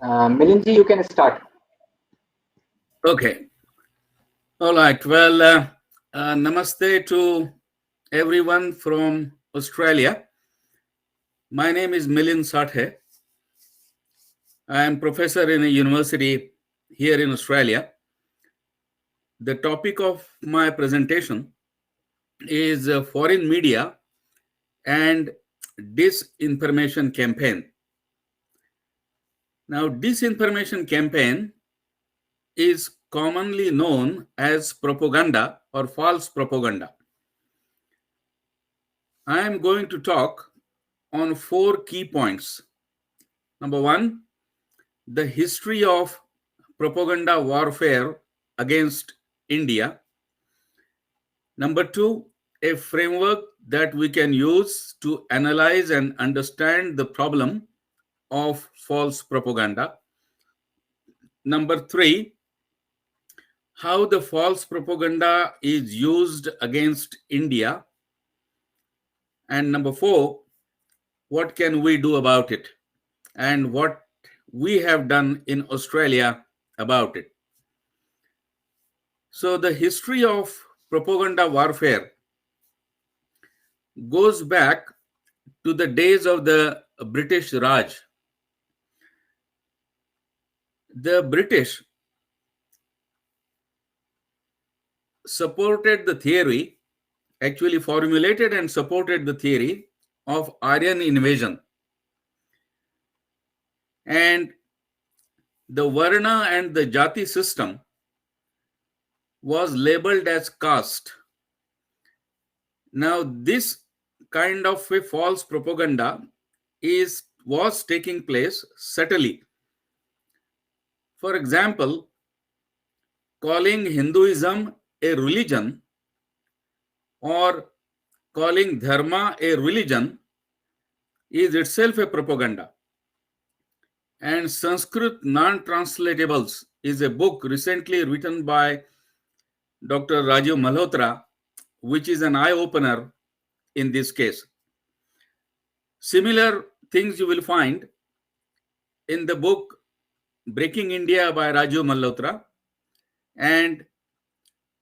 Milinji, you can start. Okay. All right. Well, namaste to everyone from Australia. My name is Milind Sathe. I am professor in a university here in Australia. The topic of my presentation is foreign media and disinformation campaign. Now, disinformation campaign is commonly known as propaganda or false propaganda. I am going to talk on 4 key points. Number 1, the history of propaganda warfare against India. Number 2, a framework that we can use to analyze and understand the problem of false propaganda. Number 3, how the false propaganda is used against India. And number 4, what can we do about it and what we have done in Australia about it. So the history of propaganda warfare goes back to the days of the British Raj. The British supported the theory, actually formulated and supported the theory of Aryan invasion. And the Varna and the Jati system was labeled as caste. Now, this kind of a false propaganda was taking place subtly. For example, calling Hinduism a religion or calling Dharma a religion is itself a propaganda. And Sanskrit Non-Translatables is a book recently written by Dr. Rajiv Malhotra, which is an eye-opener in this case. Similar things you will find in the book Breaking India by Rajiv Malhotra and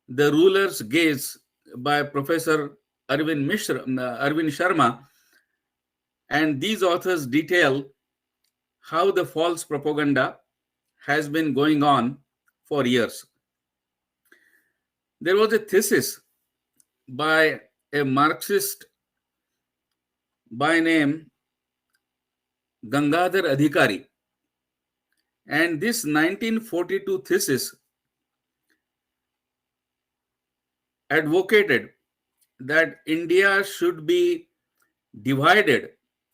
The Ruler's Gaze by Professor Arvind Sharma. And these authors detail how the false propaganda has been going on for years. There was a thesis by a Marxist by name Gangadhar Adhikari. And this 1942 thesis advocated that India should be divided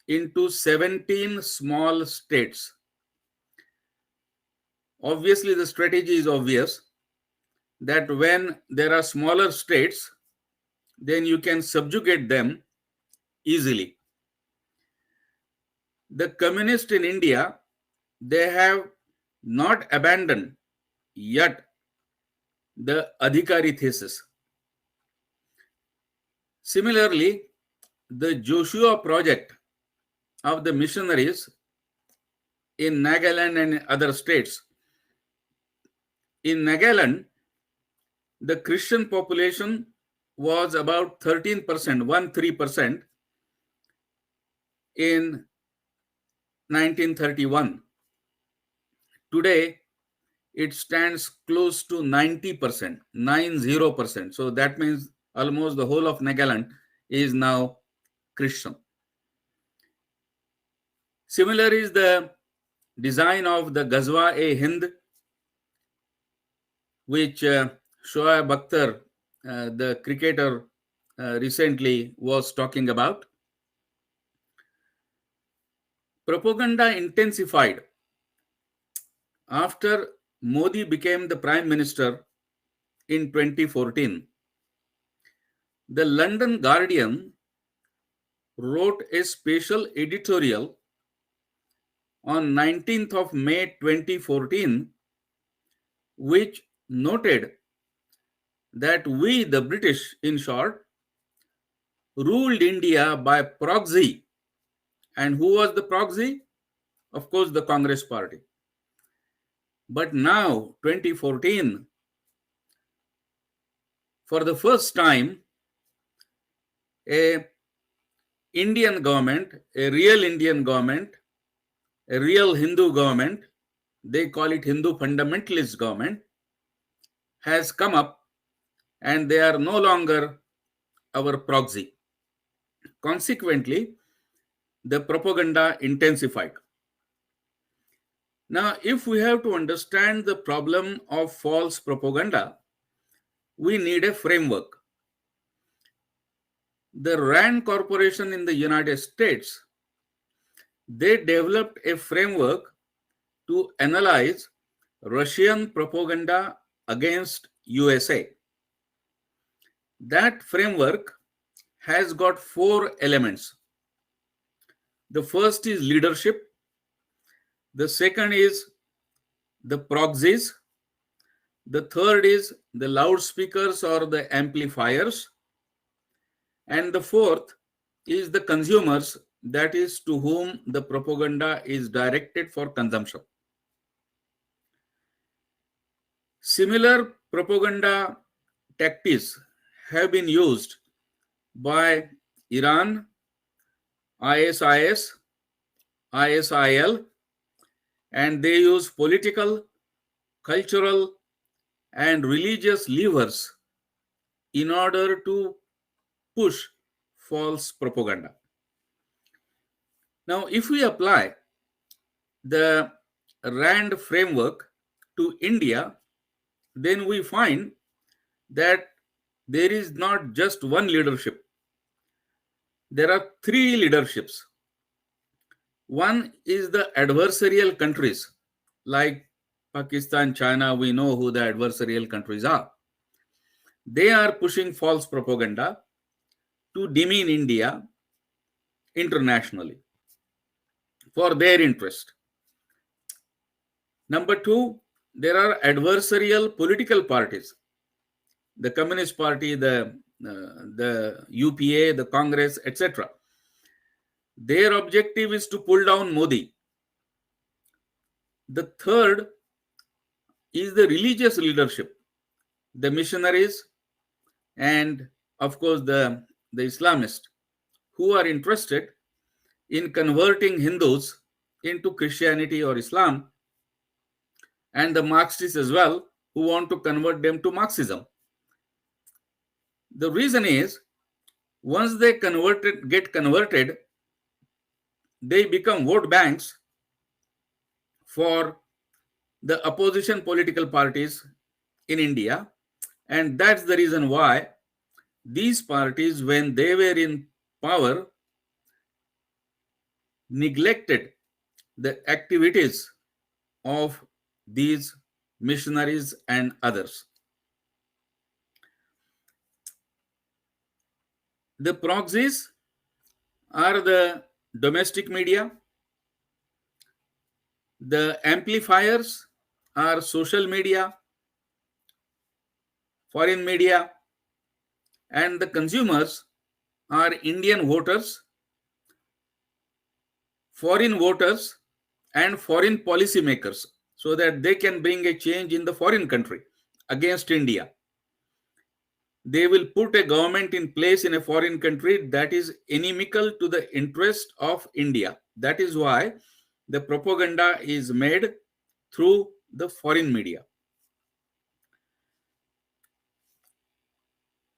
into 17 small states. Obviously, the strategy is obvious that when there are smaller states, then you can subjugate them easily. The communists in India, they have not abandoned yet the Adhikari thesis. Similarly, the Joshua project of the missionaries in Nagaland and other states. In Nagaland, the Christian population was about 13%, 13% in 1931. Today, it stands close to 90%, 90%. So that means almost the whole of Nagaland is now Christian. Similar is the design of the Ghazwa-e-Hind, which Shoaib Akhtar, the cricketer, recently was talking about. propaganda intensified after Modi became the Prime Minister in 2014. The London Guardian wrote a special editorial on 19th of May 2014, which noted that we, the British, in short, ruled India by proxy. And who was the proxy? Of course, the Congress Party. But now, 2014, for the first time, a Indian government, a real Indian government, a real Hindu government, they call it Hindu fundamentalist government, has come up, and they are no longer our proxy. Consequently, the propaganda intensified. Now, if we have to understand the problem of false propaganda, we need a framework. The RAND Corporation in the United States, they developed a framework to analyze Russian propaganda against USA. That framework has got 4 elements. The first is leadership. The second is the proxies. The third is the loudspeakers or the amplifiers. And the fourth is the consumers, that is to whom the propaganda is directed for consumption. Similar propaganda tactics have been used by Iran, ISIS, ISIL, and they use political, cultural, and religious levers in order to push false propaganda. Now, if we apply the RAND framework to India, then we find that there is not just one leadership. There are 3 leaderships. One is the adversarial countries, like Pakistan, China, we know who the adversarial countries are. They are pushing false propaganda to demean India internationally for their interest. Number 2, there are adversarial political parties. The Communist Party, the UPA, the Congress, etc. Their objective is to pull down Modi. The third is the religious leadership, the missionaries, and of course the Islamists, who are interested in converting Hindus into Christianity or Islam, and the Marxists as well, who want to convert them to Marxism. The reason is, once they get converted, they become vote banks for the opposition political parties in India. And that's the reason why these parties, when they were in power, neglected the activities of these missionaries and others. The proxies are the domestic media. The amplifiers are social media, foreign media, and the consumers are Indian voters, foreign voters, and foreign policymakers, so that they can bring a change in the foreign country against India. They will put a government in place in a foreign country that is inimical to the interest of India. That is why the propaganda is made through the foreign media.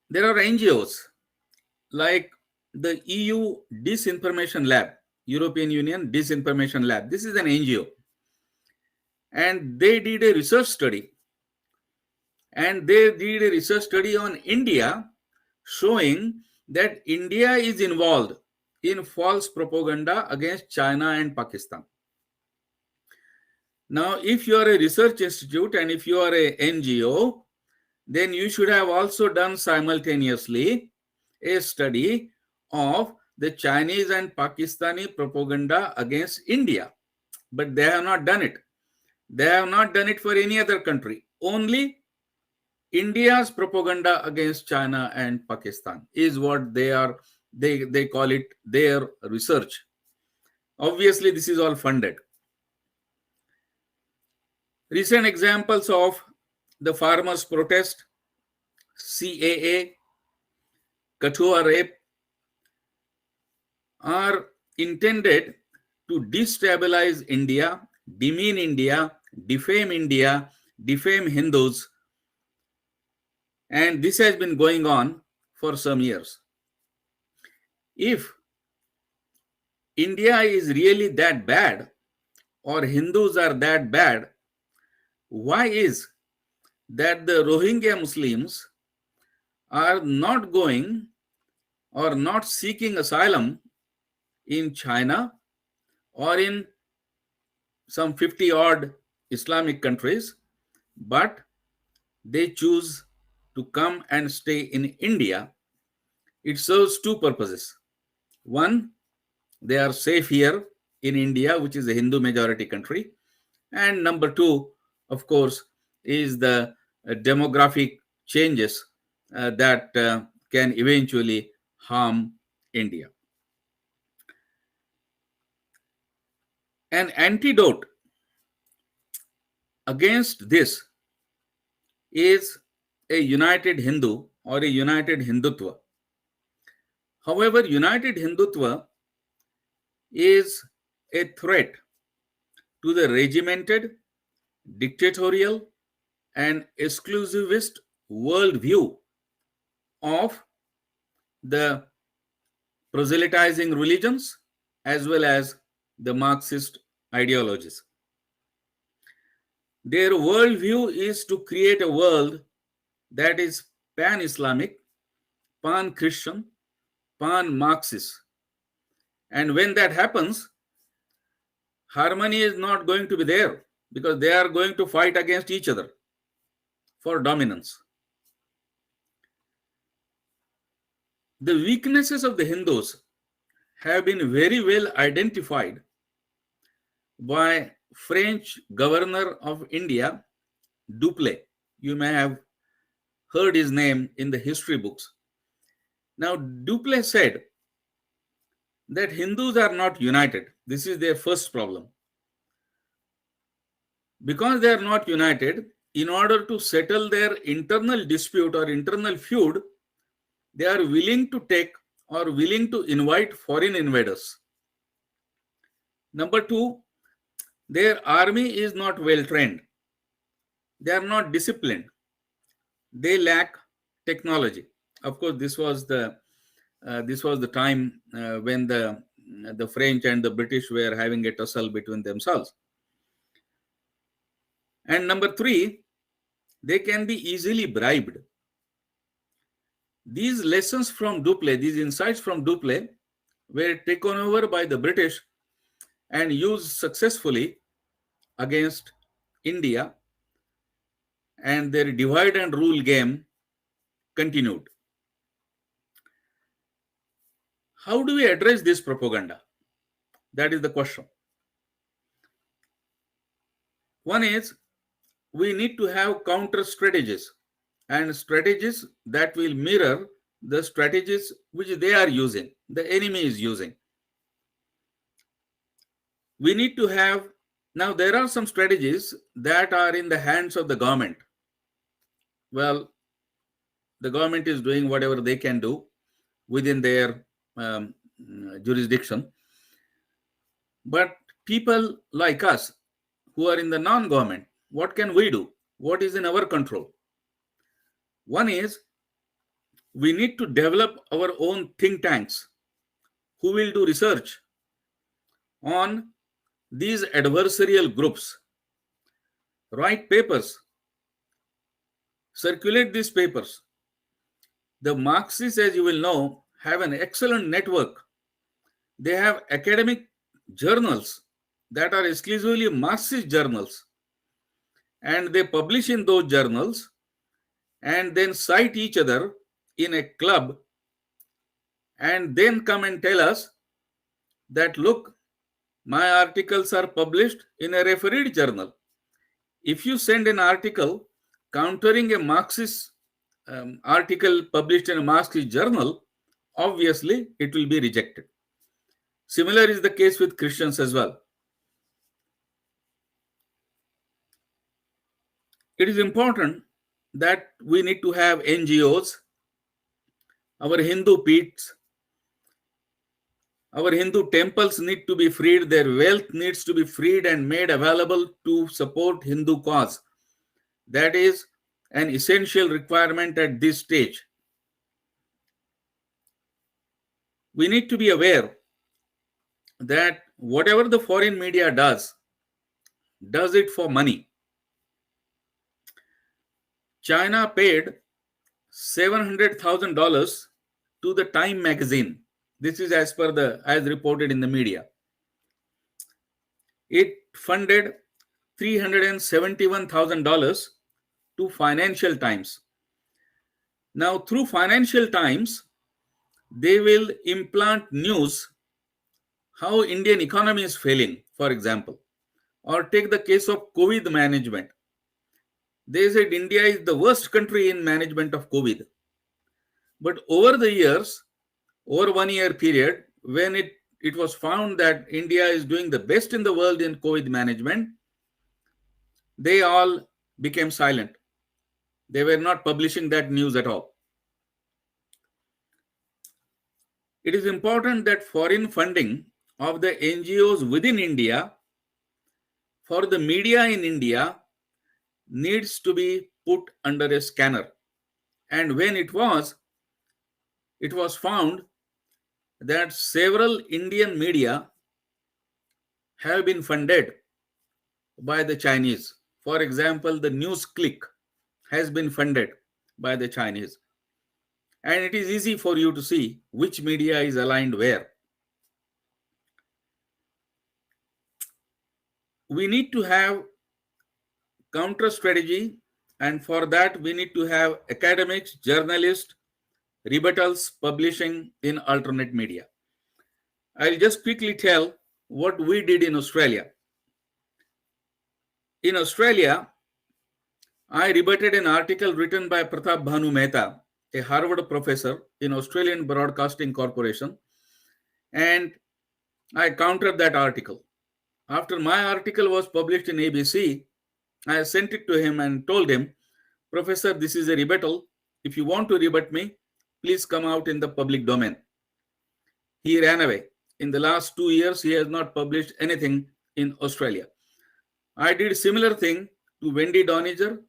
There are NGOs like the EU Disinformation Lab, European Union Disinformation Lab. This is an NGO. And they did a research study. And they did a research study on India, showing that India is involved in false propaganda against China and Pakistan. Now, if you are a research institute and if you are a NGO, then you should have also done simultaneously a study of the Chinese and Pakistani propaganda against India. But they have not done it. They have not done it for any other country. Only India's propaganda against China and Pakistan is what they call it their research. Obviously, this is all funded. Recent examples of the farmers' protest, CAA, Kathua rape are intended to destabilize India, demean India, defame Hindus, and this has been going on for some years. If India is really that bad, or Hindus are that bad, why is that the Rohingya Muslims are not going or not seeking asylum in China or in some 50 odd Islamic countries, but they choose to come and stay in India? It serves two purposes. One, they are safe here in India, which is a Hindu majority country. And number two, of course, is the demographic changes that can eventually harm India. An antidote against this is a united Hindu or a united Hindutva. However, united Hindutva is a threat to the regimented, dictatorial, and exclusivist worldview of the proselytizing religions as well as the Marxist ideologies. Their worldview is to create a world that is pan-Islamic, pan-Christian, pan-Marxist. And when that happens, harmony is not going to be there because they are going to fight against each other for dominance. The weaknesses of the Hindus have been very well identified by French governor of India, Dupleix. You may have heard his name in the history books. Now, Dupleix said that Hindus are not united. This is their first problem. Because they are not united, in order to settle their internal dispute or internal feud, they are willing to take or willing to invite foreign invaders. Number two, their army is not well trained. They are not disciplined. They lack technology. Of course, this was the time when the French and the British were having a tussle between themselves. And number three, they can be easily bribed. These lessons from Dupleix, these insights from Dupleix, were taken over by the British and used successfully against India, and their divide and rule game continued. How do we address this propaganda? That is the question. One is, we need to have counter strategies and strategies that will mirror the strategies which they are using, the enemy is using. We need to have, now there are some strategies that are in the hands of the government. Well, the government is doing whatever they can do within their jurisdiction. But people like us who are in the non-government, what can we do? What is in our control? One is, we need to develop our own think tanks who will do research on these adversarial groups, write papers, circulate these papers. The Marxists, as you will know, have an excellent network They have academic journals that are exclusively Marxist journals, and they publish in those journals and then cite each other in a club and then come and tell us that, look, my articles are published in a refereed journal. If you send an article countering a Marxist article published in a Marxist journal, obviously it will be rejected. Similar is the case with Christians as well. It is important that we need to have NGOs, our Hindu peats, our Hindu temples need to be freed, their wealth needs to be freed and made available to support Hindu cause. That is an essential requirement at this stage. We need to be aware that whatever the foreign media does it for money. China paid $700,000 to the Time magazine. This is as reported in the media. It funded $371,000 to Financial Times. Now, through Financial Times, they will implant news how Indian economy is failing, for example, or take the case of COVID management. They said India is the worst country in management of COVID. But over the years, over 1 year period, when it was found that India is doing the best in the world in COVID management, they all became silent. They were not publishing that news at all. It is important that foreign funding of the NGOs within India for the media in India needs to be put under a scanner. And when it was found that several Indian media have been funded by the Chinese. For example, the News Click has been funded by the Chinese. And it is easy for you to see which media is aligned where. We need to have counter strategy, and for that we need to have academics, journalists, rebuttals publishing in alternate media. I'll just quickly tell what we did in Australia. In Australia, I rebutted an article written by Pratap Bhanu Mehta, a Harvard professor in Australian Broadcasting Corporation, and I countered that article. After my article was published in ABC, I sent it to him and told him, Professor, this is a rebuttal. If you want to rebut me, please come out in the public domain. He ran away. In the last 2 years, he has not published anything in Australia. I did similar thing to Wendy Doniger,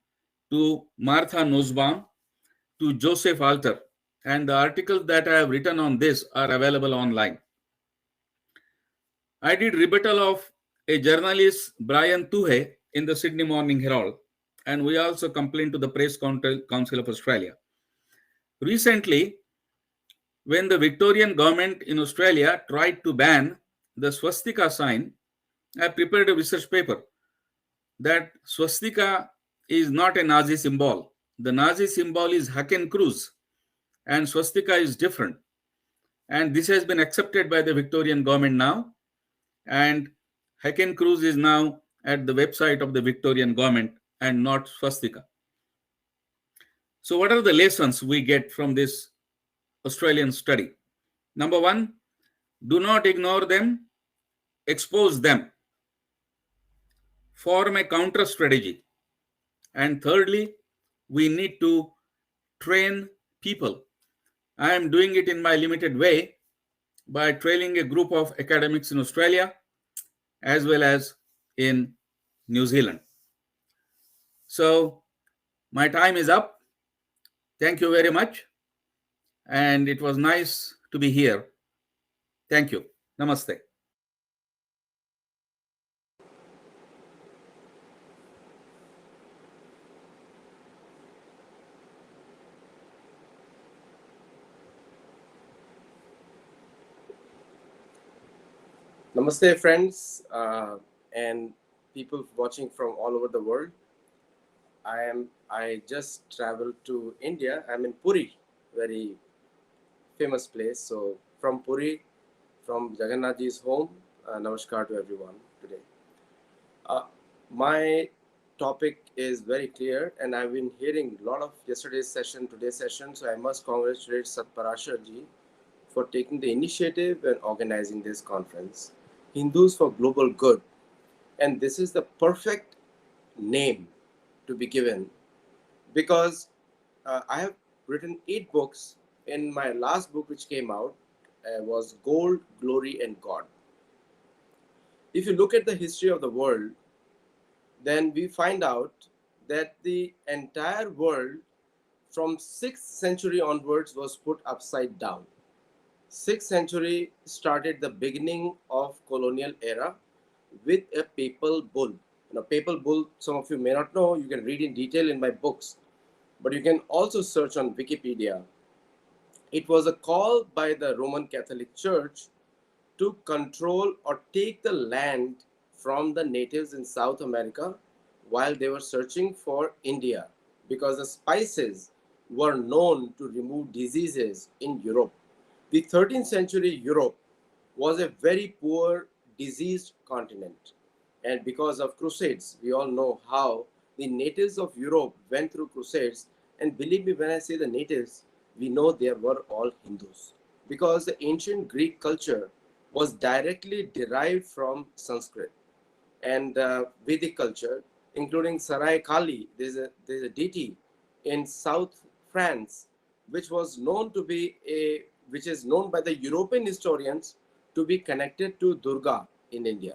to Martha Nussbaum, to Joseph Alter, and the articles that I have written on this are available online. I did rebuttal of a journalist, Brian Tuhe, in the Sydney Morning Herald, and we also complained to the Press Council of Australia. Recently, when the Victorian government in Australia tried to ban the swastika sign, I prepared a research paper that swastika is not a Nazi symbol. The Nazi symbol is Hakenkreuz, and swastika is different. And this has been accepted by the Victorian government now, and Hakenkreuz is now at the website of the Victorian government and not swastika. So what are the lessons we get from this Australian study? Number one, do not ignore them, expose them, form a counter strategy. And thirdly, we need to train people. I am doing it in my limited way by training a group of academics in Australia as well as in New Zealand. So my time is up. Thank you very much. And it was nice to be here. Thank you. Namaste. Namaste, friends, and people watching from all over the world. I just traveled to India. I'm in Puri, very famous place. So from Puri, from Jagannath ji's home, namaskar to everyone today. Uh, my topic is very clear, and I've been hearing a lot of yesterday's session, today's session. So I must congratulate Satparashar ji for taking the initiative and organizing this conference. Hindus for Global Good. And this is the perfect name to be given because I have written 8 books. In my last book, which came out, was Gold, Glory, and God. If you look at the history of the world, then we find out that the entire world from 6th century onwards was put upside down. 6th century started the beginning of colonial era with a papal bull. Papal bull, some of you may not know, you can read in detail in my books, but you can also search on Wikipedia. It was a call by the Roman Catholic Church to control or take the land from the natives in South America while they were searching for India, because the spices were known to remove diseases in Europe. The 13th century Europe was a very poor, diseased continent. And because of crusades, we all know how the natives of Europe went through crusades. And believe me when I say the natives, we know they were all Hindus. Because the ancient Greek culture was directly derived from Sanskrit and Vedic culture, including Sarai Kali. There's a deity in South France, which was known to be which is known by the European historians to be connected to Durga in India.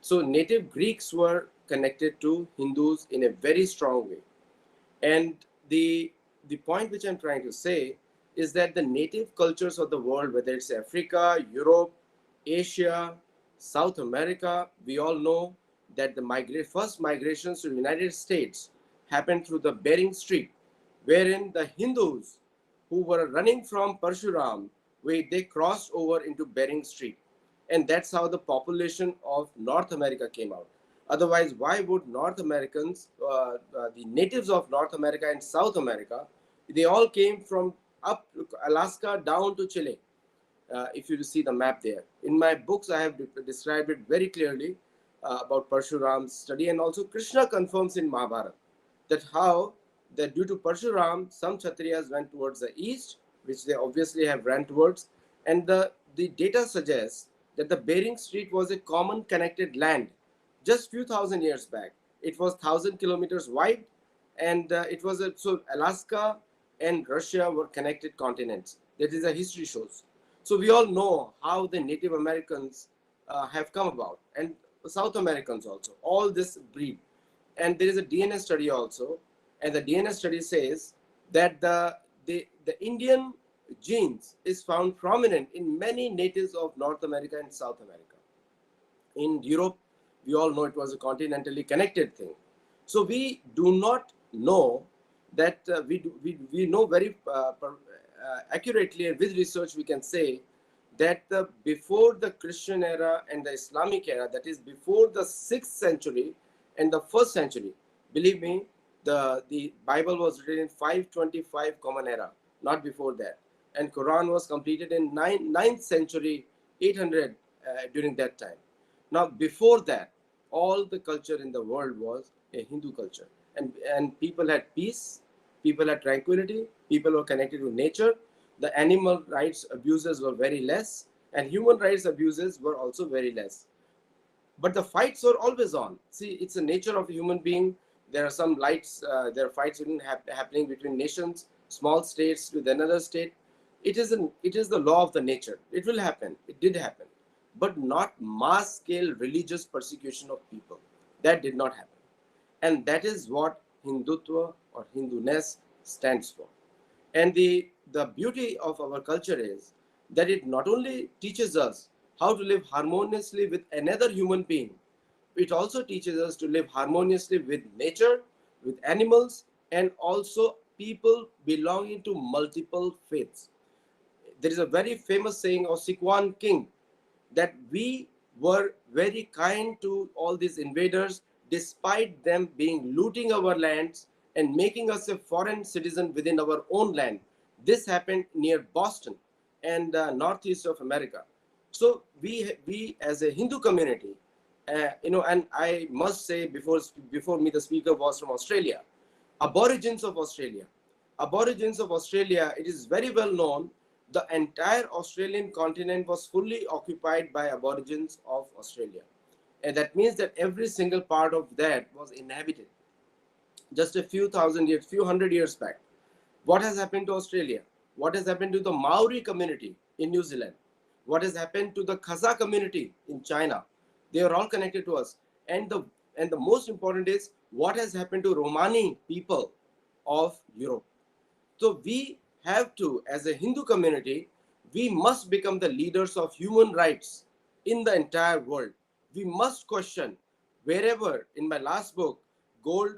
So native Greeks were connected to Hindus in a very strong way. And the point which I'm trying to say is that the native cultures of the world, whether it's Africa, Europe, Asia, South America, we all know that the first migrations to the United States happened through the Bering Strait, wherein the Hindus who were running from Parshuram, where they crossed over into Bering Strait. And that's how the population of North America came out. Otherwise, why would North Americans, the natives of North America and South America, they all came from up Alaska down to Chile? If you see the map there. In my books, I have described it very clearly about Parshuram's study, and also Krishna confirms in Mahabharata that how that due to Parshuram, some Kshatriyas went towards the east, which they obviously have ran towards, and the data suggests that the Bering Strait was a common connected land just few thousand years back. It was 1,000 kilometers wide, and it was so Alaska and Russia were connected continents. That is, a history shows. So we all know how the Native Americans have come about, and South Americans also. All this breed, and there is a DNA study also, and the DNA study says that the Indian genes is found prominent in many natives of North America and South America. In Europe, we all know it was a continentally connected thing. So we do not know that we know very accurately, and with research we can say that before the Christian era and the Islamic era, that is before the 6th century and the 1st century, believe me, the Bible was written in 525 Common Era, not before that. And Quran was completed in 9th century, 800 during that time. Now, before that, all the culture in the world was a Hindu culture. And people had peace, people had tranquility, people were connected to nature. The animal rights abuses were very less, and human rights abuses were also very less. But the fights were always on. See, it's the nature of a human being. There are some there are fights happening between nations, small states with another state. It is the law of the nature. It will happen. It did happen, but not mass scale religious persecution of people. That did not happen, and that is what Hindutva or Hinduness stands for. And the beauty of our culture is that it not only teaches us how to live harmoniously with another human being, it also teaches us to live harmoniously with nature, with animals, and also people belonging to multiple faiths. There is a very famous saying of Sikwan King that were very kind to all these invaders, despite them being looting our lands and making us a foreign citizen within our own land. This happened near Boston and northeast of America. So we as a Hindu community, and I must say, before me the speaker was from Australia, Aborigines of Australia. Aborigines of Australia, it is very well known, the entire Australian continent was fully occupied by Aborigines of Australia. And that means that every single part of that was inhabited just a few thousand years, few hundred years back. What has happened to Australia? What has happened to the Maori community in New Zealand? What has happened to the Kazakh community in China? They are all connected to us. And the most important is what has happened to Romani people of Europe. So we have to, as a Hindu community, we must become the leaders of human rights in the entire world. We must question wherever, in my last book, Gold,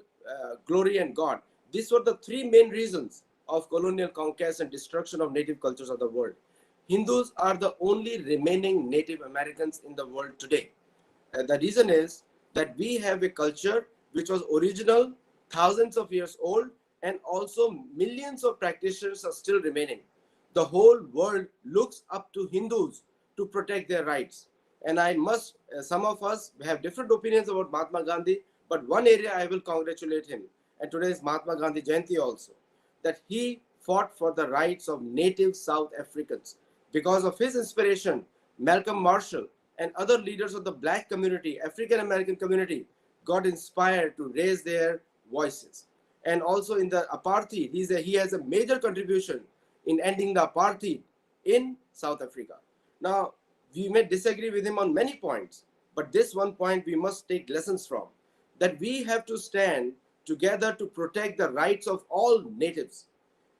Glory and God, these were the three main reasons of colonial conquest and destruction of native cultures of the world. Hindus are the only remaining Native Americans in the world today. The reason is that we have a culture which was original, thousands of years old, and also millions of practitioners are still remaining. The whole world looks up to Hindus to protect their rights. And I must, some of us have different opinions about Mahatma Gandhi, but one area I will congratulate him, and today is Mahatma Gandhi Jayanti also, that he fought for the rights of native South Africans. Because of his inspiration, Malcolm Marshall and other leaders of the black community, African American community, got inspired to raise their voices. And also in the apartheid, he has a major contribution in ending the apartheid in South Africa. Now, we may disagree with him on many points, but this one point we must take lessons from, that we have to stand together to protect the rights of all natives.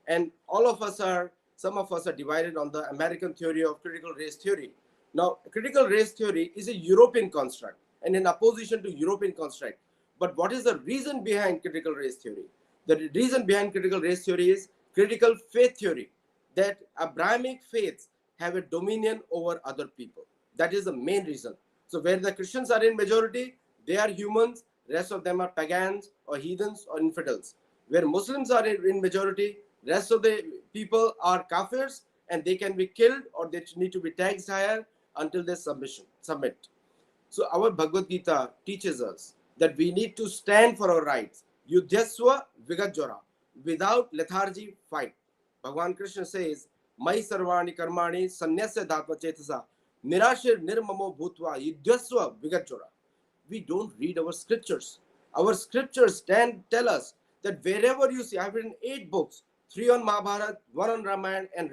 And some of us are divided on the American theory of critical race theory. Now, critical race theory is a European construct and in opposition to European construct. But what is the reason behind critical race theory? The reason behind critical race theory is critical faith theory, that Abrahamic faiths have a dominion over other people. That is the main reason. So where the Christians are in majority, they are humans, rest of them are pagans or heathens or infidels. Where Muslims are in majority, rest of the people are kafirs and they can be killed or they need to be taxed higher until they submit. So our Bhagavad Gita teaches us that we need to stand for our rights. Yudhyasva vigajjara. Without lethargy, fight. Bhagavan Krishna says, Mai sarvani karmani sanyasya dhatma chetasa nirashir nirmamo bhutva yudhyasva vigajjara. We don't read our scriptures. Our scriptures tell us that wherever you see, I've written 8 books, 3 on Mahabharata, 1 on Ramayana, and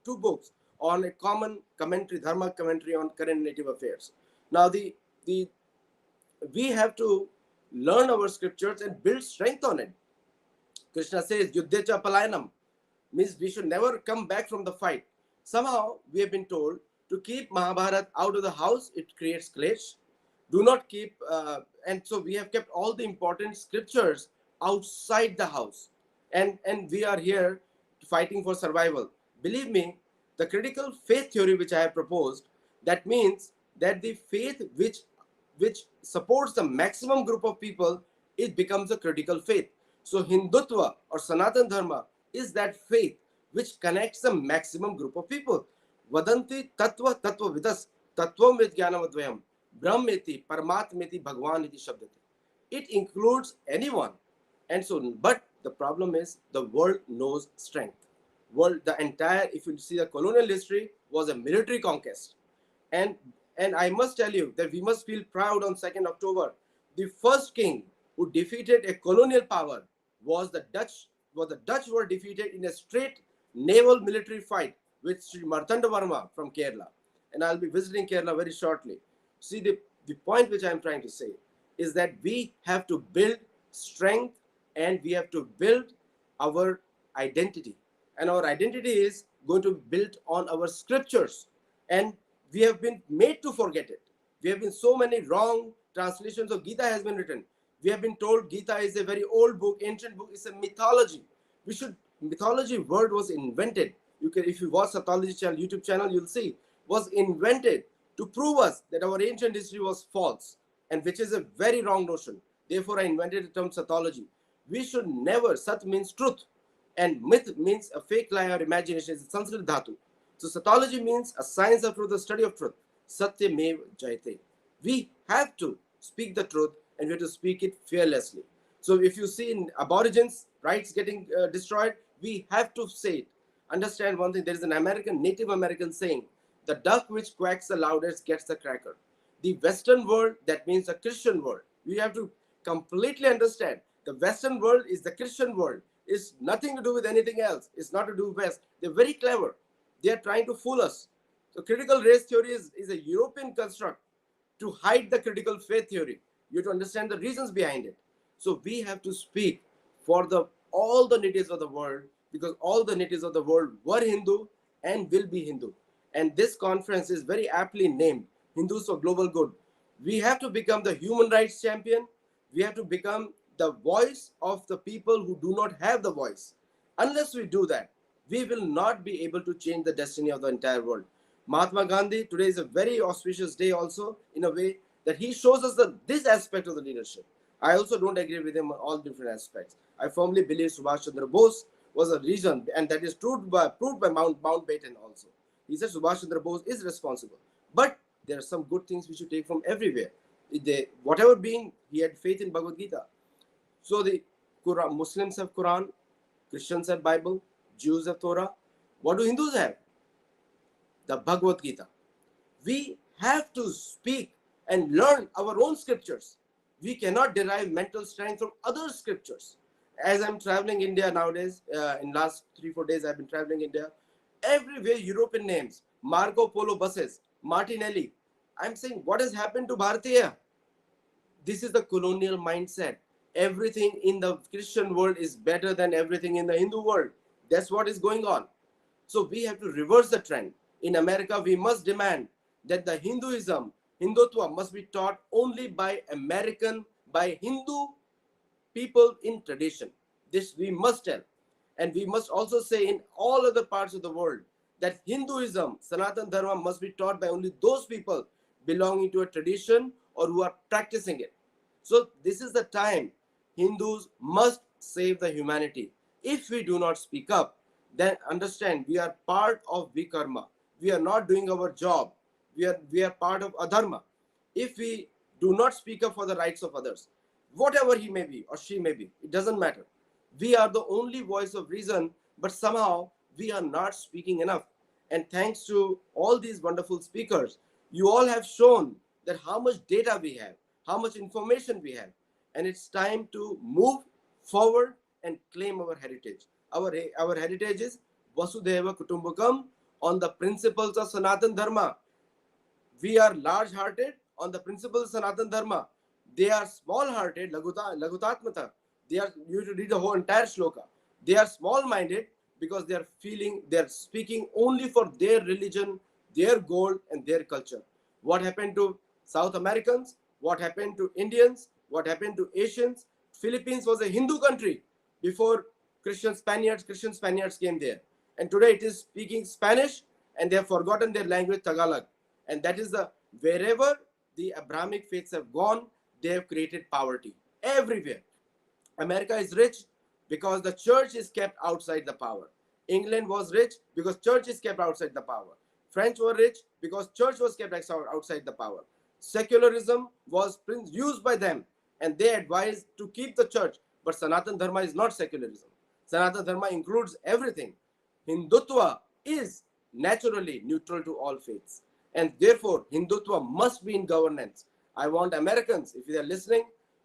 2 books on a common commentary, Dharma commentary on current native affairs. Now, we have to learn our scriptures and build strength on it. Krishna says, Yuddhecha palayanam, means we should never come back from the fight. Somehow, we have been told to keep Mahabharata out of the house, it creates clash. Do not keep, and so we have kept all the important scriptures outside the house. And we are here fighting for survival. Believe me, the critical faith theory which I have proposed, that means that the faith which supports the maximum group of people, it becomes a critical faith. So Hindutva or Sanatana Dharma is that faith which connects the maximum group of people. Vadanti tattva tattva vidas tattvam vidjnanavadvayam brahmeti paramatmeti bhagwan iti shabdati. It includes anyone. And so, but the problem is the world knows strength. The entire, if you see the colonial history, was a military conquest. And I must tell you that we must feel proud on 2nd October. The first king who defeated a colonial power was the Dutch. The Dutch were defeated in a straight naval military fight with Sri Martanda Varma from Kerala. And I'll be visiting Kerala very shortly. See, the point which I'm trying to say is that we have to build strength and we have to build our identity. And our identity is going to be built on our scriptures. And we have been made to forget it. We have been so many wrong translations of Gita has been written. We have been told Gita is a very old book, ancient book, it's a mythology. Mythology word was invented. If you watch Satology channel, YouTube channel, you'll see, was invented to prove us that our ancient history was false, and which is a very wrong notion. Therefore, I invented the term sathology. We should never, sat means truth, and myth means a fake lie or imagination. It's a Sanskrit dhatu. So sathology means a science of truth, the study of truth. Satya mev jayate. We have to speak the truth, and we have to speak it fearlessly. So if you see in aborigines rights getting destroyed, we have to say it. Understand one thing, there is an Native American saying, the duck which quacks the loudest gets the cracker. The Western world, that means the Christian world. We have to completely understand the Western world is the Christian world. It's nothing to do with anything else. It's not to do with West. They're very clever. They are trying to fool us. So critical race theory is a European construct to hide the critical faith theory. You have to understand the reasons behind it. So we have to speak for all the natives of the world, because all the natives of the world were Hindu and will be Hindu. And this conference is very aptly named Hindus for Global Good. We have to become the human rights champion. We have to become the voice of the people who do not have the voice. Unless we do that, we will not be able to change the destiny of the entire world. Mahatma Gandhi, today is a very auspicious day also, in a way that he shows us this aspect of the leadership. I also don't agree with him on all different aspects. I firmly believe Subhash Chandra Bose was a reason, and that is proved by Mountbatten also. He said Subhash Chandra Bose is responsible. But there are some good things we should take from everywhere. Whatever being, he had faith in Bhagavad Gita. So the Quran, Muslims have Quran, Christians have Bible, Jews have Torah. What do Hindus have? The Bhagavad Gita. We have to speak and learn our own scriptures. We cannot derive mental strength from other scriptures. As I'm traveling India nowadays, in last 3-4 days I've been traveling India, everywhere European names, Marco Polo buses, Martinelli. I'm saying, what has happened to Bharatiya? This is the colonial mindset. Everything in the Christian world is better than everything in the Hindu world. That's what is going on. So we have to reverse the trend. In America, we must demand that the Hinduism, Hindutva must be taught only by Hindu people in tradition. This we must tell. And we must also say in all other parts of the world that Hinduism, Sanatana Dharma must be taught by only those people belonging to a tradition or who are practicing it. So this is the time Hindus must save the humanity. If we do not speak up, then understand we are part of Vikarma. We are not doing our job. We are part of Adharma. If we do not speak up for the rights of others, whatever he may be or she may be, it doesn't matter. We are the only voice of reason, but somehow we are not speaking enough. And thanks to all these wonderful speakers, you all have shown that how much data we have, how much information we have. And it's time to move forward and claim our heritage. Our heritage is Vasudhaiva Kutumbakam on the principles of Sanatana Dharma. We are large-hearted on the principles of Sanatana Dharma. They are small-hearted, Lagutatmata. You should read the whole entire shloka. They are small-minded because they are speaking only for their religion, their goal, and their culture. What happened to South Americans? What happened to Indians? What happened to Asians? Philippines was a Hindu country before Christian Spaniards came there. And today it is speaking Spanish, and they have forgotten their language, Tagalog. And that is wherever the Abrahamic faiths have gone, they have created poverty everywhere. America is rich because the church is kept outside the power. England was rich because church is kept outside the power. French were rich because church was kept outside the power. Secularism was used by them, and they advised to keep the church. But Sanatana Dharma is not secularism. Sanatana Dharma includes everything. Hindutva is naturally neutral to all faiths. And therefore, Hindutva must be in governance. I want Americans, if they are listening,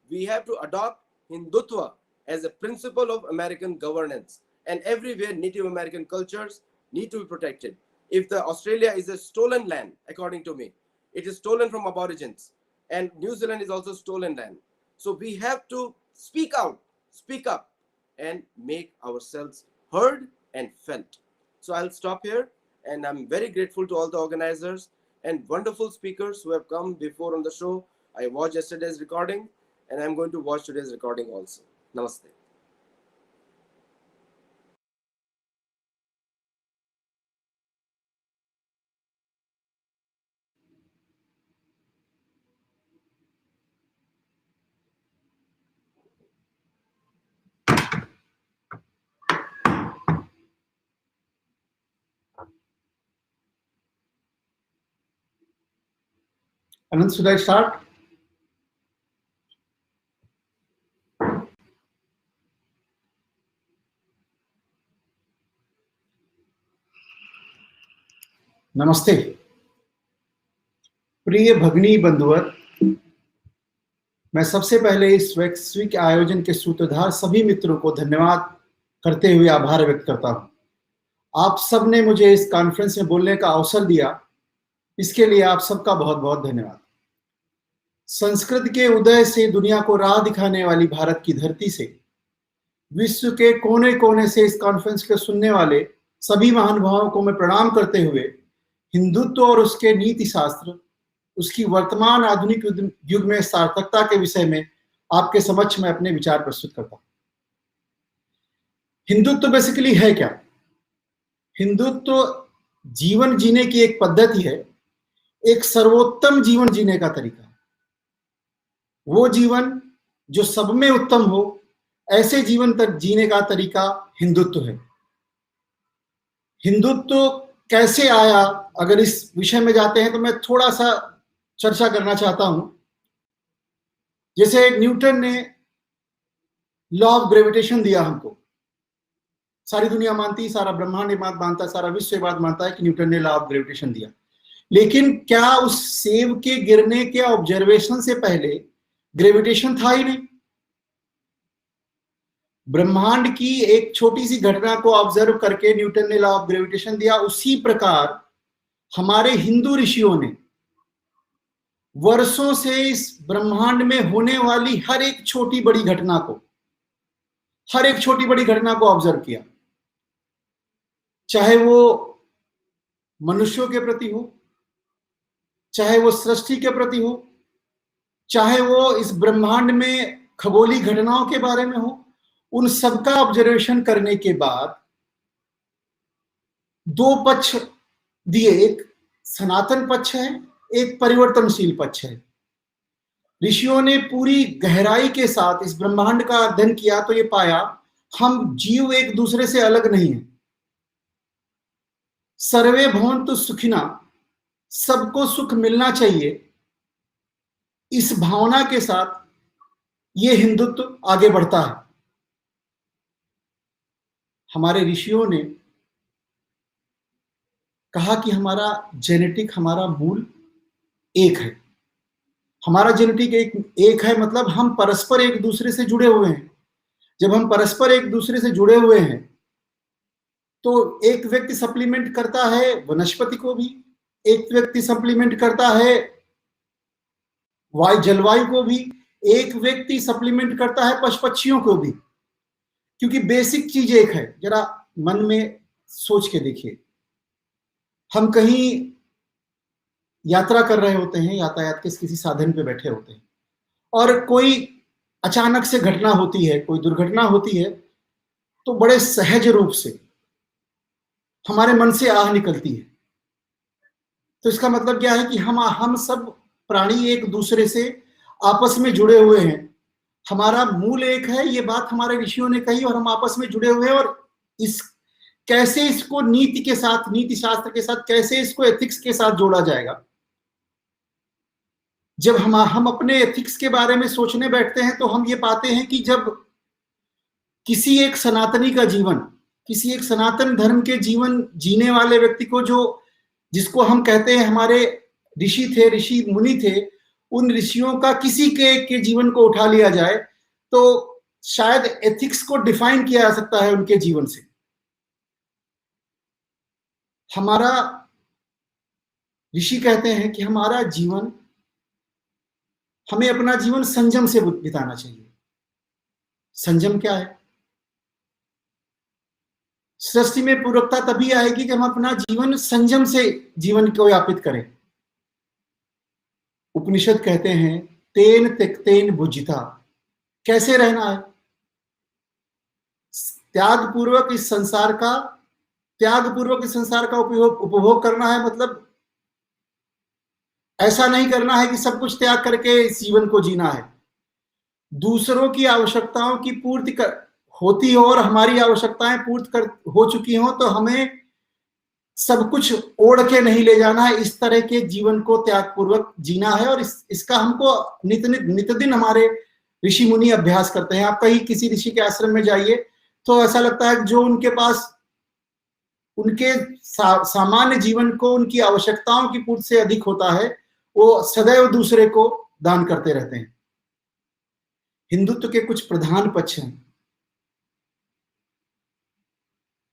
we have to adopt Hindutva as a principle of American governance. And everywhere Native American cultures need to be protected. If the Australia is a stolen land, according to me, it is stolen from aborigines. And New Zealand is also stolen land. So we have to speak out, speak up, and make ourselves heard and felt. So I'll stop here, and I'm very grateful to all the organizers and wonderful speakers who have come before on the show. I watched yesterday's recording, and I'm going to watch today's recording also. Namaste. Anand, should I start? नमस्ते प्रिय भगिनी बंधुवर, मैं सबसे पहले इस वैश्विक आयोजन के सूत्रधार सभी मित्रों को धन्यवाद करते हुए आभार व्यक्त करता हूं। आप सब ने मुझे इस कॉन्फ्रेंस में बोलने का अवसर दिया, इसके लिए आप सबका बहुत बहुत धन्यवाद। संस्कृत के उदय से दुनिया को राह दिखाने वाली भारत की धरती से विश्व के कोने कोने से इस कॉन्फ्रेंस के सुनने वाले सभी महानुभावों को मैं प्रणाम करते हुए हिंदुत्व और उसके नीति शास्त्र, उसकी वर्तमान आधुनिक युग में सार्थकता के विषय में आपके समक्ष मैं अपने विचार प्रस्तुत करता हूं। हिंदुत्व बेसिकली है क्या? हिंदुत्व जीवन जीने की एक पद्धति है, एक सर्वोत्तम जीवन जीने का तरीका। वो जीवन जो सब में उत्तम हो, ऐसे जीवन तक जीने का तरीका हिंदुत्व है। हिंदुत्व कैसे आया, अगर इस विषय में जाते हैं तो मैं थोड़ा सा चर्चा करना चाहता हूं। जैसे न्यूटन ने लॉ ऑफ ग्रेविटेशन दिया हमको, सारी दुनिया मानती, सारा ब्रह्मांड ये बात मानता, सारा विश्व ये बात मानता है कि न्यूटन ने लॉ ऑफ ग्रेविटेशन दिया। लेकिन क्या उस सेब के गिरने के ऑब्जर्वेशन से पहले ग्रेविटेशन था ही नहीं? ब्रह्मांड की एक छोटी सी घटना को ऑब्जर्व करके न्यूटन ने लॉ ऑफ ग्रेविटेशन दिया। उसी प्रकार हमारे हिंदू ऋषियों ने वर्षों से इस ब्रह्मांड में होने वाली हर एक छोटी बड़ी घटना को ऑब्जर्व किया, चाहे वो मनुष्यों के प्रति हो, चाहे वो सृष्टि के प्रति हो, चाहे वो इस ब्रह्मांड में खगोलीय घटनाओं के बारे में हो। उन सबका ऑब्जर्वेशन करने के बाद दो पक्ष दिए, एक सनातन पक्ष है, एक परिवर्तनशील पक्ष है। ऋषियों ने पूरी गहराई के साथ इस ब्रह्मांड का अध्ययन किया तो ये पाया, हम जीव एक दूसरे से अलग नहीं है। सर्वे भवन्तु सुखिना, सबको सुख मिलना चाहिए, इस भावना के साथ ये हिंदुत्व आगे बढ़ता है। हमारे ऋषियों ने कहा कि हमारा जेनेटिक, हमारा मूल एक है। हमारा जेनेटिक एक है, मतलब हम परस्पर एक दूसरे से जुड़े हुए हैं। जब हम परस्पर एक दूसरे से जुड़े हुए हैं तो एक व्यक्ति सप्लीमेंट करता है वनस्पति को भी, एक व्यक्ति सप्लीमेंट करता है जलवायु को भी, एक व्यक्ति सप्लीमेंट करता है पशु पक्षियों को भी, क्योंकि बेसिक चीज एक है। जरा मन में सोच के देखिए, हम कहीं यात्रा कर रहे होते हैं, यातायात के किसी साधन पे बैठे होते हैं और कोई अचानक से घटना होती है, कोई दुर्घटना होती है, तो बड़े सहज रूप से हमारे मन से आह निकलती है। तो इसका मतलब क्या है कि हम सब प्राणी एक दूसरे से आपस में जुड़े हुए हैं। हमारा मूल एक है, ये बात हमारे ऋषियों ने कही, और हम आपस में जुड़े हुए हैं। और इस कैसे इसको नीति के साथ, नीति शास्त्र के साथ, कैसे इसको एथिक्स के साथ जोड़ा जाएगा। जब हम अपने एथिक्स के बारे में सोचने बैठते हैं तो हम ये पाते हैं कि जब किसी एक सनातनी का जीवन, किसी एक सनातन धर्म के जीवन जीने वाले व्यक्ति को, जिसको हम कहते हैं हमारे ऋषि थे, ऋषि मुनि थे, उन ऋषियों का किसी के जीवन को उठा लिया जाए तो शायद एथिक्स को डिफाइन किया जा सकता है उनके जीवन से। हमारा ऋषि कहते हैं कि हमारा जीवन, हमें अपना जीवन संयम से बिताना चाहिए। संयम क्या है? सृष्टि में पूरकता तभी आएगी जब हम अपना जीवन संयम से जीवन को यापित करें। उपनिषद कहते हैं तेन त्यक्तेन भुजिता, कैसे रहना है? त्याग पूर्वक इस संसार का उपभोग करना है। मतलब ऐसा नहीं करना है कि सब कुछ त्याग करके इस जीवन को जीना है। दूसरों की आवश्यकताओं की पूर्ति होती हो और हमारी आवश्यकताएं हो चुकी हो तो हमें सब कुछ ओढ़ के नहीं ले जाना है, इस तरह के जीवन को त्यागपूर्वक जीना है। और इसका हमको नित दिन हमारे ऋषि मुनि अभ्यास करते हैं। आप कहीं किसी ऋषि के आश्रम में जाइए तो ऐसा लगता है जो उनके पास उनके सामान्य जीवन को, उनकी आवश्यकताओं की पूर्ति से अधिक होता है, वो सदैव दूसरे को दान करते रहते हैं। हिंदुत्व के कुछ प्रधान पक्ष हैं,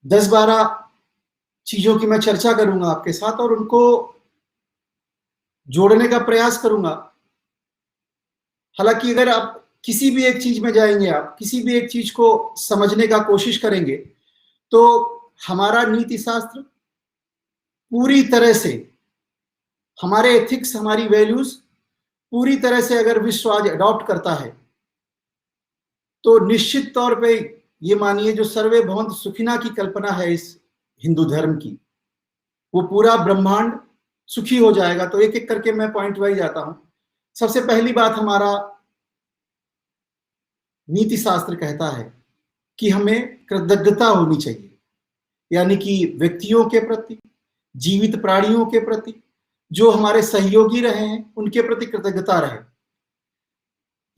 10-12 चीजों की मैं चर्चा करूंगा आपके साथ और उनको जोड़ने का प्रयास करूंगा। हालांकि अगर आप किसी भी एक चीज में जाएंगे, आप किसी भी एक चीज को समझने का कोशिश करेंगे, तो हमारा नीति शास्त्र पूरी तरह से, हमारे एथिक्स, हमारी वैल्यूज पूरी तरह से अगर विश्व आज अडॉप्ट करता है, तो निश्चित तौर पे ये मानिए जो सर्वे भवन्तु सुखिना की कल्पना है इस हिंदू धर्म की, वो पूरा ब्रह्मांड सुखी हो जाएगा। तो एक एक करके मैं पॉइंट वाइज जाता हूं। सबसे पहली बात, हमारा नीति शास्त्र कहता है कि हमें कृतज्ञता होनी चाहिए, यानी कि व्यक्तियों के प्रति, जीवित प्राणियों के प्रति, जो हमारे सहयोगी रहे हैं उनके प्रति कृतज्ञता रहे।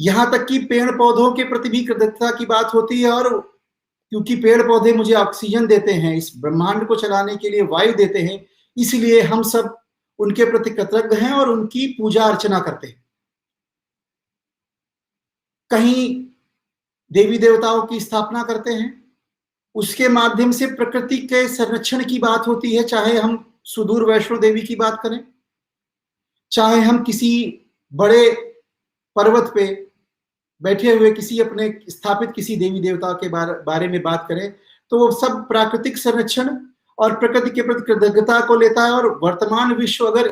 यहां तक कि पेड़ पौधों के प्रति भी कृतज्ञता की बात होती है। और क्योंकि पेड़ पौधे मुझे ऑक्सीजन देते हैं, इस ब्रह्मांड को चलाने के लिए वायु देते हैं, इसलिए हम सब उनके प्रति कृतज्ञ हैं और उनकी पूजा अर्चना करते हैं। कहीं देवी देवताओं की स्थापना करते हैं, उसके माध्यम से प्रकृति के संरक्षण की बात होती है। चाहे हम सुदूर वैष्णो देवी की बात करें, चाहे हम किसी बड़े पर्वत पे बैठे हुए किसी अपने स्थापित किसी देवी देवता के बारे में बात करें, तो वो सब प्राकृतिक संरक्षण और प्रकृति के प्रति कृतज्ञता को लेता है। और वर्तमान विश्व अगर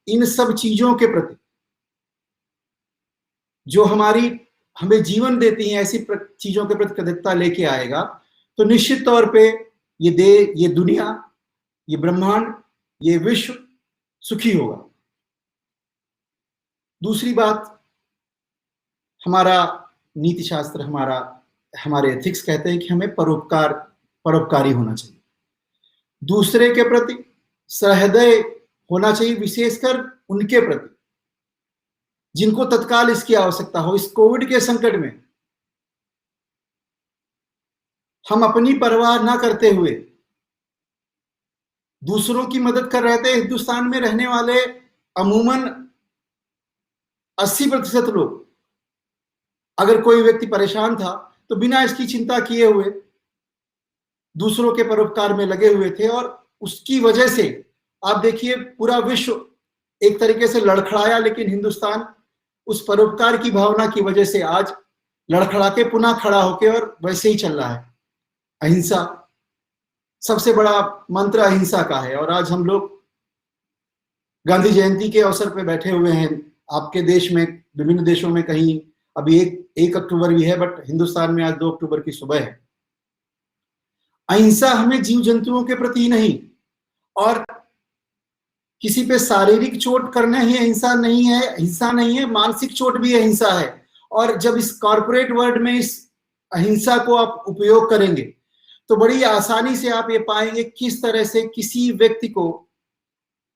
इन सब चीजों के प्रति, जो हमें जीवन देती हैं, ऐसी चीजों के प्रति कृतज्ञता लेके आएगा, तो निश्चित तौर पे ये दुनिया, ये ब्रह्मांड, ये विश्व सुखी होगा। दूसरी बात, हमारा नीति शास्त्र, हमारे एथिक्स कहते हैं कि हमें परोपकारी होना चाहिए, दूसरे के प्रति सहृदय होना चाहिए, विशेषकर उनके प्रति जिनको तत्काल इसकी आवश्यकता हो। इस कोविड के संकट में हम अपनी परवाह ना करते हुए दूसरों की मदद कर रहे थे। हिंदुस्तान में रहने वाले अमूमन 80% लोग, अगर कोई व्यक्ति परेशान था तो बिना इसकी चिंता किए हुए दूसरों के परोपकार में लगे हुए थे। और उसकी वजह से आप देखिए पूरा विश्व एक तरीके से लड़खड़ाया, लेकिन हिंदुस्तान उस परोपकार की भावना की वजह से आज लड़खड़ा के पुनः खड़ा होके और वैसे ही चल रहा है। अहिंसा, सबसे बड़ा मंत्र अहिंसा का है। और आज हम लोग गांधी जयंती के अवसर पर बैठे हुए हैं। आपके देश में, विभिन्न देशों में कहीं अभी 1 अक्टूबर भी है, बट हिंदुस्तान में आज 2 अक्टूबर की सुबह है। अहिंसा हमें जीव जंतुओं के प्रति ही नहीं, और किसी पे शारीरिक चोट करना ही अहिंसा नहीं है, हिंसा नहीं है, मानसिक चोट भी अहिंसा है। और जब इस कॉर्पोरेट वर्ल्ड में इस अहिंसा को आप उपयोग करेंगे, तो बड़ी आसानी से आप ये पाएंगे किस तरह से किसी व्यक्ति को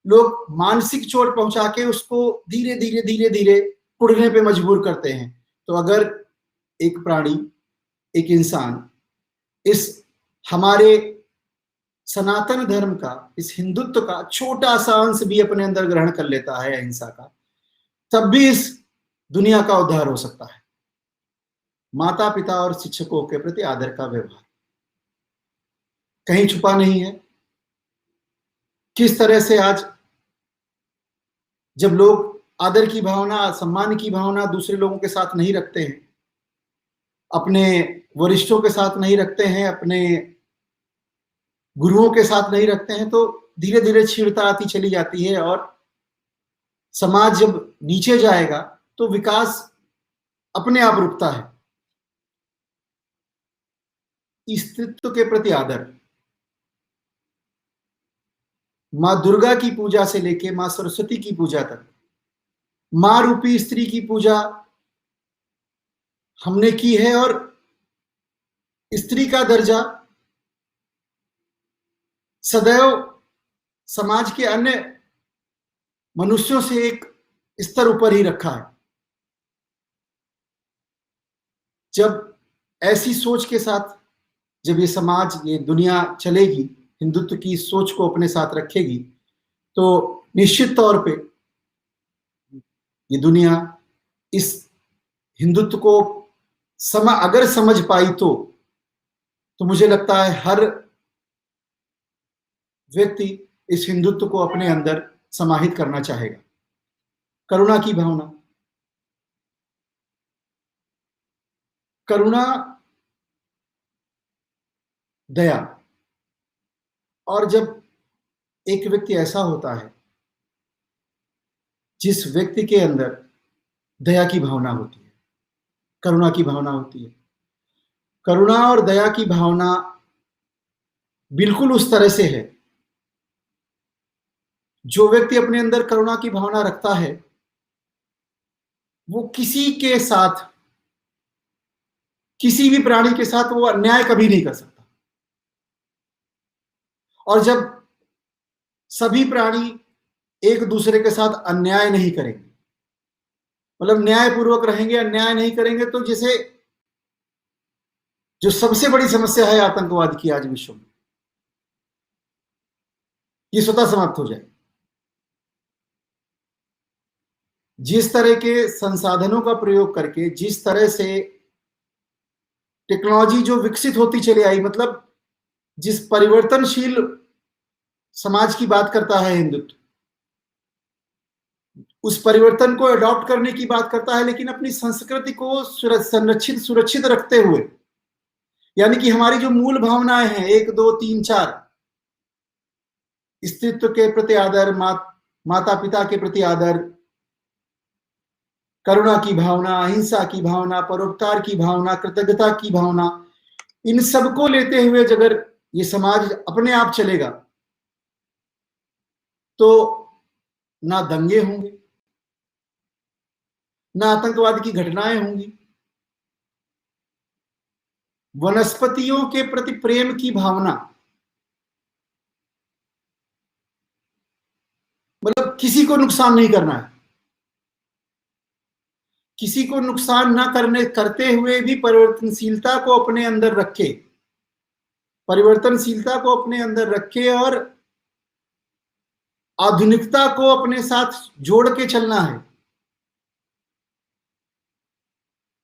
लोग मानसिक चोट पहुंचा के उसको धीरे धीरे धीरे धीरे कुढ़ने पे मजबूर करते हैं। तो अगर एक प्राणी, एक इंसान इस हमारे सनातन धर्म का, इस हिंदुत्व का छोटा सा अंश भी अपने अंदर ग्रहण कर लेता है अहिंसा का, तब भी इस दुनिया का उद्धार हो सकता है। माता पिता और शिक्षकों के प्रति आदर का व्यवहार कहीं छुपा नहीं है। किस तरह से आज जब लोग आदर की भावना, सम्मान की भावना दूसरे लोगों के साथ नहीं रखते हैं, अपने वरिष्ठों के साथ नहीं रखते हैं, अपने गुरुओं के साथ नहीं रखते हैं, तो धीरे धीरे क्षीणता आती चली जाती है। और समाज जब नीचे जाएगा तो विकास अपने आप रुकता है। स्त्रीत्व के प्रति आदर, मां दुर्गा की पूजा से लेके मां सरस्वती की पूजा तक मां रूपी स्त्री की पूजा हमने की है। और स्त्री का दर्जा सदैव समाज के अन्य मनुष्यों से एक स्तर ऊपर ही रखा है। जब ऐसी सोच के साथ जब ये समाज, ये दुनिया चलेगी, हिंदुत्व की सोच को अपने साथ रखेगी, तो निश्चित तौर पे ये दुनिया इस हिंदुत्व को अगर समझ पाई तो मुझे लगता है हर व्यक्ति इस हिंदुत्व को अपने अंदर समाहित करना चाहेगा। करुणा की भावना, करुणा, दया, और जब एक व्यक्ति ऐसा होता है जिस व्यक्ति के अंदर दया की भावना होती है, करुणा की भावना होती है, करुणा और दया की भावना बिल्कुल उस तरह से है, जो व्यक्ति अपने अंदर करुणा की भावना रखता है वो किसी के साथ, किसी भी प्राणी के साथ वो अन्याय कभी नहीं कर सकता। और जब सभी प्राणी एक दूसरे के साथ अन्याय नहीं करेंगे, मतलब न्यायपूर्वक रहेंगे, अन्याय नहीं करेंगे, तो जैसे जो सबसे बड़ी समस्या है आतंकवाद की आज विश्व में, ये स्वतः समाप्त हो जाए। जिस तरह के संसाधनों का प्रयोग करके, जिस तरह से टेक्नोलॉजी जो विकसित होती चली आई, मतलब जिस परिवर्तनशील समाज की बात करता है हिंदुत्व, उस परिवर्तन को अडॉप्ट करने की बात करता है, लेकिन अपनी संस्कृति को संरक्षित सुरक्षित रखते हुए, यानी कि हमारी जो मूल भावनाएं हैं 1 2 3 4, स्त्रीत्व के प्रति आदर, माता पिता के प्रति आदर, करुणा की भावना, अहिंसा की भावना, परोपकार की भावना, कृतज्ञता की भावना, इन सबको लेते हुए अगर ये समाज अपने आप चलेगा तो ना दंगे होंगे, ना आतंकवाद की घटनाएं होंगी, वनस्पतियों के प्रति प्रेम की भावना, मतलब किसी को नुकसान नहीं करना है, किसी को नुकसान ना करते हुए भी परिवर्तनशीलता को अपने अंदर रखे, परिवर्तनशीलता को अपने अंदर रखे और आधुनिकता को अपने साथ जोड़ के चलना है।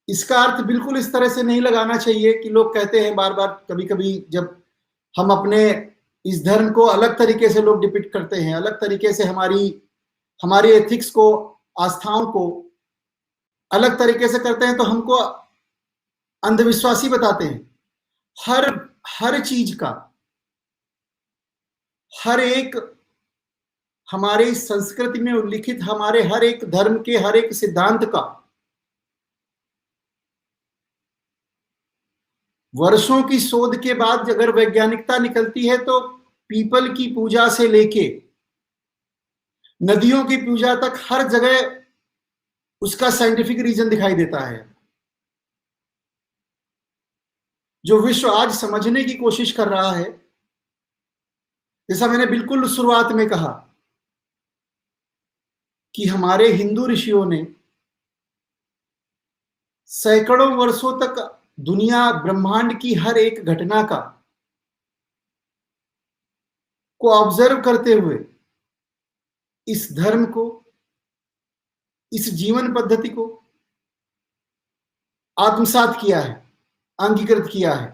इसका अर्थ बिल्कुल इस तरह से नहीं लगाना चाहिए कि लोग कहते हैं बार बार, कभी कभी जब हम अपने इस धर्म को अलग तरीके से लोग डिपिक्ट करते हैं, अलग तरीके से हमारी एथिक्स को, आस्थाओं को अलग तरीके से करते हैं, तो हमको अंधविश्वासी बताते हैं। हर चीज का, हर एक हमारी संस्कृति में उल्लिखित हमारे हर एक धर्म के हर एक सिद्धांत का वर्षों की शोध के बाद अगर वैज्ञानिकता निकलती है, तो पीपल की पूजा से लेके नदियों की पूजा तक हर जगह उसका साइंटिफिक रीजन दिखाई देता है। जो विश्व आज समझने की कोशिश कर रहा है, जैसा मैंने बिल्कुल शुरुआत में कहा कि हमारे हिंदू ऋषियों ने सैकड़ों वर्षों तक दुनिया ब्रह्मांड की हर एक घटना को ऑब्जर्व करते हुए इस धर्म को, इस जीवन पद्धति को आत्मसात किया है, अंगीकृत किया है।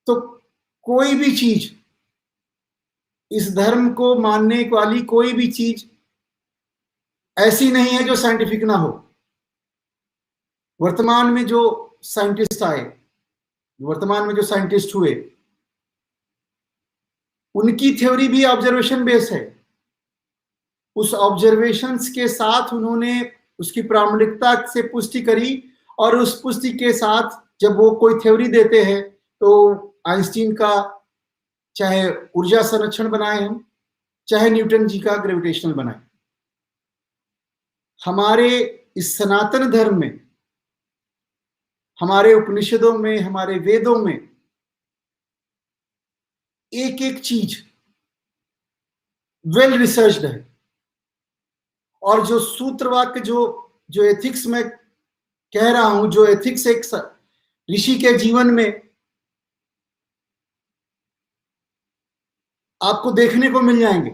तो कोई भी चीज, इस धर्म को मानने वाली कोई भी चीज ऐसी नहीं है जो साइंटिफिक ना हो। वर्तमान में जो साइंटिस्ट आए, वर्तमान में जो साइंटिस्ट हुए, उनकी थ्योरी भी ऑब्जर्वेशन बेस्ड है। उस ऑब्जर्वेशंस के साथ उन्होंने उसकी प्रामाणिकता से पुष्टि करी, और उस पुष्टि के साथ जब वो कोई थ्योरी देते हैं, तो आइंस्टीन का चाहे ऊर्जा संरक्षण बनाए हम, चाहे न्यूटन जी का ग्रेविटेशनल बनाए, हमारे इस सनातन धर्म में, हमारे उपनिषदों में, हमारे वेदों में एक एक चीज वेल रिसर्च्ड है। और जो सूत्र वाक्य जो एथिक्स में कह रहा हूं, जो एथिक्स एक ऋषि के जीवन में आपको देखने को मिल जाएंगे,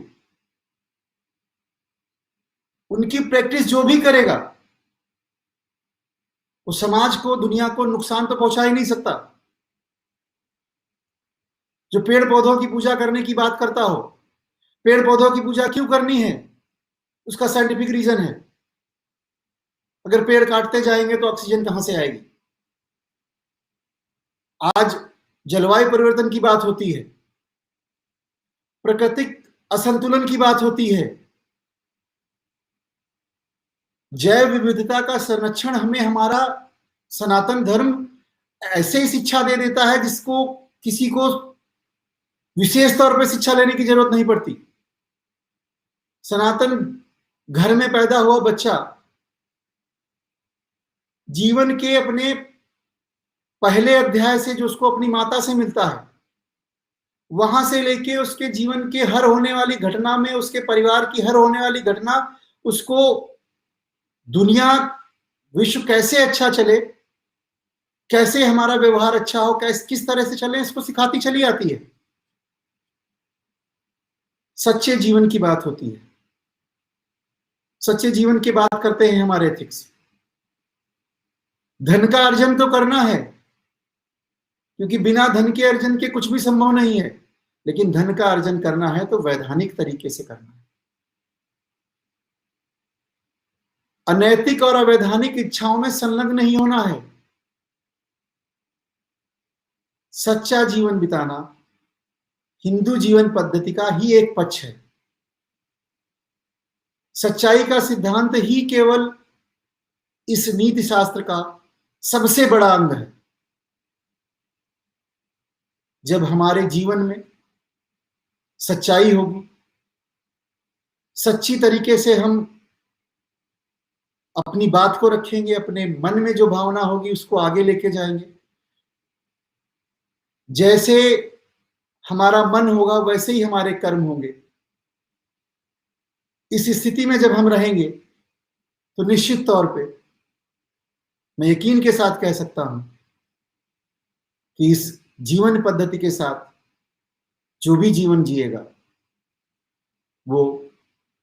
उनकी प्रैक्टिस जो भी करेगा वो समाज को, दुनिया को नुकसान तो पहुंचा ही नहीं सकता। जो पेड़ पौधों की पूजा करने की बात करता हो, पेड़ पौधों की पूजा क्यों करनी है, उसका साइंटिफिक रीजन है। अगर पेड़ काटते जाएंगे तो ऑक्सीजन कहां से आएगी? आज जलवायु परिवर्तन की बात होती है, प्राकृतिक असंतुलन की बात होती है, जैव विविधता का संरक्षण हमें हमारा सनातन धर्म ऐसे ही शिक्षा दे देता है जिसको किसी को विशेष तौर पर शिक्षा लेने की जरूरत नहीं पड़ती। सनातन घर में पैदा हुआ बच्चा जीवन के अपने पहले अध्याय से जो उसको अपनी माता से मिलता है, वहां से लेके उसके जीवन के हर होने वाली घटना में, उसके परिवार की हर होने वाली घटना, उसको दुनिया विश्व कैसे अच्छा चले, कैसे हमारा व्यवहार अच्छा हो, किस तरह से चले, इसको सिखाती चली आती है। सच्चे जीवन की बात होती है। सच्चे जीवन की बात करते हैं हमारे एथिक्स। धन का अर्जन तो करना है, क्योंकि बिना धन के अर्जन के कुछ भी संभव नहीं है, लेकिन धन का अर्जन करना है तो वैधानिक तरीके से करना है। अनैतिक और अवैधानिक इच्छाओं में संलग्न नहीं होना है। सच्चा जीवन बिताना हिंदू जीवन पद्धति का ही एक पक्ष है। सच्चाई का सिद्धांत ही केवल इस नीति शास्त्र का सबसे बड़ा अंग है। जब हमारे जीवन में सच्चाई होगी, सच्ची तरीके से हम अपनी बात को रखेंगे, अपने मन में जो भावना होगी उसको आगे लेके जाएंगे। जैसे हमारा मन होगा वैसे ही हमारे कर्म होंगे। इस स्थिति में जब हम रहेंगे तो निश्चित तौर पे मैं यकीन के साथ कह सकता हूं कि इस जीवन पद्धति के साथ जो भी जीवन जिएगा वो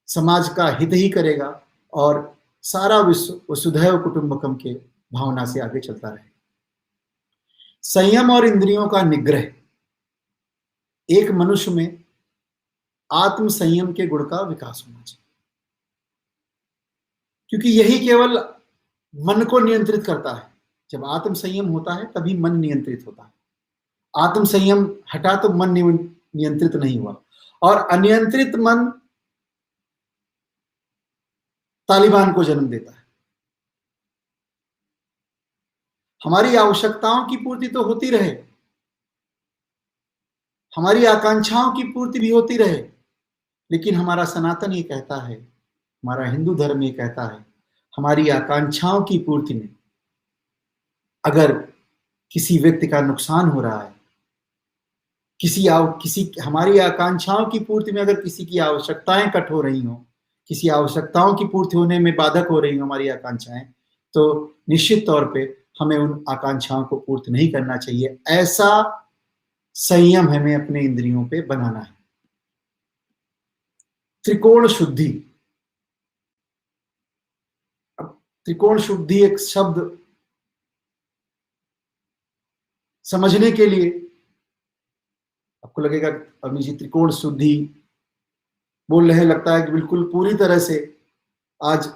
समाज का हित ही करेगा और सारा विश्व वसुधैव कुटुंबकम के भावना से आगे चलता रहेगा। संयम और इंद्रियों का निग्रह एक मनुष्य में आत्म संयम के गुण का विकास होना चाहिए, क्योंकि यही केवल मन को नियंत्रित करता है। जब आत्म संयम होता है तभी मन नियंत्रित होता है। आत्म संयम हटा तो मन नियंत्रित नहीं हुआ, और अनियंत्रित मन तालिबान को जन्म देता है। हमारी आवश्यकताओं की पूर्ति तो होती रहे, हमारी आकांक्षाओं की पूर्ति भी होती रहे, लेकिन हमारा सनातन ये कहता है, हमारा हिंदू धर्म ये कहता है, हमारी आकांक्षाओं की पूर्ति में अगर किसी व्यक्ति का नुकसान हो रहा है, हमारी आकांक्षाओं की पूर्ति में अगर किसी की आवश्यकताएं कट हो रही हो, किसी आवश्यकताओं की पूर्ति होने में बाधक हो रही हो हमारी आकांक्षाएं, तो निश्चित तौर पे हमें उन आकांक्षाओं को पूर्ति नहीं करना चाहिए। ऐसा संयम हमें अपने इंद्रियों पे बनाना है। त्रिकोण शुद्धि। अब त्रिकोण शुद्धि एक शब्द समझने के लिए आपको लगेगा अभी जी त्रिकोण शुद्धि बोल रहे, लगता है कि बिल्कुल पूरी तरह से आज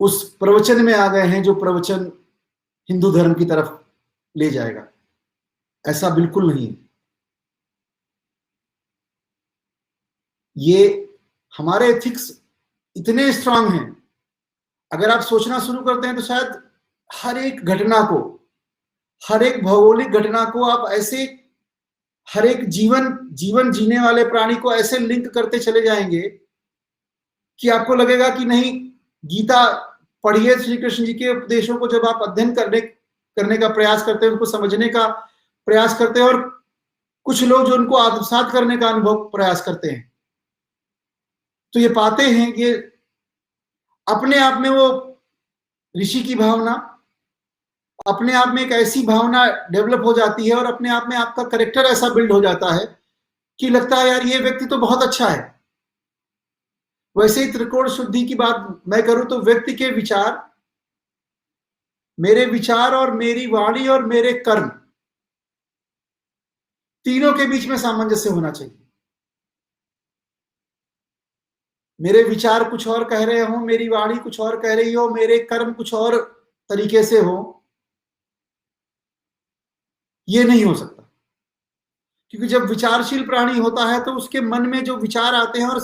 उस प्रवचन में आ गए हैं जो प्रवचन हिंदू धर्म की तरफ ले जाएगा। ऐसा बिल्कुल नहीं। ये हमारे एथिक्स इतने स्ट्रांग हैं, अगर आप सोचना शुरू करते हैं तो शायद हर एक घटना को, हर एक भौगोलिक घटना को आप ऐसे हर एक जीवन जीने वाले प्राणी को ऐसे लिंक करते चले जाएंगे कि आपको लगेगा कि नहीं, गीता पढ़िए, श्री कृष्ण जी के उपदेशों को जब आप अध्ययन करने का प्रयास करते हैं, उनको समझने का प्रयास करते हैं, और कुछ लोग जो उनको आत्मसात करने का अनुभव प्रयास करते हैं, तो ये पाते हैं कि अपने आप में वो ऋषि की भावना, अपने आप में एक ऐसी भावना डेवलप हो जाती है और अपने आप में आपका कैरेक्टर ऐसा बिल्ड हो जाता है कि लगता है यार ये व्यक्ति तो बहुत अच्छा है। वैसे ही त्रिकोण शुद्धि की बात मैं करूं तो व्यक्ति के विचार, मेरे विचार और मेरी वाणी और मेरे कर्म, तीनों के बीच में सामंजस्य होना चाहिए। मेरे विचार कुछ और कह रहे हो, मेरी वाणी कुछ और कह रही हो, मेरे कर्म कुछ और तरीके से हो, ये नहीं हो सकता। क्योंकि जब विचारशील प्राणी होता है तो उसके मन में जो विचार आते हैं, और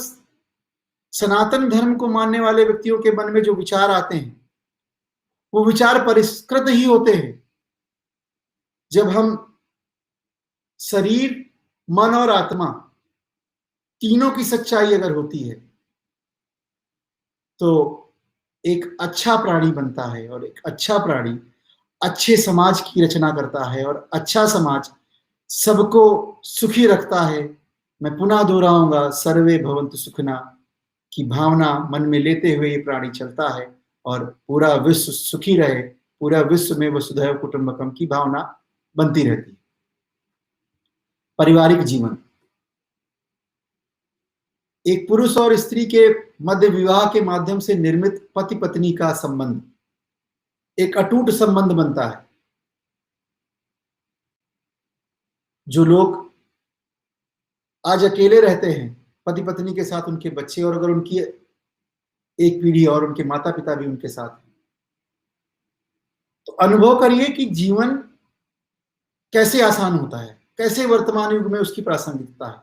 सनातन धर्म को मानने वाले व्यक्तियों के मन में जो विचार आते हैं, वो विचार परिष्कृत ही होते हैं। जब हम शरीर, मन और आत्मा तीनों की सच्चाई अगर होती है तो एक अच्छा प्राणी बनता है, और एक अच्छा प्राणी अच्छे समाज की रचना करता है, और अच्छा समाज सबको सुखी रखता है। मैं पुनः दोहराऊंगा, सर्वे भवन्तु सुखिनः की भावना मन में लेते हुए ये प्राणी चलता है और पूरा विश्व सुखी रहे, पूरा विश्व में वसुधैव कुटुंबकम की भावना बनती रहती है। पारिवारिक जीवन, एक पुरुष और स्त्री के मध्य विवाह के माध्यम से निर्मित पति पत्नी का संबंध एक अटूट संबंध बनता है। जो लोग आज अकेले रहते हैं, पति पत्नी के साथ उनके बच्चे, और अगर उनकी एक पीढ़ी और उनके माता पिता भी उनके साथ, तो अनुभव करिए कि जीवन कैसे आसान होता है, कैसे वर्तमान युग में उसकी प्रासंगिकता है।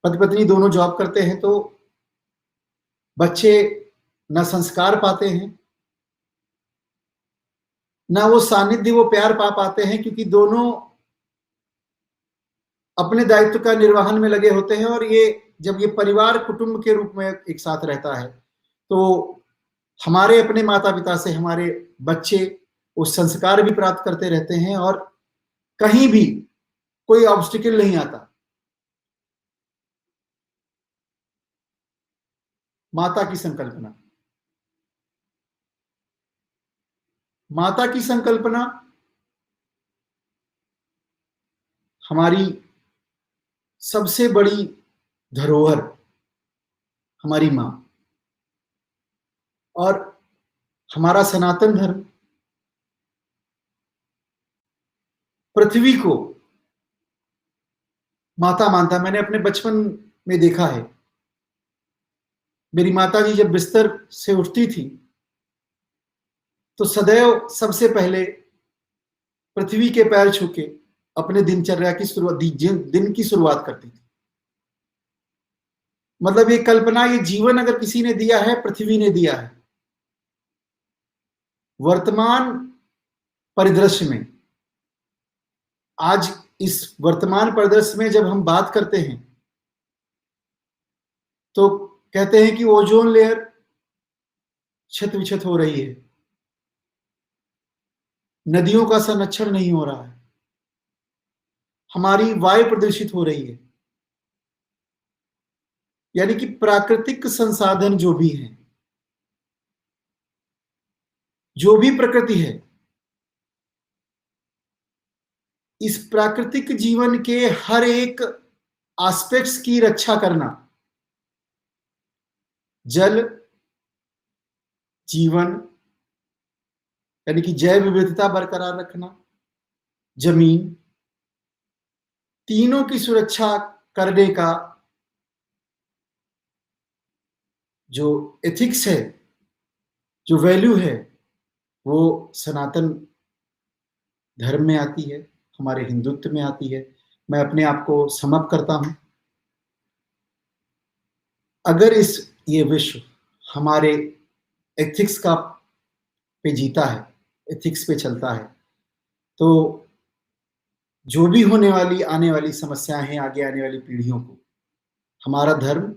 पति पत्नी दोनों जॉब करते हैं तो बच्चे न संस्कार पाते हैं, ना वो सानिध्य, वो प्यार पा पाते हैं, क्योंकि दोनों अपने दायित्व का निर्वहन में लगे होते हैं। और ये जब ये परिवार कुटुंब के रूप में एक साथ रहता है तो हमारे अपने माता पिता से हमारे बच्चे वो संस्कार भी प्राप्त करते रहते हैं, और कहीं भी कोई ऑब्स्टिकल नहीं आता। माता की संकल्पना, माता की संकल्पना हमारी सबसे बड़ी धरोहर, हमारी मां, और हमारा सनातन धर्म पृथ्वी को माता मानता है। मैंने अपने बचपन में देखा है, मेरी माता जी जब बिस्तर से उठती थी तो सदैव सबसे पहले पृथ्वी के पैर छू के अपने दिनचर्या की शुरुआत, दिन की शुरुआत करती थी। मतलब ये कल्पना, ये जीवन अगर किसी ने दिया है, पृथ्वी ने दिया है। वर्तमान परिदृश्य में, आज इस वर्तमान परिदृश्य में जब हम बात करते हैं तो कहते हैं कि ओजोन लेयर क्षत विक्षत हो रही है, नदियों का संरक्षण नहीं हो रहा है, हमारी वायु प्रदूषित हो रही है। यानी कि प्राकृतिक संसाधन जो भी हैं, जो भी प्रकृति है, इस प्राकृतिक जीवन के हर एक एस्पेक्ट्स की रक्षा करना, जल, जीवन यानी कि जैव विविधता बरकरार रखना, जमीन, तीनों की सुरक्षा करने का जो एथिक्स है, जो वैल्यू है, वो सनातन धर्म में आती है, हमारे हिंदुत्व में आती है। मैं अपने आप को समअप करता हूं, अगर ये विश्व हमारे एथिक्स का पे जीता है, एथिक्स पे चलता है, तो जो भी आने वाली समस्याएं हैं, आगे आने वाली पीढ़ियों को, हमारा धर्म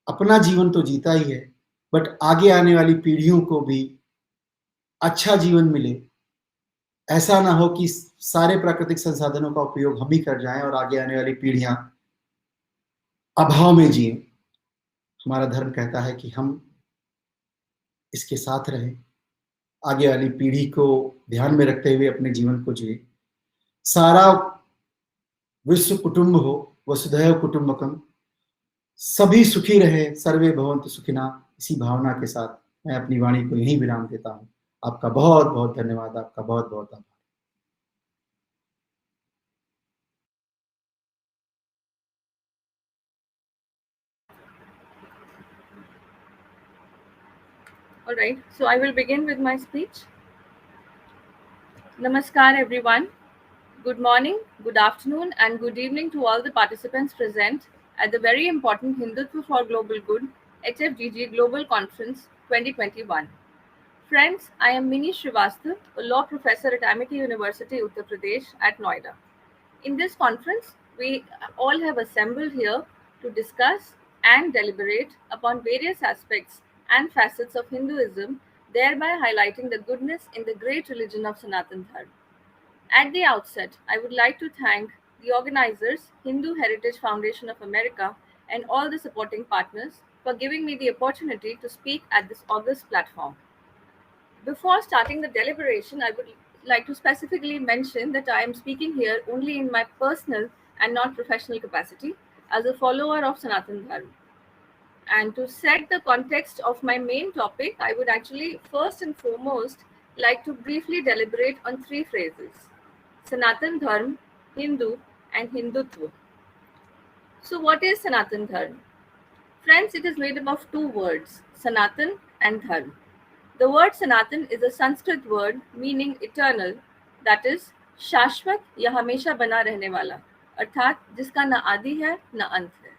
अपना जीवन तो जीता ही है, बट आगे आने वाली पीढ़ियों को भी अच्छा जीवन मिले। ऐसा ना हो कि सारे प्राकृतिक संसाधनों का उपयोग हम ही कर जाएं और आगे आने वाली पीढ़ियां अभाव में जिए। हमारा धर्म कहता है कि हम इसके साथ रहें, आगे वाली पीढ़ी को ध्यान में रखते हुए अपने जीवन को जिए। सारा विश्व कुटुंब हो, वसुधैव कुटुंबकम, सभी सुखी रहे, सर्वे भवन्तु सुखिना। इसी भावना के साथ मैं अपनी वाणी को यहीं विराम देता हूं। आपका बहुत बहुत धन्यवाद, आपका बहुत बहुत आभार। All right, so I will begin with my speech. Namaskar, everyone. Good morning, good afternoon, and good evening to all the participants present at the very important Hindutva for Global Good HFGG Global Conference 2021. Friends, I am Mini Srivastava, a law professor at Amity University, Uttar Pradesh at Noida. In this conference, we all have assembled here to discuss and deliberate upon various aspects and facets of Hinduism, thereby highlighting the goodness in the great religion of Sanatana Dharma. At the outset, I would like to thank the organizers, Hindu Heritage Foundation of America, and all the supporting partners for giving me the opportunity to speak at this august platform. Before starting the deliberation, I would like to specifically mention that I am speaking here only in my personal and not professional capacity as a follower of Sanatana Dharma. And to set the context of my main topic, I would actually first and foremost like to briefly deliberate on three phrases: Sanatana Dharma, Hindu, and Hindutva. So, what is Sanatana Dharma? Friends, it is made up of two words, Sanatan and Dharma. The word Sanatan is a Sanskrit word meaning eternal, that is, शाश्वत या हमेशा बना रहने वाला, अर्थात जिसका न आदि है न अंत है.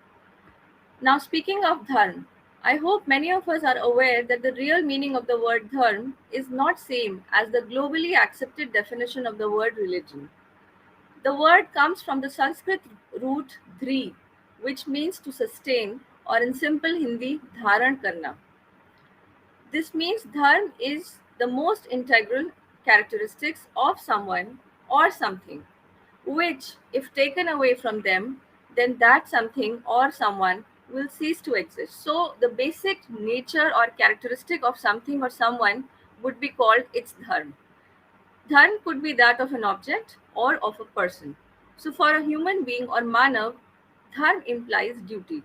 Now, speaking of dharma, I hope many of us are aware that the real meaning of the word dharma is not same as the globally accepted definition of the word religion. The word comes from the Sanskrit root dhri, which means to sustain, or in simple Hindi, dharan karna. This means dharma is the most integral characteristics of someone or something, which, if taken away from them, then that something or someone will cease to exist. So, the basic nature or characteristic of something or someone would be called its dharma. Dharma could be that of an object or of a person. So, for a human being or manav, dharma implies duty.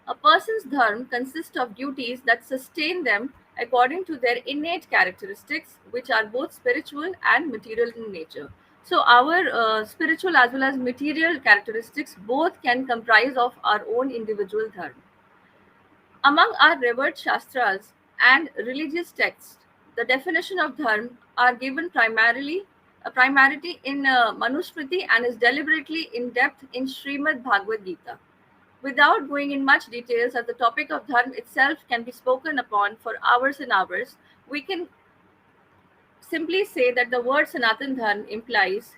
A person's dharma consists of duties that sustain them according to their innate characteristics, which are both spiritual and material in nature. So, our spiritual as well as material characteristics both can comprise of our own individual dharma. Among our revered shastras and religious texts, the definition of dharma are given primarily in Manusmriti and is deliberately in depth in Srimad Bhagavad Gita. Without going in much details, as the topic of dharma itself can be spoken upon for hours and hours, we can simply say that the word Sanatan Dharma implies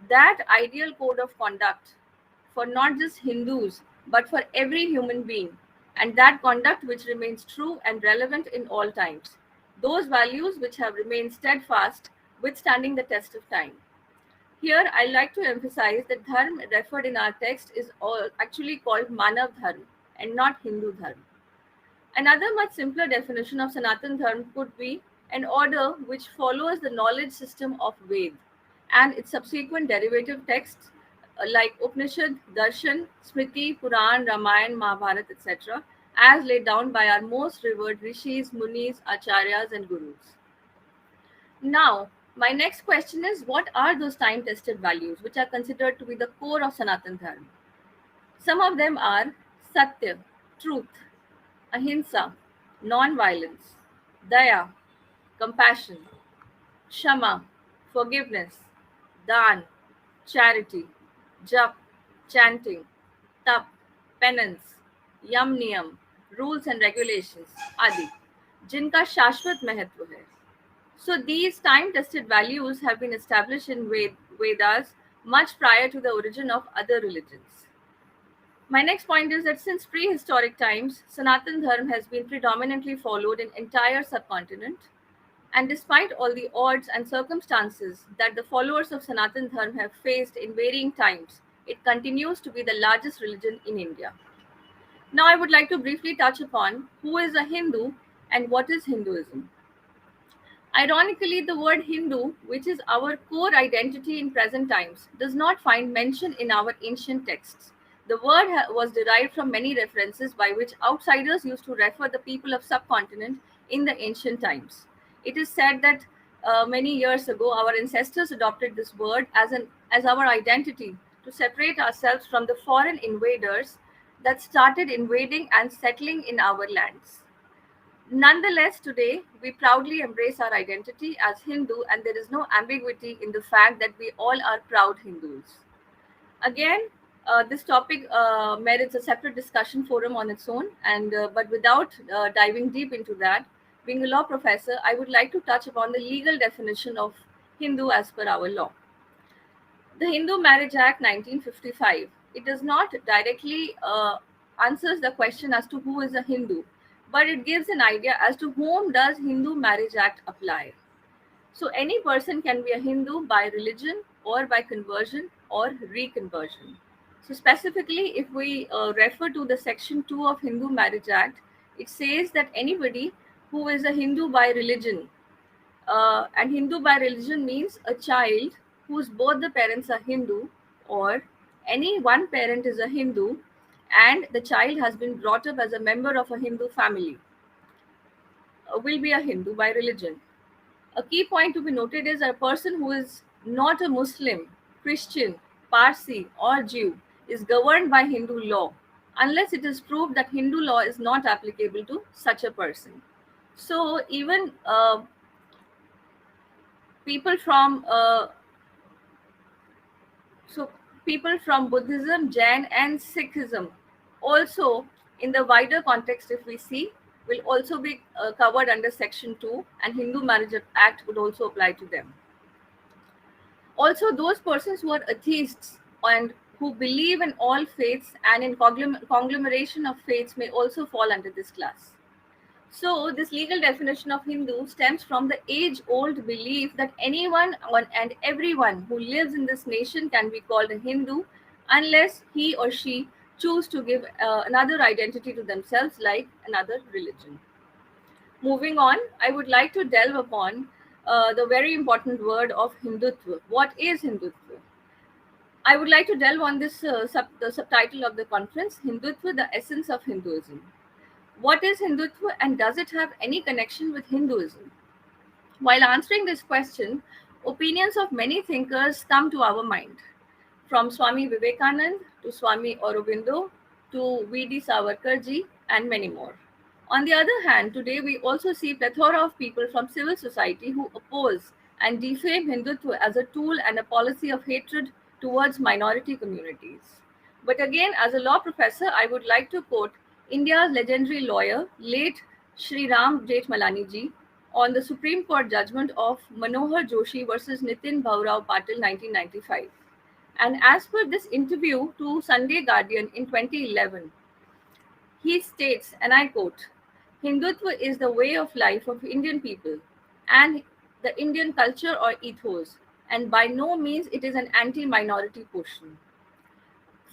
that ideal code of conduct for not just Hindus but for every human being, and that conduct which remains true and relevant in all times. Those values which have remained steadfast, withstanding the test of time. Here, I like to emphasize that dharma referred in our text is actually called Manav Dharma and not Hindu Dharma. Another much simpler definition of Sanatan Dharma could be an order which follows the knowledge system of Ved and its subsequent derivative texts like Upanishad, Darshan, Smriti, Puran, Ramayana, Mahabharata, etc., as laid down by our most revered rishis, munis, acharyas, and gurus. Now, my next question is, what are those time-tested values which are considered to be the core of Sanatan Dharma? Some of them are Satya, truth; Ahimsa, non-violence; Daya, compassion; Shama, forgiveness; Dan, charity; Jap, chanting; Tap, penance; Yam Niyam, rules and regulations, Adi, जिनका शाश्वत महत्व है. So these time-tested values have been established in Vedas much prior to the origin of other religions. My next point is that since prehistoric times, Sanatan Dharma has been predominantly followed in entire subcontinent. And despite all the odds and circumstances that the followers of Sanatana Dharma have faced in varying times, it continues to be the largest religion in India. Now, I would like to briefly touch upon who is a Hindu and what is Hinduism. Ironically, the word Hindu, which is our core identity in present times, does not find mention in our ancient texts. The word was derived from many references by which outsiders used to refer the people of subcontinent in the ancient times. It is said that many years ago, our ancestors adopted this word as our identity to separate ourselves from the foreign invaders that started invading and settling in our lands. Nonetheless, today we proudly embrace our identity as Hindu, and there is no ambiguity in the fact that we all are proud Hindus. Again, this topic merits a separate discussion forum on its own, and but without diving deep into that, being a law professor, I would like to touch upon the legal definition of Hindu as per our law. The Hindu Marriage Act 1955, it does not directly answers the question as to who is a Hindu, but it gives an idea as to whom does Hindu Marriage Act apply. So any person can be a Hindu by religion or by conversion or reconversion. So specifically, if we refer to the section 2 of Hindu Marriage Act, it says that anybody who is a Hindu by religion, and Hindu by religion means a child whose both the parents are Hindu, or any one parent is a Hindu and the child has been brought up as a member of a Hindu family, will be a Hindu by religion. A key point to be noted is a person who is not a Muslim, Christian, Parsi, or Jew is governed by Hindu law, unless it is proved that Hindu law is not applicable to such a person. So even people from people from Buddhism, Jain, and Sikhism also, in the wider context, if we see, will also be covered under Section 2, and Hindu Marriage Act would also apply to them. Also, those persons who are atheists and who believe in all faiths and in conglomeration of faiths may also fall under this class. So, this legal definition of Hindu stems from the age-old belief that anyone and everyone who lives in this nation can be called a Hindu unless he or she choose to give another identity to themselves, like another religion. Moving on, I would like to delve upon the very important word of Hindutva. What is Hindutva? I would like to delve on this the subtitle of the conference, Hindutva, the Essence of Hinduism. What is Hindutva, and does it have any connection with Hinduism? While answering this question, opinions of many thinkers come to our mind, from Swami Vivekanand to Swami Aurobindo to V.D. Savarkarji and many more. On the other hand, today we also see plethora of people from civil society who oppose and defame Hindutva as a tool and a policy of hatred towards minority communities. But again, as a law professor, I would like to quote India's legendary lawyer, late Sri Ram Jethmalani ji, on the Supreme Court judgment of Manohar Joshi versus Nitin Bhaurao Patil 1995. And as per this interview to Sunday Guardian in 2011, he states, and I quote, Hindutva is the way of life of Indian people and the Indian culture or ethos, and by no means it is an anti-minority portion.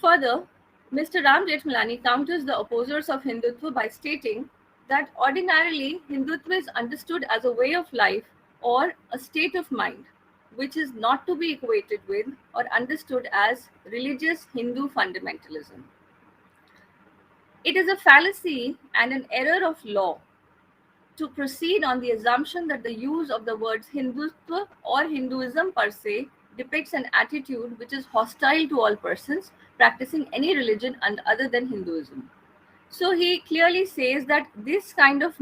Further, Mr. Ram Jethmalani counters the opposers of Hindutva by stating that ordinarily Hindutva is understood as a way of life or a state of mind, which is not to be equated with or understood as religious Hindu fundamentalism. It is a fallacy and an error of law to proceed on the assumption that the use of the words Hindutva or Hinduism per se depicts an attitude which is hostile to all persons practicing any religion other than Hinduism. So he clearly says that this kind of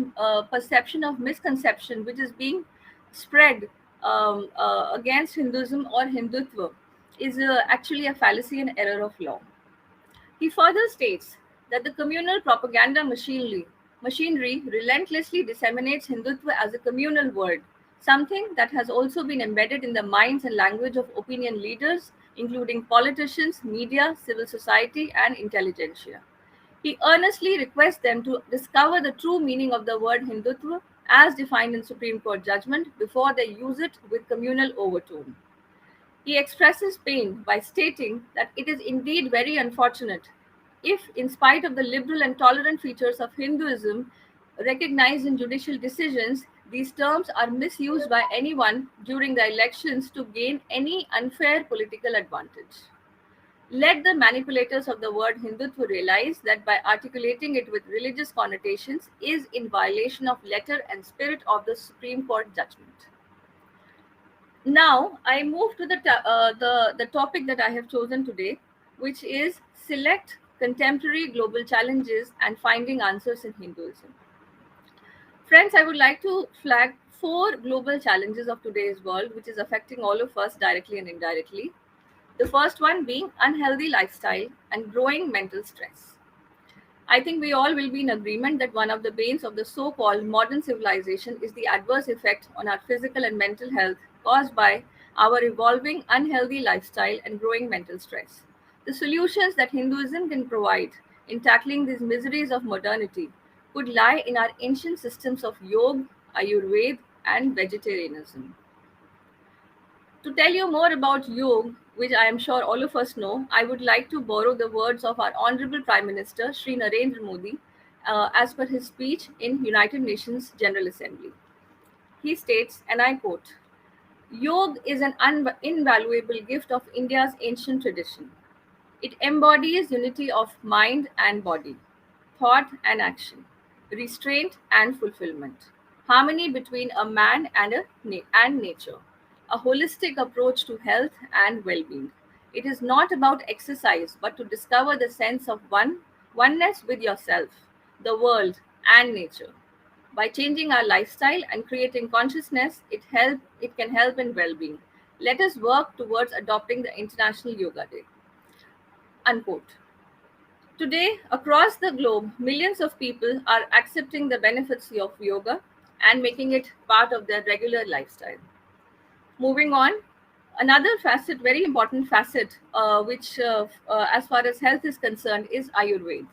perception of misconception which is being spread against Hinduism or Hindutva is actually a fallacy and error of law. He further states that the communal propaganda machinery relentlessly disseminates Hindutva as a communal word, something that has also been embedded in the minds and language of opinion leaders, including politicians, media, civil society, and intelligentsia. He earnestly requests them to discover the true meaning of the word Hindutva as defined in Supreme Court judgment before they use it with communal overtone. He expresses pain by stating that it is indeed very unfortunate if, in spite of the liberal and tolerant features of Hinduism recognized in judicial decisions, these terms are misused by anyone during the elections to gain any unfair political advantage. Let the manipulators of the word Hindutva realize that by articulating it with religious connotations is in violation of letter and spirit of the Supreme Court judgment. Now, I move to the topic that I have chosen today, which is select contemporary global challenges and finding answers in Hinduism. Friends, I would like to flag 4 global challenges of today's world, which is affecting all of us directly and indirectly. The first one being unhealthy lifestyle and growing mental stress. I think we all will be in agreement that one of the banes of the so-called modern civilization is the adverse effect on our physical and mental health caused by our evolving unhealthy lifestyle and growing mental stress. The solutions that Hinduism can provide in tackling these miseries of modernity could lie in our ancient systems of yoga, Ayurveda, and vegetarianism. To tell you more about yoga, which I am sure all of us know, I would like to borrow the words of our Honorable Prime Minister, Sri Narendra Modi, as per his speech in United Nations General Assembly. He states, and I quote, "Yoga is an invaluable gift of India's ancient tradition. It embodies unity of mind and body, thought and action, restraint and fulfillment, harmony between a man and nature, a holistic approach to health and well-being. It is not about exercise, but to discover the sense of oneness with yourself, the world, and nature. By changing our lifestyle and creating consciousness, it can help in well-being. Let us work towards adopting the International Yoga Day." Unquote. Today, across the globe, millions of people are accepting the benefits of yoga and making it part of their regular lifestyle. Moving on, another facet, very important facet, which as far as health is concerned, is Ayurveda.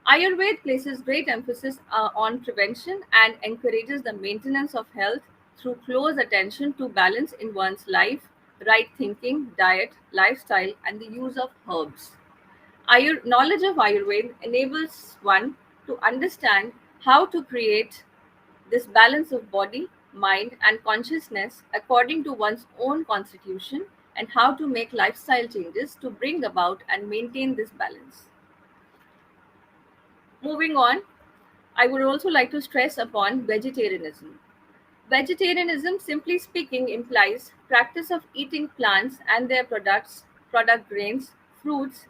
Ayurveda places great emphasis on prevention and encourages the maintenance of health through close attention to balance in one's life, right thinking, diet, lifestyle, and the use of herbs. Knowledge of Ayurveda enables one to understand how to create this balance of body, mind, and consciousness according to one's own constitution, and how to make lifestyle changes to bring about and maintain this balance. Moving on, I would also like to stress upon vegetarianism. Vegetarianism, simply speaking, implies practice of eating plants and their product grains, fruits,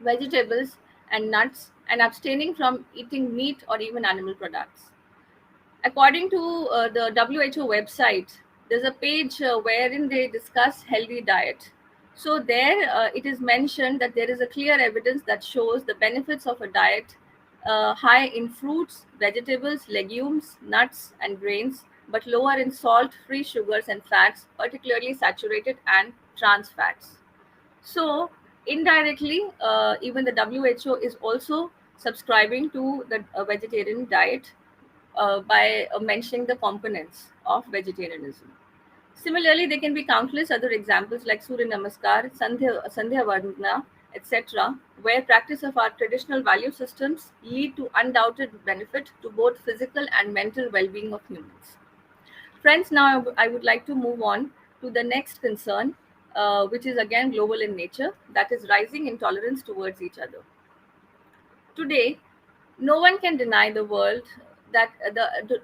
vegetables, and nuts, and abstaining from eating meat or even animal products. According to the WHO website, there's a page wherein they discuss healthy diet. So there it is mentioned that there is a clear evidence that shows the benefits of a diet high in fruits, vegetables, legumes, nuts, and grains, but lower in salt, free sugars, and fats, particularly saturated and trans fats. So indirectly, even the WHO is also subscribing to the vegetarian diet by mentioning the components of vegetarianism. Similarly, there can be countless other examples like Surya Namaskar, Sandhya Vandana, etc., where practice of our traditional value systems lead to undoubted benefit to both physical and mental well-being of humans. Friends, now I would like to move on to the next concern, which is again global in nature, that is rising intolerance towards each other. Today, no one can deny the world that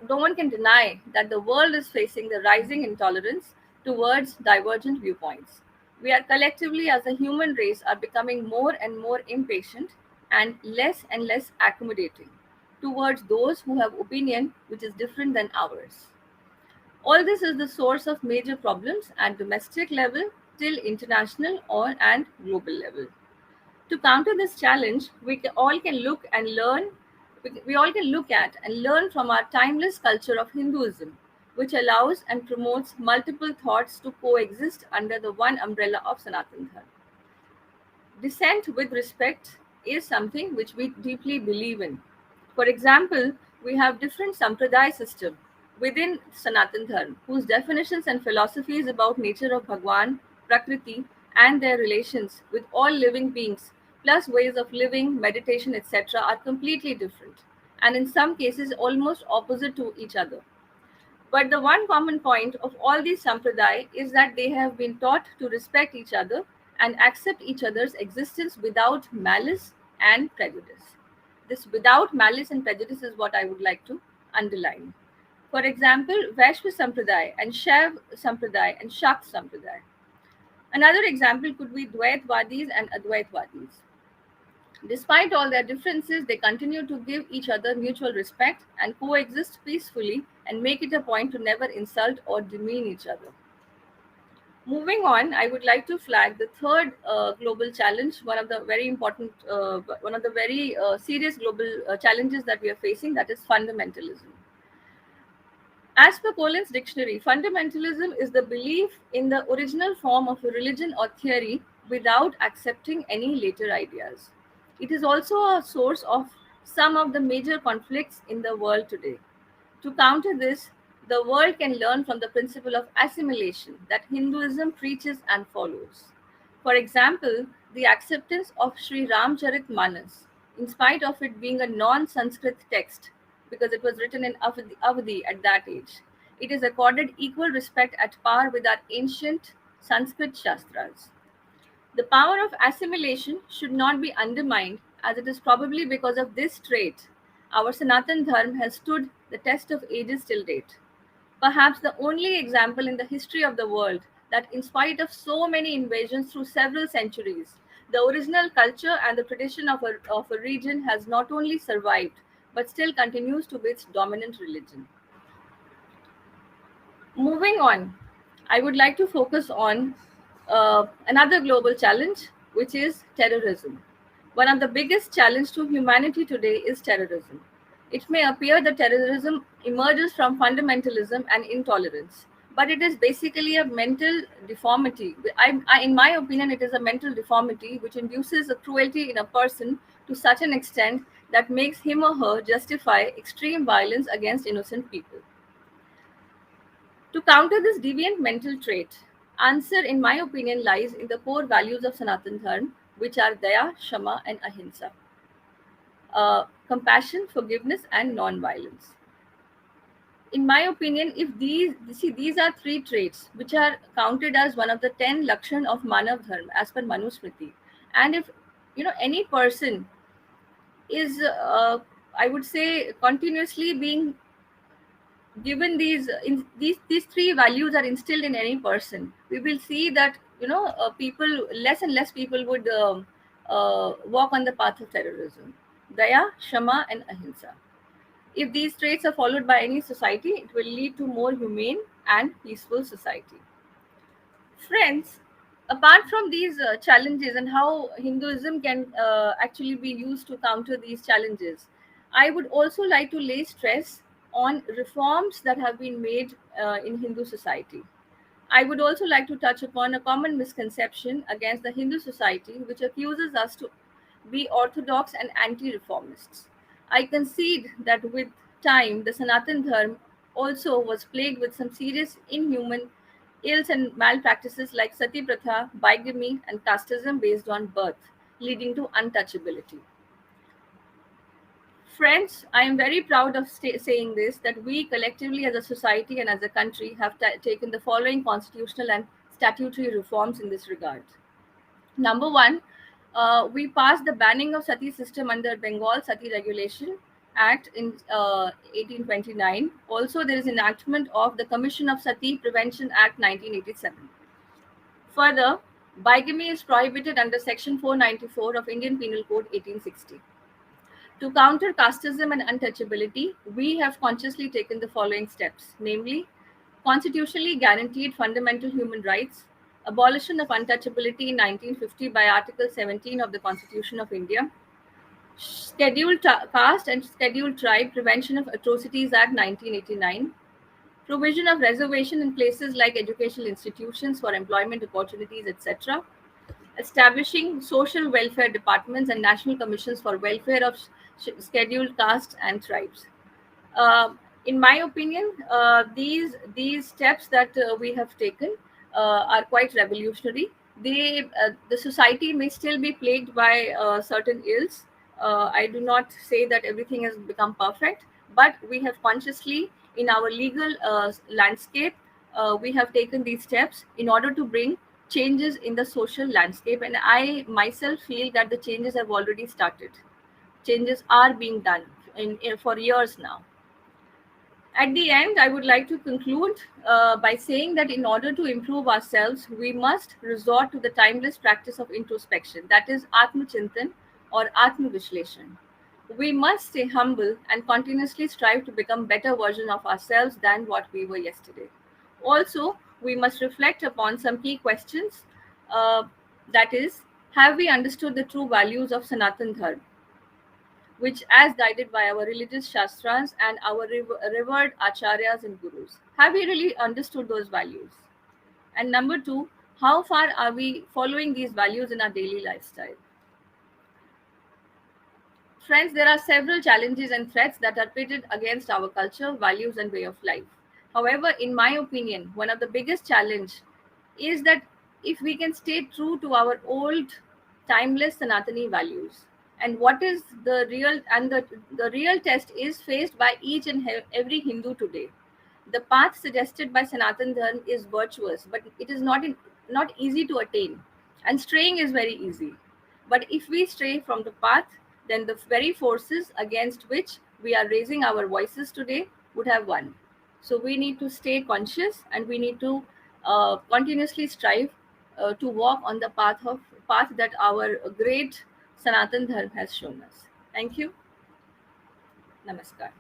no one can deny that the world is facing the rising intolerance towards divergent viewpoints. We are collectively, as a human race, are becoming more and more impatient and less accommodating towards those who have opinion which is different than ours. All this is the source of major problems at domestic level till international and global level. To counter this challenge, we all can look and learn. We all can look at and learn from our timeless culture of Hinduism, which allows and promotes multiple thoughts to coexist under the one umbrella of Sanatana Dharma. Dissent with respect is something which we deeply believe in. For example, we have different sampradaya systems within Sanatan Dharma, whose definitions and philosophies about nature of Bhagwan, Prakriti, and their relations with all living beings, plus ways of living, meditation, etc., are completely different, and in some cases almost opposite to each other. But the one common point of all these sampradaya is that they have been taught to respect each other and accept each other's existence without malice and prejudice. This without malice and prejudice is what I would like to underline. For example, Vaishya Sampradaya and Shaiv Sampradaya and Shakt Sampradaya. Another example could be Dvaitvadis and Advaitvadis. Despite all their differences, they continue to give each other mutual respect and coexist peacefully and make it a point to never insult or demean each other. Moving on, I would like to flag the third global challenge, one of the very serious global challenges that we are facing, that is fundamentalism. As per Collins' dictionary, fundamentalism is the belief in the original form of a religion or theory without accepting any later ideas. It is also a source of some of the major conflicts in the world today. To counter this, the world can learn from the principle of assimilation that Hinduism preaches and follows. For example, the acceptance of Sri Ramcharitmanas, in spite of it being a non-Sanskrit text, because it was written in Avadi at that age. It is accorded equal respect at par with our ancient Sanskrit Shastras. The power of assimilation should not be undermined, as it is probably because of this trait our Sanatan Dharma has stood the test of ages till date. Perhaps the only example in the history of the world that, in spite of so many invasions through several centuries, the original culture and the tradition of a region has not only survived but still continues to be its dominant religion. Moving on, I would like to focus on another global challenge, which is terrorism. One of the biggest challenges to humanity today is terrorism. It may appear that terrorism emerges from fundamentalism and intolerance, but it is basically a mental deformity. In my opinion, it is a mental deformity which induces a cruelty in a person to such an extent that makes him or her justify extreme violence against innocent people. To counter this deviant mental trait, answer, in my opinion, lies in the core values of Sanatan Dharma, which are Daya, Shama, and Ahimsa. Compassion, forgiveness, and non-violence. In my opinion, if these are three traits which are counted as one of the 10 lakshan of Manav Dharma as per Manusmriti, and if any person is, I would say, continuously being given these three values are instilled in any person, we will see that people, less and less people would walk on the path of terrorism. Daya, Shama, and Ahimsa. If these traits are followed by any society, it will lead to more humane and peaceful society. Friends, apart from these challenges and how Hinduism can actually be used to counter these challenges, I would also like to lay stress on reforms that have been made in Hindu society. I would also like to touch upon a common misconception against the Hindu society, which accuses us to be orthodox and anti-reformists. I concede that with time, the Sanatan Dharma also was plagued with some serious inhuman ills and malpractices like sati pratha, bigamy, and casteism based on birth, leading to untouchability. Friends, I am very proud of saying this, that we collectively as a society and as a country have taken the following constitutional and statutory reforms in this regard. Number one, we passed the banning of sati system under Bengal Sati Regulation Act in 1829. Also, there is enactment of the Commission of Sati Prevention Act 1987. Further, bigamy is prohibited under Section 494 of Indian Penal Code 1860. To counter casteism and untouchability, we have consciously taken the following steps, namely, constitutionally guaranteed fundamental human rights, abolition of untouchability in 1950 by Article 17 of the Constitution of India, Scheduled Caste and Scheduled Tribe Prevention of Atrocities Act 1989, provision of reservation in places like educational institutions for employment opportunities, etc., establishing social welfare departments and national commissions for welfare of scheduled castes and tribes. In my opinion, these steps that we have taken are quite revolutionary. The society may still be plagued by certain ills. I do not say that everything has become perfect, but we have consciously, in our legal landscape, we have taken these steps in order to bring changes in the social landscape. And I myself feel that the changes have already started. Changes are being done for years now. At the end, I would like to conclude by saying that in order to improve ourselves, we must resort to the timeless practice of introspection, that is, Atmachintan or Atmavishleshan. We must stay humble and continuously strive to become better version of ourselves than what we were yesterday. Also, we must reflect upon some key questions. Uh, that is, have we understood the true values of Sanatan Dharma, which as guided by our religious shastras and our revered acharyas and gurus? Have we really understood those values? And number two, how far are we following these values in our daily lifestyle? Friends, there are several challenges and threats that are pitted against our culture, values, and way of life. However, in my opinion, one of the biggest challenge is that if we can stay true to our old, timeless Sanatani values, and what is the real and the real test is faced by each and every Hindu today. The path suggested by Sanatan Dharma is virtuous, but it is not easy to attain, and straying is very easy. But if we stray from the path, then the very forces against which we are raising our voices today would have won. So we need to stay conscious, and we need to continuously strive to walk on the path that our great Sanatan Dharma has shown us. Thank you. Namaskar.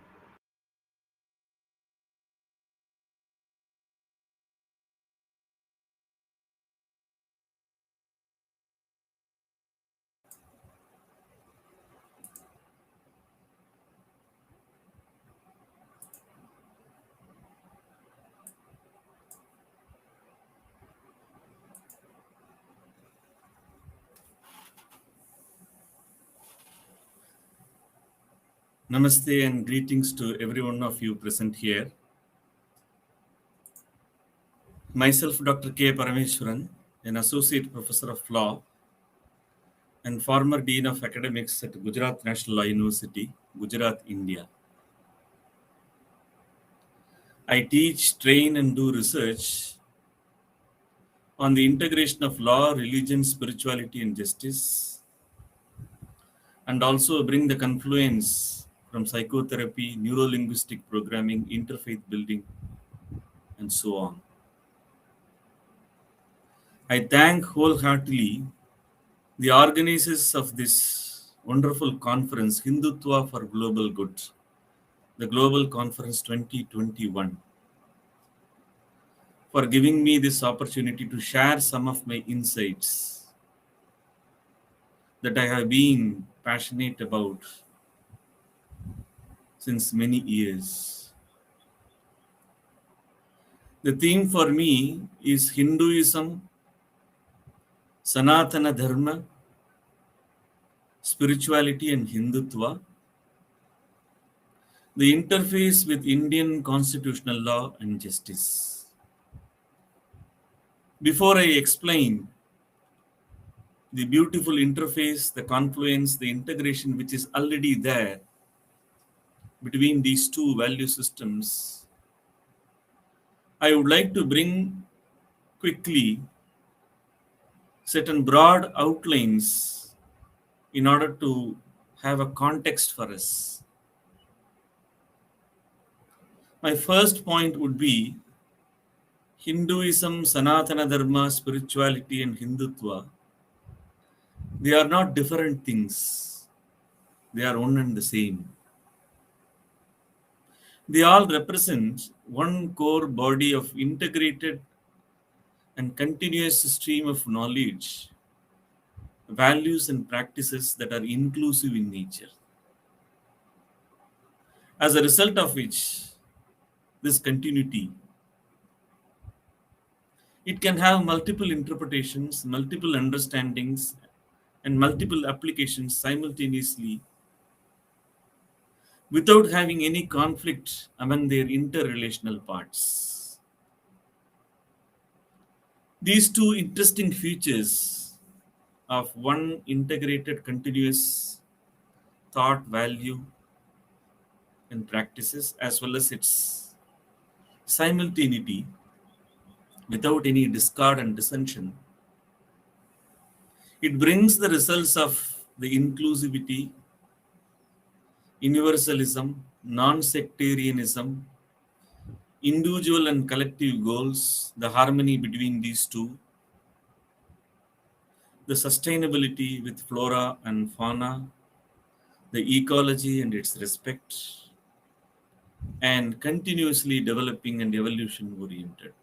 Namaste and greetings to every one of you present here. Myself, Dr. K. Parameshwaran, an Associate Professor of Law and former Dean of Academics at Gujarat National Law University, Gujarat, India. I teach, train, and do research on the integration of law, religion, spirituality, and justice, and also bring the confluence from psychotherapy, neuro-linguistic programming, interfaith building, and so on. I thank wholeheartedly the organizers of this wonderful conference, Hindutva for Global Good, the Global Conference 2021, for giving me this opportunity to share some of my insights that I have been passionate about since many years. The theme for me is Hinduism, Sanatana Dharma, spirituality and Hindutva, the interface with Indian constitutional law and justice. Before I explain the beautiful interface, the confluence, the integration which is already there between these two value systems, I would like to bring quickly certain broad outlines in order to have a context for us. My first point would be Hinduism, Sanatana Dharma, spirituality, and Hindutva. They are not different things. They are one and the same. They all represent one core body of integrated and continuous stream of knowledge, values, and practices that are inclusive in nature. As a result of which, this continuity, it can have multiple interpretations, multiple understandings, and multiple applications simultaneously, without having any conflict among their interrelational parts. These two interesting features of one integrated, continuous thought, value, and practices, as well as its simultaneity without any discord and dissension, it brings the results of the inclusivity, universalism, non-sectarianism, individual and collective goals, the harmony between these two, the sustainability with flora and fauna, the ecology and its respect, and continuously developing and evolution oriented.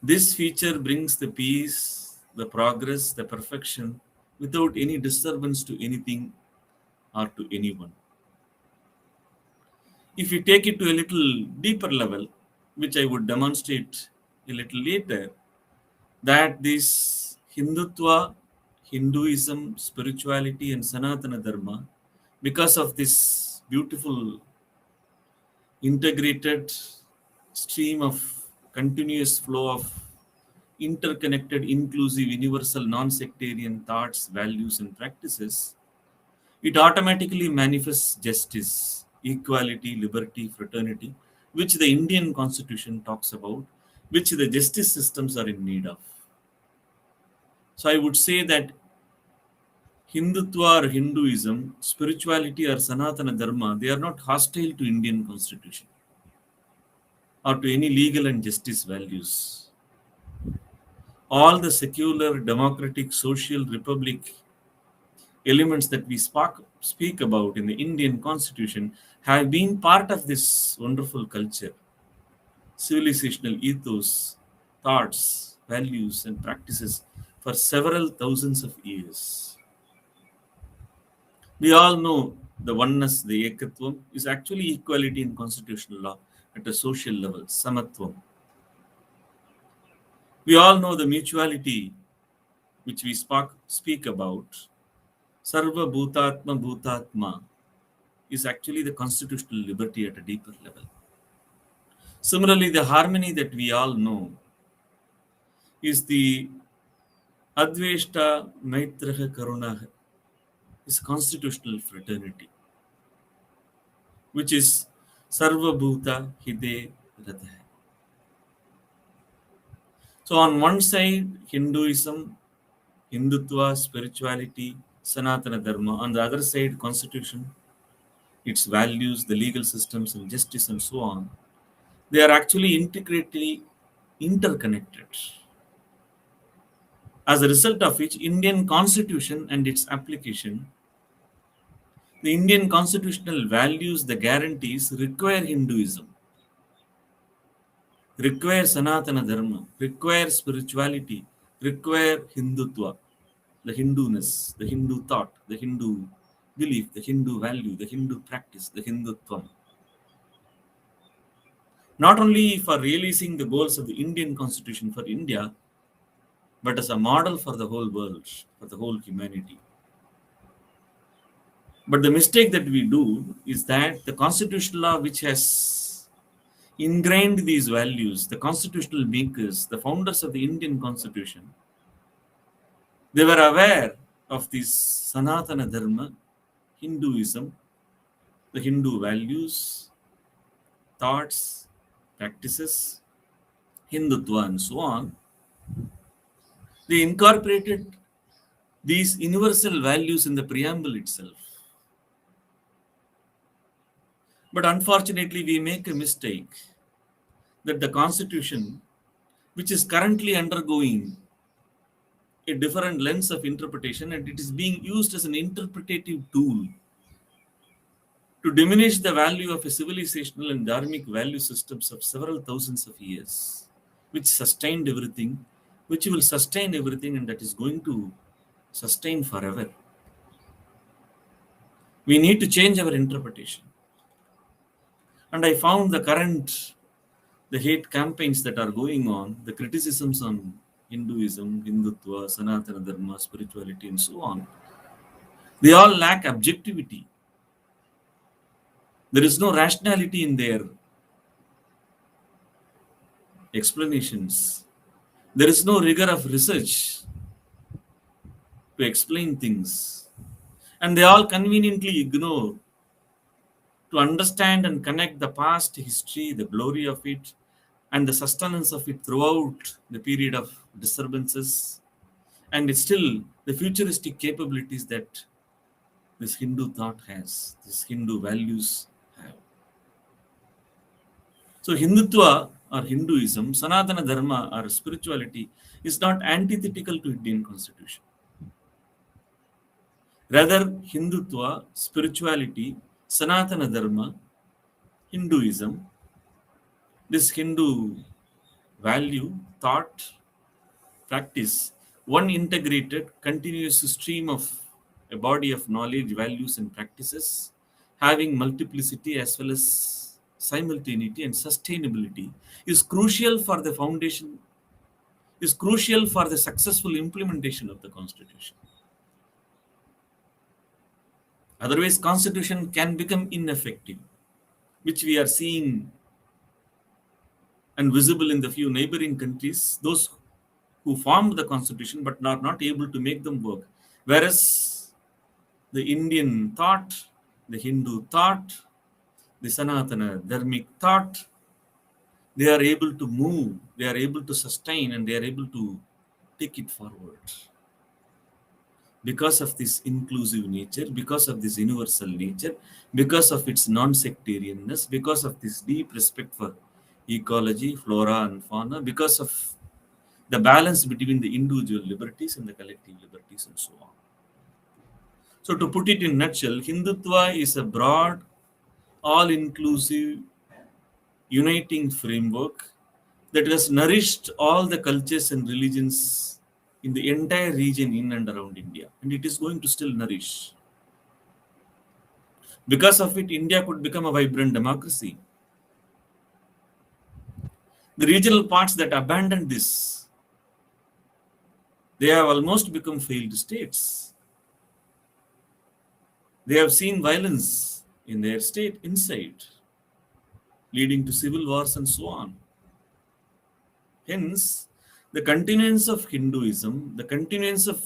This feature brings the peace, the progress, the perfection without any disturbance to anything or to anyone. If you take it to a little deeper level, which I would demonstrate a little later, that this Hindutva, Hinduism, spirituality, and Sanatana Dharma, because of this beautiful integrated stream of continuous flow of interconnected, inclusive, universal, non-sectarian thoughts, values, and practices, it automatically manifests justice, equality, liberty, fraternity, which the Indian Constitution talks about, which the justice systems are in need of. So I would say that Hindutva or Hinduism, spirituality or Sanatana Dharma, they are not hostile to Indian Constitution or to any legal and justice values. All the secular, democratic, social, republic elements that we speak about in the Indian Constitution have been part of this wonderful culture, civilizational ethos, thoughts, values, and practices for several thousands of years. We all know the oneness, the ekatvam, is actually equality in constitutional law at a social level, samatvam. We all know the mutuality which we speak about, sarva bhutatma bhutatma, is actually the constitutional liberty at a deeper level. Similarly, the harmony that we all know is the adveshta maitraha karunaha, is constitutional fraternity, which is sarva bhuta hide radha. So on one side, Hinduism, Hindutva, spirituality, Sanatana Dharma. On the other side, Constitution, its values, the legal systems and justice and so on. They are actually intricately interconnected. As a result of which, Indian Constitution and its application, the Indian constitutional values, the guarantees require Hinduism, require Sanatana Dharma, require spirituality, require Hindutva, the Hinduness, the Hindu thought, the Hindu belief, the Hindu value, the Hindu practice, the Hindutvam. Not only for realizing the goals of the Indian Constitution for India, but as a model for the whole world, for the whole humanity. But the mistake that we do is that the constitutional law, which has ingrained these values, the constitutional makers, the founders of the Indian Constitution, they were aware of this Sanatana Dharma, Hinduism, the Hindu values, thoughts, practices, Hindutva, and so on. They incorporated these universal values in the preamble itself. But unfortunately, we make a mistake that the Constitution, which is currently undergoing a different lens of interpretation, and it is being used as an interpretative tool to diminish the value of a civilizational and dharmic value systems of several thousands of years, which sustained everything, which will sustain everything, and that is going to sustain forever. We need to change our interpretation. And I found the hate campaigns that are going on, the criticisms on Hinduism, Hindutva, Sanatana Dharma, spirituality, and so on, they all lack objectivity. There is no rationality in their explanations. There is no rigor of research to explain things. And they all conveniently ignore to understand and connect the past history, the glory of it, and the sustenance of it throughout the period of disturbances, and it's still the futuristic capabilities that this Hindu thought has, this Hindu values have. So Hindutva or Hinduism, Sanatana Dharma or spirituality is not antithetical to Indian constitution. Rather, Hindutva, spirituality, Sanatana Dharma, Hinduism, this Hindu value, thought, practice, one integrated, continuous stream of a body of knowledge, values, and practices, having multiplicity as well as simultaneity and sustainability, is crucial for the foundation, is crucial for the successful implementation of the Constitution. Otherwise, Constitution can become ineffective, which we are seeing and visible in the few neighboring countries, those who formed the Constitution but are not able to make them work. Whereas the Indian thought, the Hindu thought, the Sanatana Dharmic thought, they are able to move, they are able to sustain, and they are able to take it forward. Because of this inclusive nature, because of this universal nature, because of its non-sectarianness, because of this deep respect for ecology, flora and fauna, because of the balance between the individual liberties and the collective liberties and so on. So to put it in a nutshell, Hindutva is a broad, all-inclusive, uniting framework that has nourished all the cultures and religions in the entire region in and around India. And it is going to still nourish. Because of it, India could become a vibrant democracy. The regional parts that abandoned this, they have almost become failed states. They have seen violence in their state inside, leading to civil wars and so on. Hence, the continuance of Hinduism, the continuance of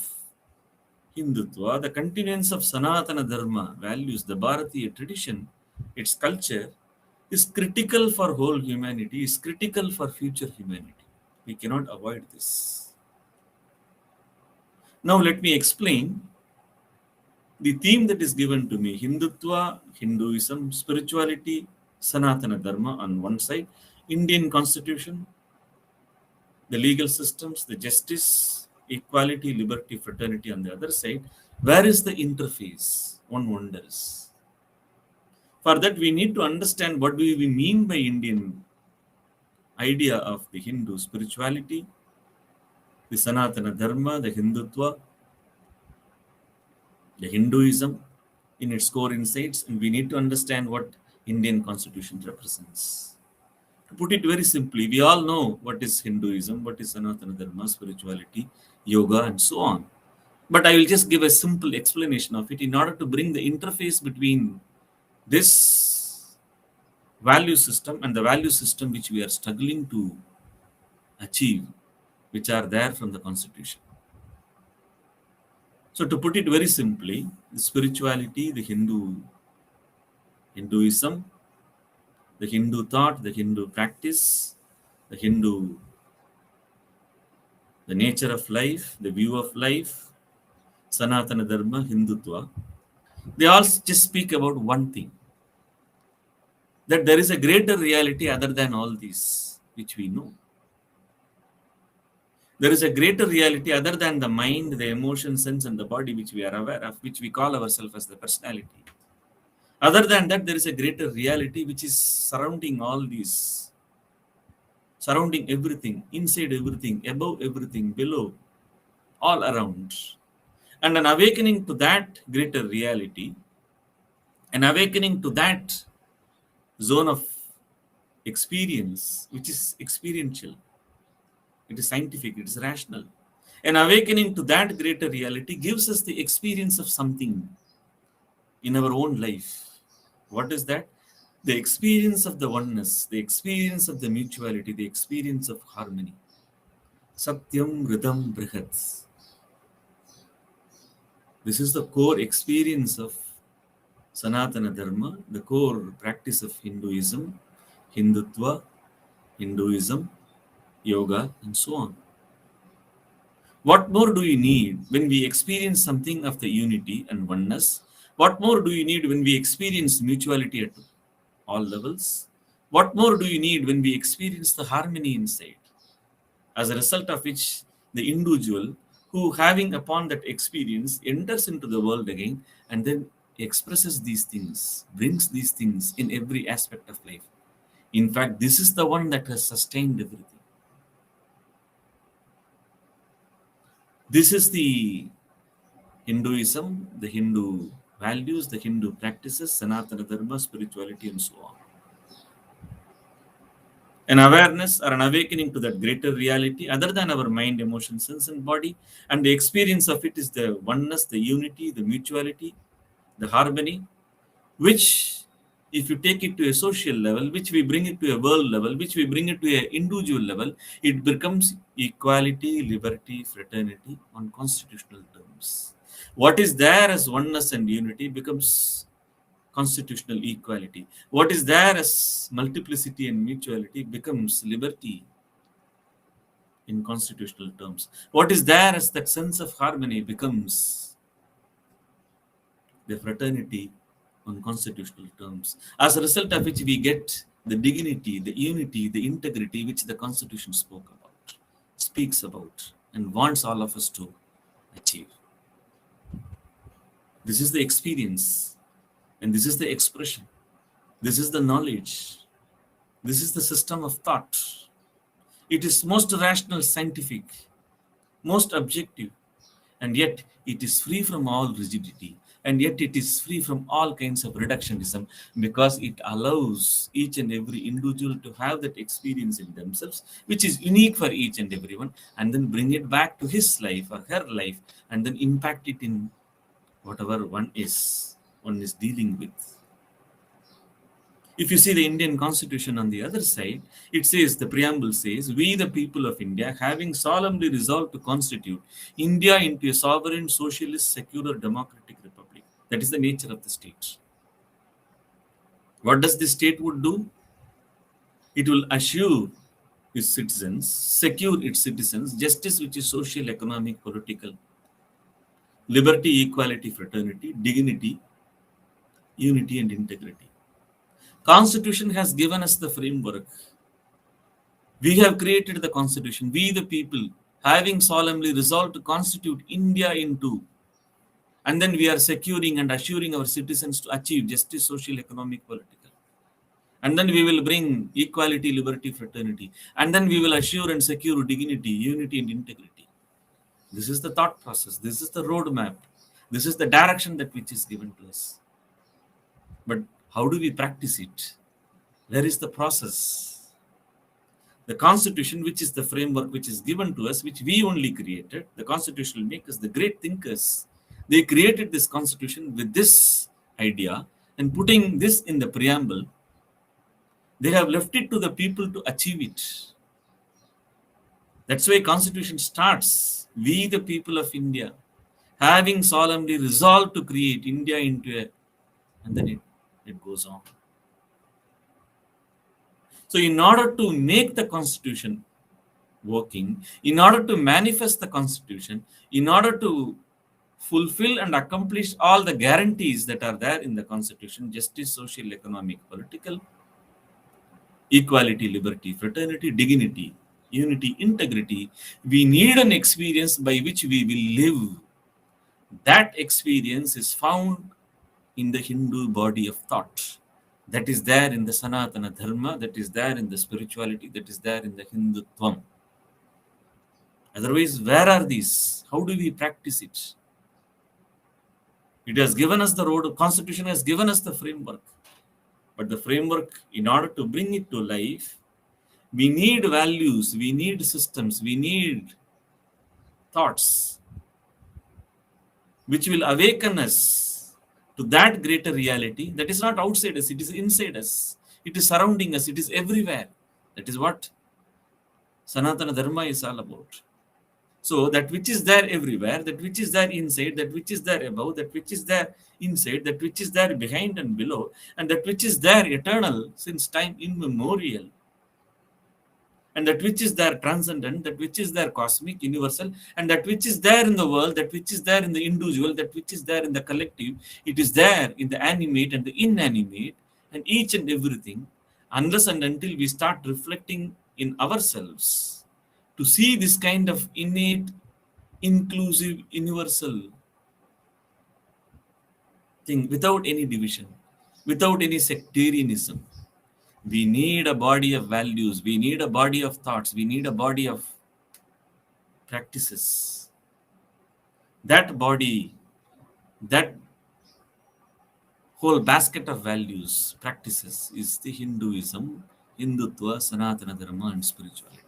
Hindutva, the continuance of Sanatana Dharma values, the Bharatiya tradition, its culture, is critical for whole humanity, is critical for future humanity. We cannot avoid this. Now let me explain the theme that is given to me: Hindutva, Hinduism, spirituality, Sanatana Dharma on one side, Indian constitution, the legal systems, the justice, equality, liberty, fraternity on the other side. Where is the interface? One wonders. For that, we need to understand what do we mean by Indian idea of the Hindu spirituality, the Sanatana Dharma, the Hindutva, the Hinduism in its core insights, and we need to understand what Indian constitution represents. To put it very simply, we all know what is Hinduism, what is Sanatana Dharma, spirituality, yoga, and so on. But I will just give a simple explanation of it in order to bring the interface between this value system and the value system which we are struggling to achieve, which are there from the Constitution. So to put it very simply, the spirituality, the Hinduism, the Hindu thought, the Hindu practice, the nature of life, the view of life, Sanatana Dharma, Hindutva, they all just speak about one thing, that there is a greater reality other than all these, which we know. There is a greater reality other than the mind, the emotion, sense, and the body, which we are aware of, which we call ourselves as the personality. Other than that, there is a greater reality which is surrounding all these, surrounding everything, inside everything, above everything, below, all around. And an awakening to that greater reality, an awakening to that zone of experience, which is experiential, it is scientific, it is rational. An awakening to that greater reality gives us the experience of something in our own life. What is that? the experience of the oneness, the experience of the mutuality, the experience of harmony. Satyam Ridham Brihat. This is the core experience of Sanatana Dharma, the core practice of Hinduism, Hindutva, Hinduism, yoga, and so on. What more do you need when we experience something of the unity and oneness? What more do you need when we experience mutuality at all levels? What more do you need when we experience the harmony inside? As a result of which, the individual who, having upon that experience, enters into the world again and then expresses these things, brings these things in every aspect of life. In fact, this is the one that has sustained everything. This is the Hinduism, the Hindu values, the Hindu practices, Sanatana Dharma, spirituality, and so on. An awareness or an awakening to that greater reality other than our mind, emotion, sense, and body. And the experience of it is the oneness, the unity, the mutuality, the harmony, which, if you take it to a social level, which we bring it to a world level, which we bring it to an individual level, it becomes equality, liberty, fraternity on constitutional terms. What is there as oneness and unity becomes constitutional equality. What is there as multiplicity and mutuality becomes liberty in constitutional terms. What is there as that sense of harmony becomes the fraternity on constitutional terms. As a result of which we get the dignity, the unity, the integrity which the Constitution speaks about, and wants all of us to achieve. This is the experience, and this is the expression. This is the knowledge. This is the system of thought. It is most rational, scientific, most objective, and yet it is free from all rigidity, and yet it is free from all kinds of reductionism, because it allows each and every individual to have that experience in themselves, which is unique for each and everyone, and then bring it back to his life or her life, and then impact it in whatever one is dealing with. If you see the Indian Constitution on the other side, it says, the preamble says, we the people of India, having solemnly resolved to constitute India into a sovereign, socialist, secular, democratic republic. That is the nature of the state. What does the state would do? It will assure its citizens, secure its citizens, justice which is social, economic, political, liberty, equality, fraternity, dignity, unity, and integrity. Constitution has given us the framework. We have created the Constitution. We the people, having solemnly resolved to constitute India into, and then we are securing and assuring our citizens to achieve justice, social, economic, political. And then we will bring equality, liberty, fraternity. And then we will assure and secure dignity, unity, and integrity. This is the thought process. This is the roadmap. This is the direction that which is given to us. But how do we practice it? Where is the process? The Constitution, which is the framework which is given to us, which we only created, the constitutional makers, the great thinkers, they created this Constitution with this idea, and putting this in the preamble, they have left it to the people to achieve it. That's why Constitution starts, we the people of India, having solemnly resolved to create India into a, and then it goes on. So in order to make the Constitution working, in order to manifest the Constitution, in order to fulfill and accomplish all the guarantees that are there in the Constitution, justice, social, economic, political, equality, liberty, fraternity, dignity, unity, integrity, we need an experience by which we will live. That experience is found in the Hindu body of thought. That is there in the Sanatana Dharma, that is there in the spirituality, that is there in the Hindutvam. Otherwise, where are these? How do we practice it? It has given us the road, Constitution has given us the framework. But the framework, in order to bring it to life, we need values, we need systems, we need thoughts which will awaken us to that greater reality that is not outside us, it is inside us, it is surrounding us, it is everywhere. That is what Sanatana Dharma is all about. So that which is there everywhere, that which is there inside, that which is there above, that which is there inside, that which is there behind and below, and that which is there eternal since time immemorial, and that which is there transcendent, that which is there cosmic, universal, and that which is there in the world, that which is there in the individual, that which is there in the collective, it is there in the animate and the inanimate, and each and everything, unless and until we start reflecting in ourselves to see this kind of innate, inclusive, universal thing without any division, without any sectarianism. We need a body of values, we need a body of thoughts, we need a body of practices. That body, that whole basket of values, practices is the Hinduism, Hindutva, Sanatana Dharma, and spirituality.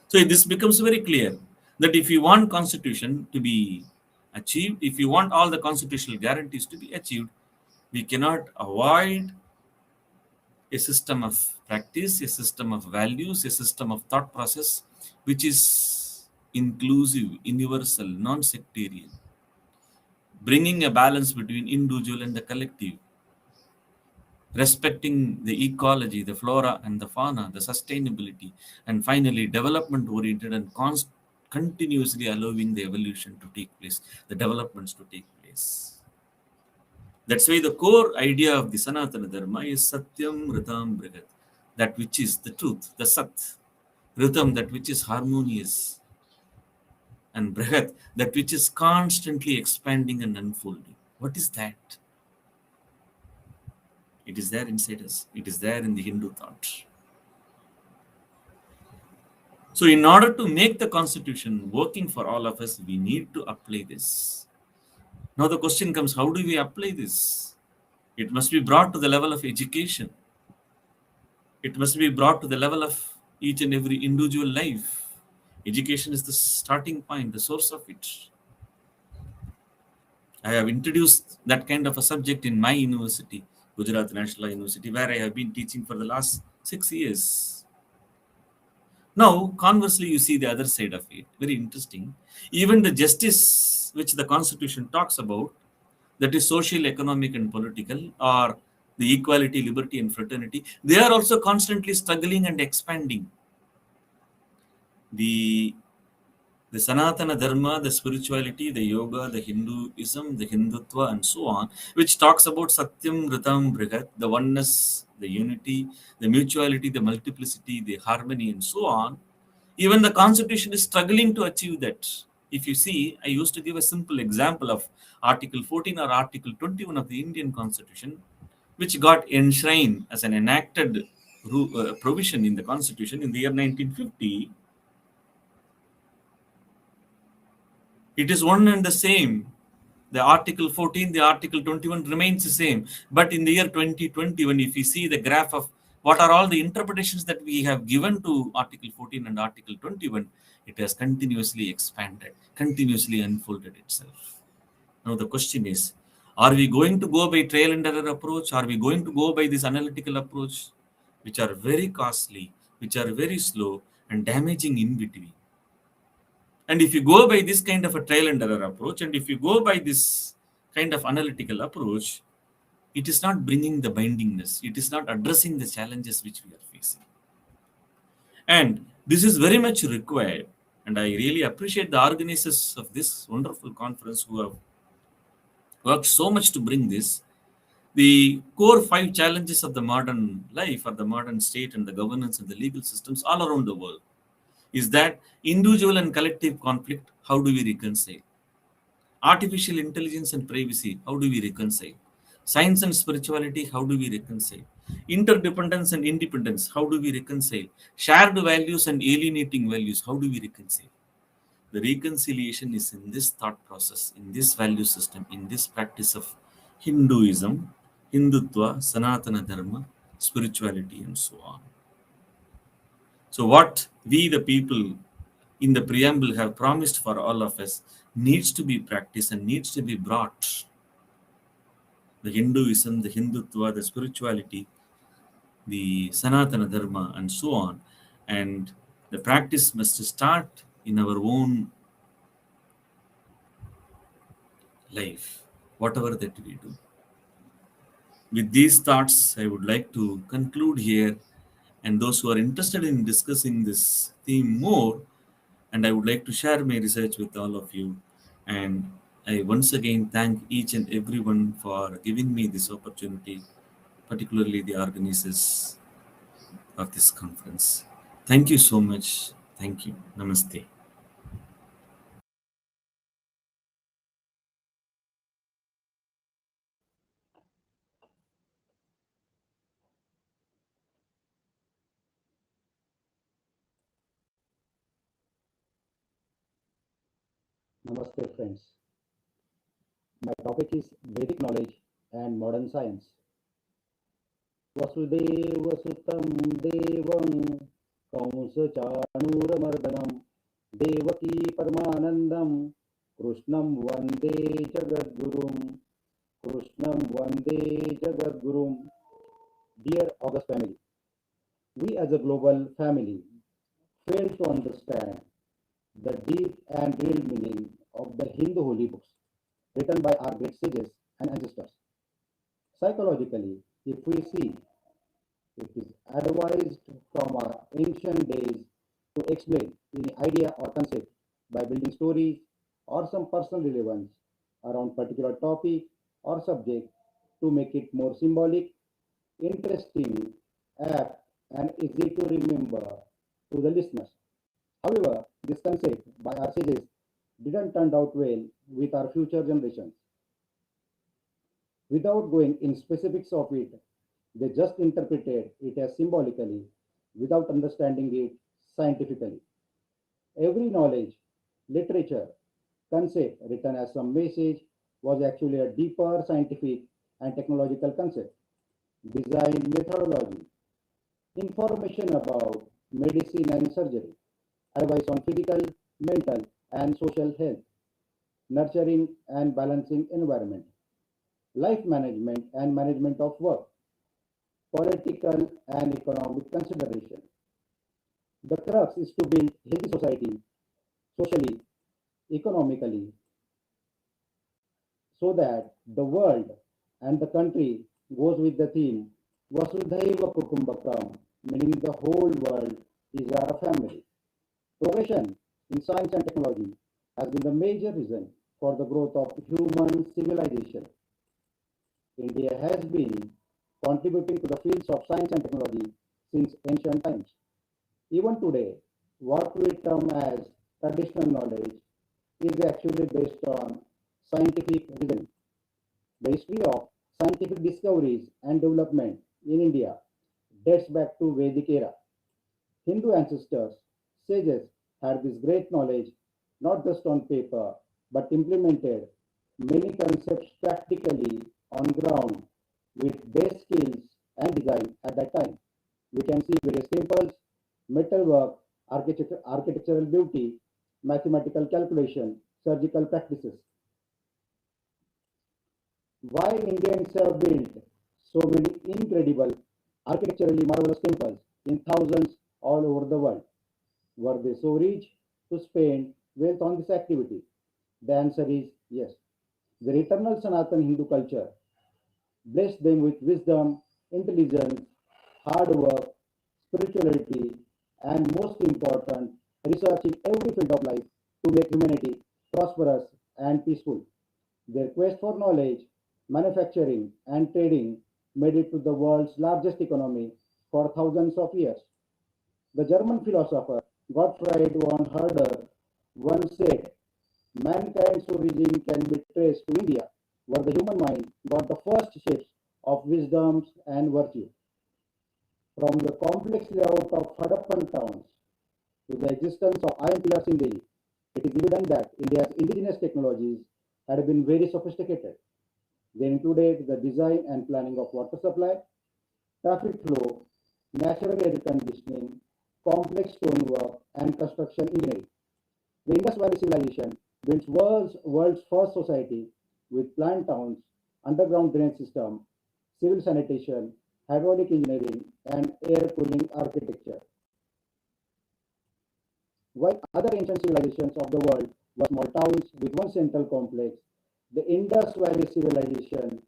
So this becomes very clear that if you want constitution to be achieved, if you want all the constitutional guarantees to be achieved, we cannot avoid a system of practice, a system of values, a system of thought process, which is inclusive, universal, non-sectarian, bringing a balance between individual and the collective, respecting the ecology, the flora and the fauna, the sustainability, and finally development-oriented and continuously allowing the evolution to take place, the developments to take place. That's why the core idea of the Sanatana Dharma is Satyam Ritam Brihat, that which is the truth, the Sat, Ritam, that which is harmonious, and Brihat, that which is constantly expanding and unfolding. What is that? It is there inside us. It is there in the Hindu thought. So in order to make the constitution working for all of us, we need to apply this. Now the question comes, how do we apply this? It must be brought to the level of education. It must be brought to the level of each and every individual life. Education is the starting point, the source of it. I have introduced that kind of a subject in my university, Gujarat National University, where I have been teaching for the last 6 years. Now, conversely, you see the other side of it. Very interesting. Even the justice which the Constitution talks about, that is social, economic, and political, or the equality, liberty, and fraternity, they are also constantly struggling and expanding. The Sanatana Dharma, the spirituality, the yoga, the Hinduism, the Hindutva, and so on, which talks about Satyam, Ritam, Brihat, the oneness, the unity, the mutuality, the multiplicity, the harmony, and so on. Even the Constitution is struggling to achieve that. If you see, I used to give a simple example of Article 14 or Article 21 of the Indian Constitution, which got enshrined as an enacted provision in the Constitution in the year 1950. It is one and the same. The Article 14, the Article 21 remains the same. But in the year 2021, if you see the graph of what are all the interpretations that we have given to Article 14 and Article 21, it has continuously expanded, continuously unfolded itself. Now the question is, are we going to go by trial and error approach? Are we going to go by this analytical approach, which are very costly, which are very slow and damaging in between? And if you go by this kind of a trial and error approach, and if you go by this kind of analytical approach, it is not bringing the bindingness. It is not addressing the challenges which we are facing. And this is very much required. And I really appreciate the organizers of this wonderful conference who have worked so much to bring this. The core 5 challenges of the modern life, or the modern state, and the governance and the legal systems all around the world, is that individual and collective conflict, how do we reconcile? Artificial intelligence and privacy, how do we reconcile? Science and spirituality, how do we reconcile? Interdependence and independence, how do we reconcile? Shared values and alienating values, how do we reconcile? The reconciliation is in this thought process, in this value system, in this practice of Hinduism, Hindutva, Sanatana Dharma, spirituality, and so on. So what we, the people, in the preamble have promised for all of us needs to be practiced and needs to be brought the Hinduism, the Hindutva, the spirituality, the Sanatana Dharma, and so on. And the practice must start in our own life, whatever that we do. With these thoughts, I would like to conclude here. And those who are interested in discussing this theme more, and I would like to share my research with all of you. And I once again thank each and everyone for giving me this opportunity, particularly the organizers of this conference. Thank you so much. Thank you. Namaste. Namaste, friends. My topic is Vedic knowledge and modern science. Vasudeva Sutam Devam Kamsa Chanuramardanam Devaki Paramanandam Krishnam Vande Jagadgurum Krishnam Vande Jagadgurum. Dear August family, we as a global family fail to understand the deep and real meaning of the Hindu holy books written by our great sages and ancestors. Psychologically, if we see, it is advised from our ancient days to explain any idea or concept by building stories or some personal relevance around particular topic or subject to make it more symbolic, interesting, apt, and easy to remember to the listeners. However, this concept by our sages didn't turn out well with our future generations. Without going in specifics of it, they just interpreted it as symbolically without understanding it scientifically. Every knowledge, literature, concept written as some message was actually a deeper scientific and technological concept, design methodology, information about medicine and surgery, advice on physical, mental, and social health, nurturing and balancing environment, life management and management of work, political and economic consideration. The crux is to build healthy society socially, economically, so that the world and the country goes with the theme Vasudhaiva Kutumbakam, meaning the whole world is our family. Progression in science and technology has been the major reason for the growth of human civilization. India has been contributing to the fields of science and technology since ancient times. Even today, what we term as traditional knowledge is actually based on scientific reasoning. The history of scientific discoveries and development in India dates back to Vedic era. Hindu ancestors, sages, had this great knowledge not just on paper but implemented many concepts practically on ground with base skills and design at that time. We can see various temples, metalwork, architectural beauty, mathematical calculation, surgical practices. Why Indians have built so many incredible architecturally marvelous temples in thousands all over the world? Were they so rich to spend wealth on this activity? The answer is yes. The eternal Sanatana Hindu culture blessed them with wisdom, intelligence, hard work, spirituality, and most important, research in every field of life to make humanity prosperous and peaceful. Their quest for knowledge, manufacturing, and trading made it to the world's largest economy for thousands of years. The German philosopher Gottfried von Herder once said, mankind's origin can be traced to India, where the human mind got the first shapes of wisdoms and virtue. From the complex layout of Harappan towns to the existence of iron pillars in Delhi, it is evident that India's indigenous technologies had been very sophisticated. They included the design and planning of water supply, traffic flow, natural air conditioning, complex stonework, and construction engineering. The Indus Valley Civilization built world's first society with planned towns, underground drainage system, civil sanitation, hydraulic engineering, and air cooling architecture. While other ancient civilizations of the world were small towns with one central complex, the Indus Valley civilization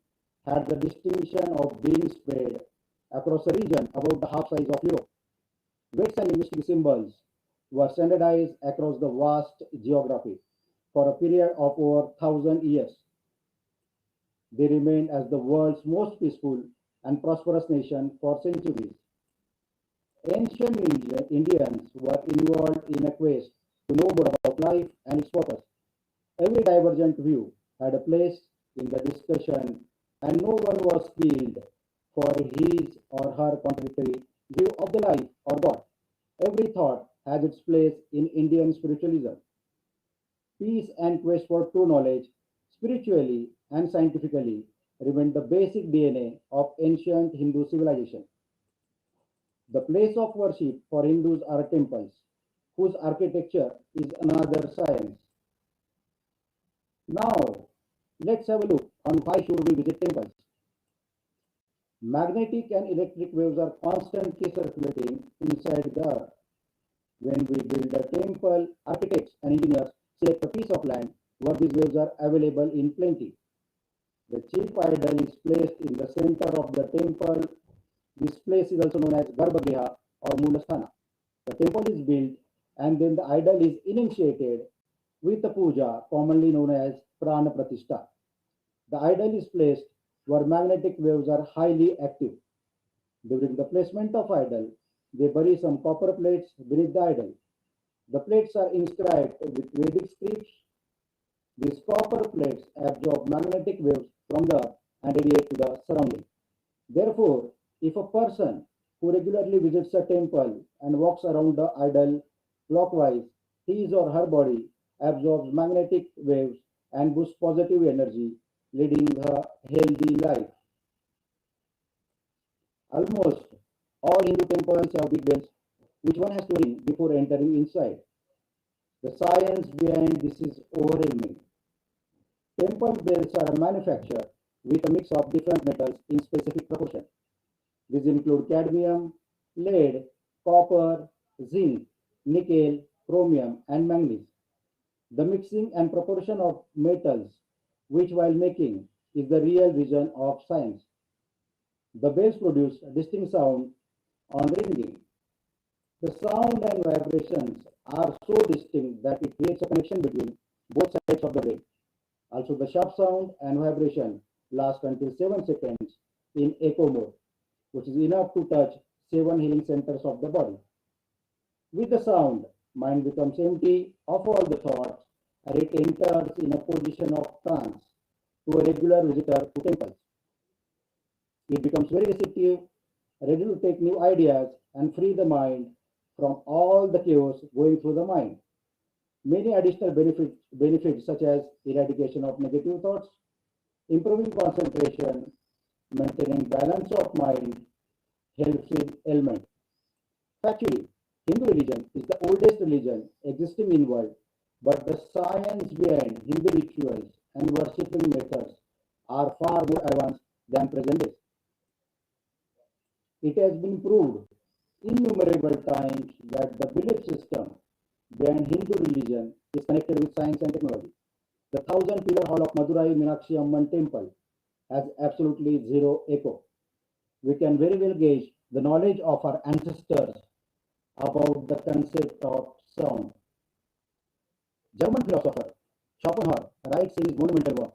had the distinction of being spread across a region about the half size of Europe. Weights and linguistic symbols were standardized across the vast geography for a period of over 1,000 years. They remained as the world's most peaceful and prosperous nation for centuries. Ancient Indians were involved in a quest to know more about life and its purpose. Every divergent view had a place in the discussion, and no one was killed for his or her contradictory view of the life or God. Every thought has its place in Indian spiritualism. Peace and quest for true knowledge, spiritually and scientifically, remain the basic DNA of ancient Hindu civilization. The place of worship for Hindus are temples, whose architecture is another science. Now, let's have a look on why should we visit temples. Magnetic and electric waves are constantly circulating inside the earth. When we build a temple, architects and engineers select a piece of land where these waves are available in plenty. The chief idol is placed in the center of the temple. This place is also known as Garbhagriha or Mulasthana. The temple is built and then the idol is initiated with a puja commonly known as Prana Pratishtha. The idol is placed where magnetic waves are highly active. During the placement of idol, they bury some copper plates beneath the idol. The plates are inscribed with Vedic scripts. These copper plates absorb magnetic waves from the earth and radiate to the surrounding. Therefore, if a person who regularly visits a temple and walks around the idol clockwise, his or her body absorbs magnetic waves and boosts positive energy, leading a healthy life. Almost all Hindu temples have big bells, which one has to ring before entering inside. The science behind this is overwhelming. Temple bells are manufactured with a mix of different metals in specific proportion. These include cadmium, lead, copper, zinc, nickel, chromium, and manganese. The mixing and proportion of metals, which while making, is the real vision of science. The bells produce a distinct sound on ringing. The sound and vibrations are so distinct that it creates a connection between both sides of the brain. Also, the sharp sound and vibration last until 7 seconds in echo mode, which is enough to touch 7 healing centers of the body. With the sound, mind becomes empty of all the thoughts and it enters in a position of trance to a regular visitor to temples. It becomes very receptive, ready to take new ideas and free the mind from all the chaos going through the mind. Many additional benefits such as eradication of negative thoughts, improving concentration, maintaining balance of mind, helps in ailment. Factually, Hindu religion is the oldest religion existing in world, but the science behind Hindu rituals and worshipping methods are far more advanced than present days. It has been proved innumerable times that the belief system behind Hindu religion is connected with science and technology. The 1,000-pillar hall of Madurai Meenakshi Amman temple has absolutely zero echo. We can very well gauge the knowledge of our ancestors about the concept of sound. German philosopher Schopenhauer writes in his monumental work,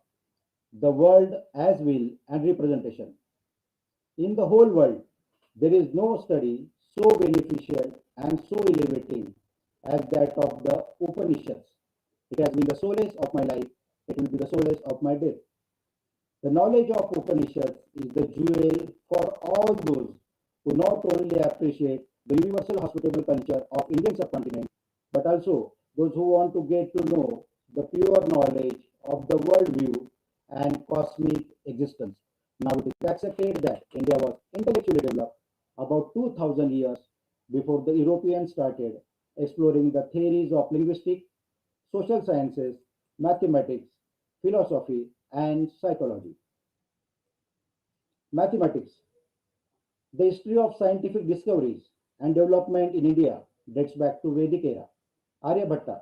The World as Will and Representation. In the whole world, there is no study so beneficial and so elevating as that of the Upanishads. It has been the solace of my life, it will be the solace of my death. The knowledge of Upanishads is the jewel for all those who not only appreciate the universal hospitable culture of Indian subcontinent, but also those who want to get to know the pure knowledge of the worldview and cosmic existence. Now it is accepted that India was intellectually developed about 2,000 years before the Europeans started exploring the theories of linguistic, social sciences, mathematics, philosophy, and psychology. Mathematics. The history of scientific discoveries and development in India dates back to Vedic era. Aryabhatta,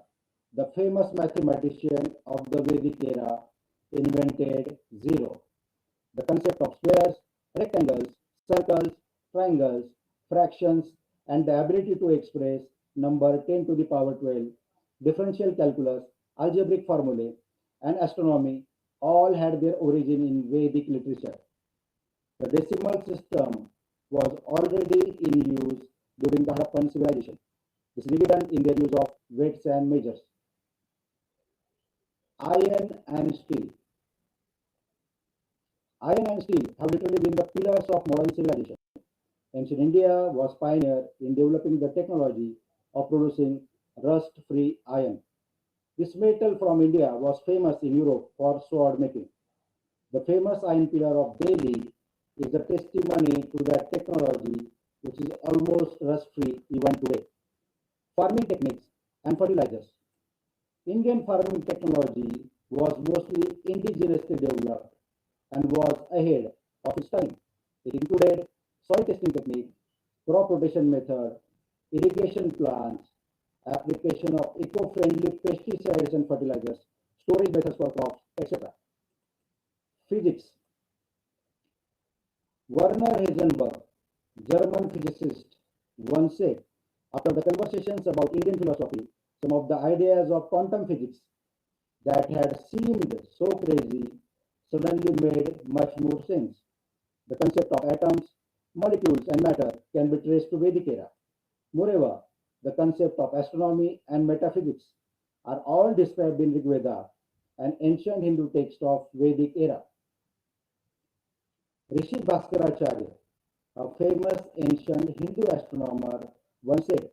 the famous mathematician of the Vedic era, invented zero. The concept of squares, rectangles, circles, triangles, fractions, and the ability to express number 10 to the power 12, differential calculus, algebraic formulae, and astronomy all had their origin in Vedic literature. The decimal system was already in use during the Harappan civilization. This is evident in their use of weights and measures. Iron and steel. Iron and steel have literally been the pillars of modern civilization. Ancient India was pioneer in developing the technology of producing rust-free iron. This metal from India was famous in Europe for sword making. The famous iron pillar of Delhi is a testimony to that technology, which is almost rust-free even today. Farming techniques and fertilizers. Indian farming technology was mostly indigenously developed and was ahead of its time. It included soil testing technique, crop rotation method, irrigation plants, application of eco-friendly pesticides and fertilizers, storage methods for crops, etc. Physics. Werner Heisenberg, German physicist, once said, after the conversations about Indian philosophy, some of the ideas of quantum physics that had seemed so crazy suddenly made much more sense. The concept of atoms, molecules, and matter can be traced to Vedic era. Moreover, the concept of astronomy and metaphysics are all described in Rig Veda, an ancient Hindu text of Vedic era. Rishi Bhaskaracharya, a famous ancient Hindu astronomer, once said,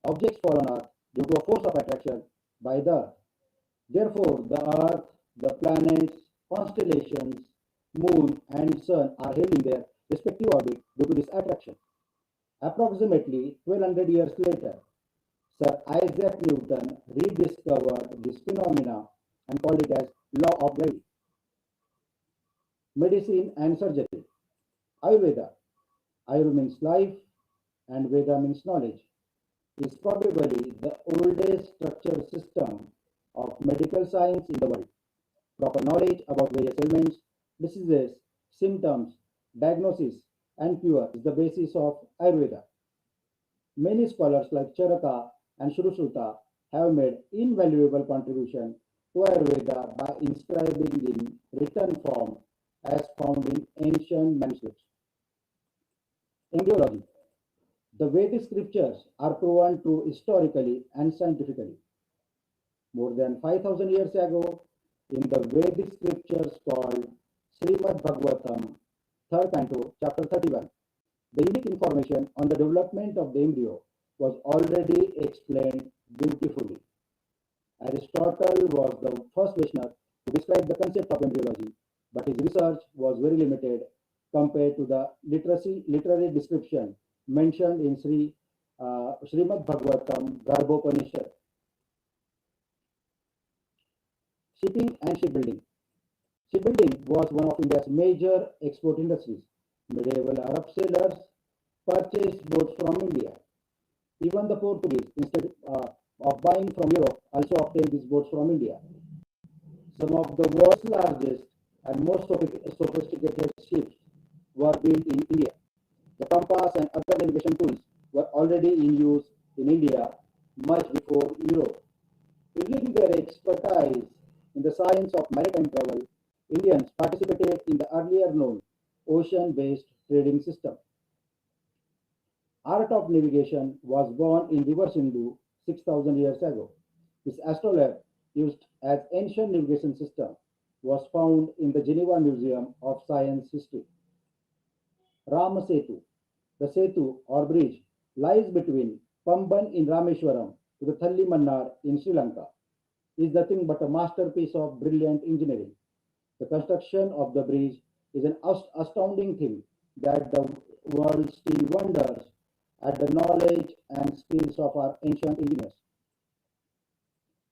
objects fall on Earth due to a force of attraction by the Earth. Therefore, the Earth, the planets, constellations, moon, and sun are held in their respective orbit due to this attraction. Approximately 1200 years later, Sir Isaac Newton rediscovered this phenomena and called it as law of gravity. Medicine and surgery. Ayurveda. Ayur means life and Veda means knowledge, is probably the oldest structured system of medical science in the world. Proper knowledge about various ailments, diseases, symptoms, diagnosis, and cure is the basis of Ayurveda. Many scholars like Charaka and Shrushruta have made invaluable contribution to Ayurveda by inscribing in written form as found in ancient manuscripts. Embryology. The Vedic scriptures are proven true historically and scientifically. More than 5,000 years ago, in the Vedic scriptures called Srimad Bhagavatam, 3rd Canto, chapter 31, the unique information on the development of the embryo was already explained beautifully. Aristotle was the first Vaishnava to describe the concept of embryology, but his research was very limited compared to the literary description mentioned in Srimad Bhagavatam Garbhopanishad. Shipping and shipbuilding. Shipbuilding was one of India's major export industries. Medieval Arab sailors purchased boats from India. Even the Portuguese, instead of buying from Europe, also obtained these boats from India. Some of the world's largest and most sophisticated ships were built in India. The compass and other navigation tools were already in use in India much before Europe. Using their expertise in the science of maritime travel, Indians participated in the earlier known ocean-based trading system. Art of navigation was born in River Sindhu 6,000 years ago. This astrolabe, used as ancient navigation system, was found in the Geneva Museum of Science History. Rama Setu. The Setu or bridge lies between Pamban in Rameshwaram to the Thalli Mannar in Sri Lanka, is nothing but a masterpiece of brilliant engineering. The construction of the bridge is an astounding thing that the world still wonders at the knowledge and skills of our ancient engineers.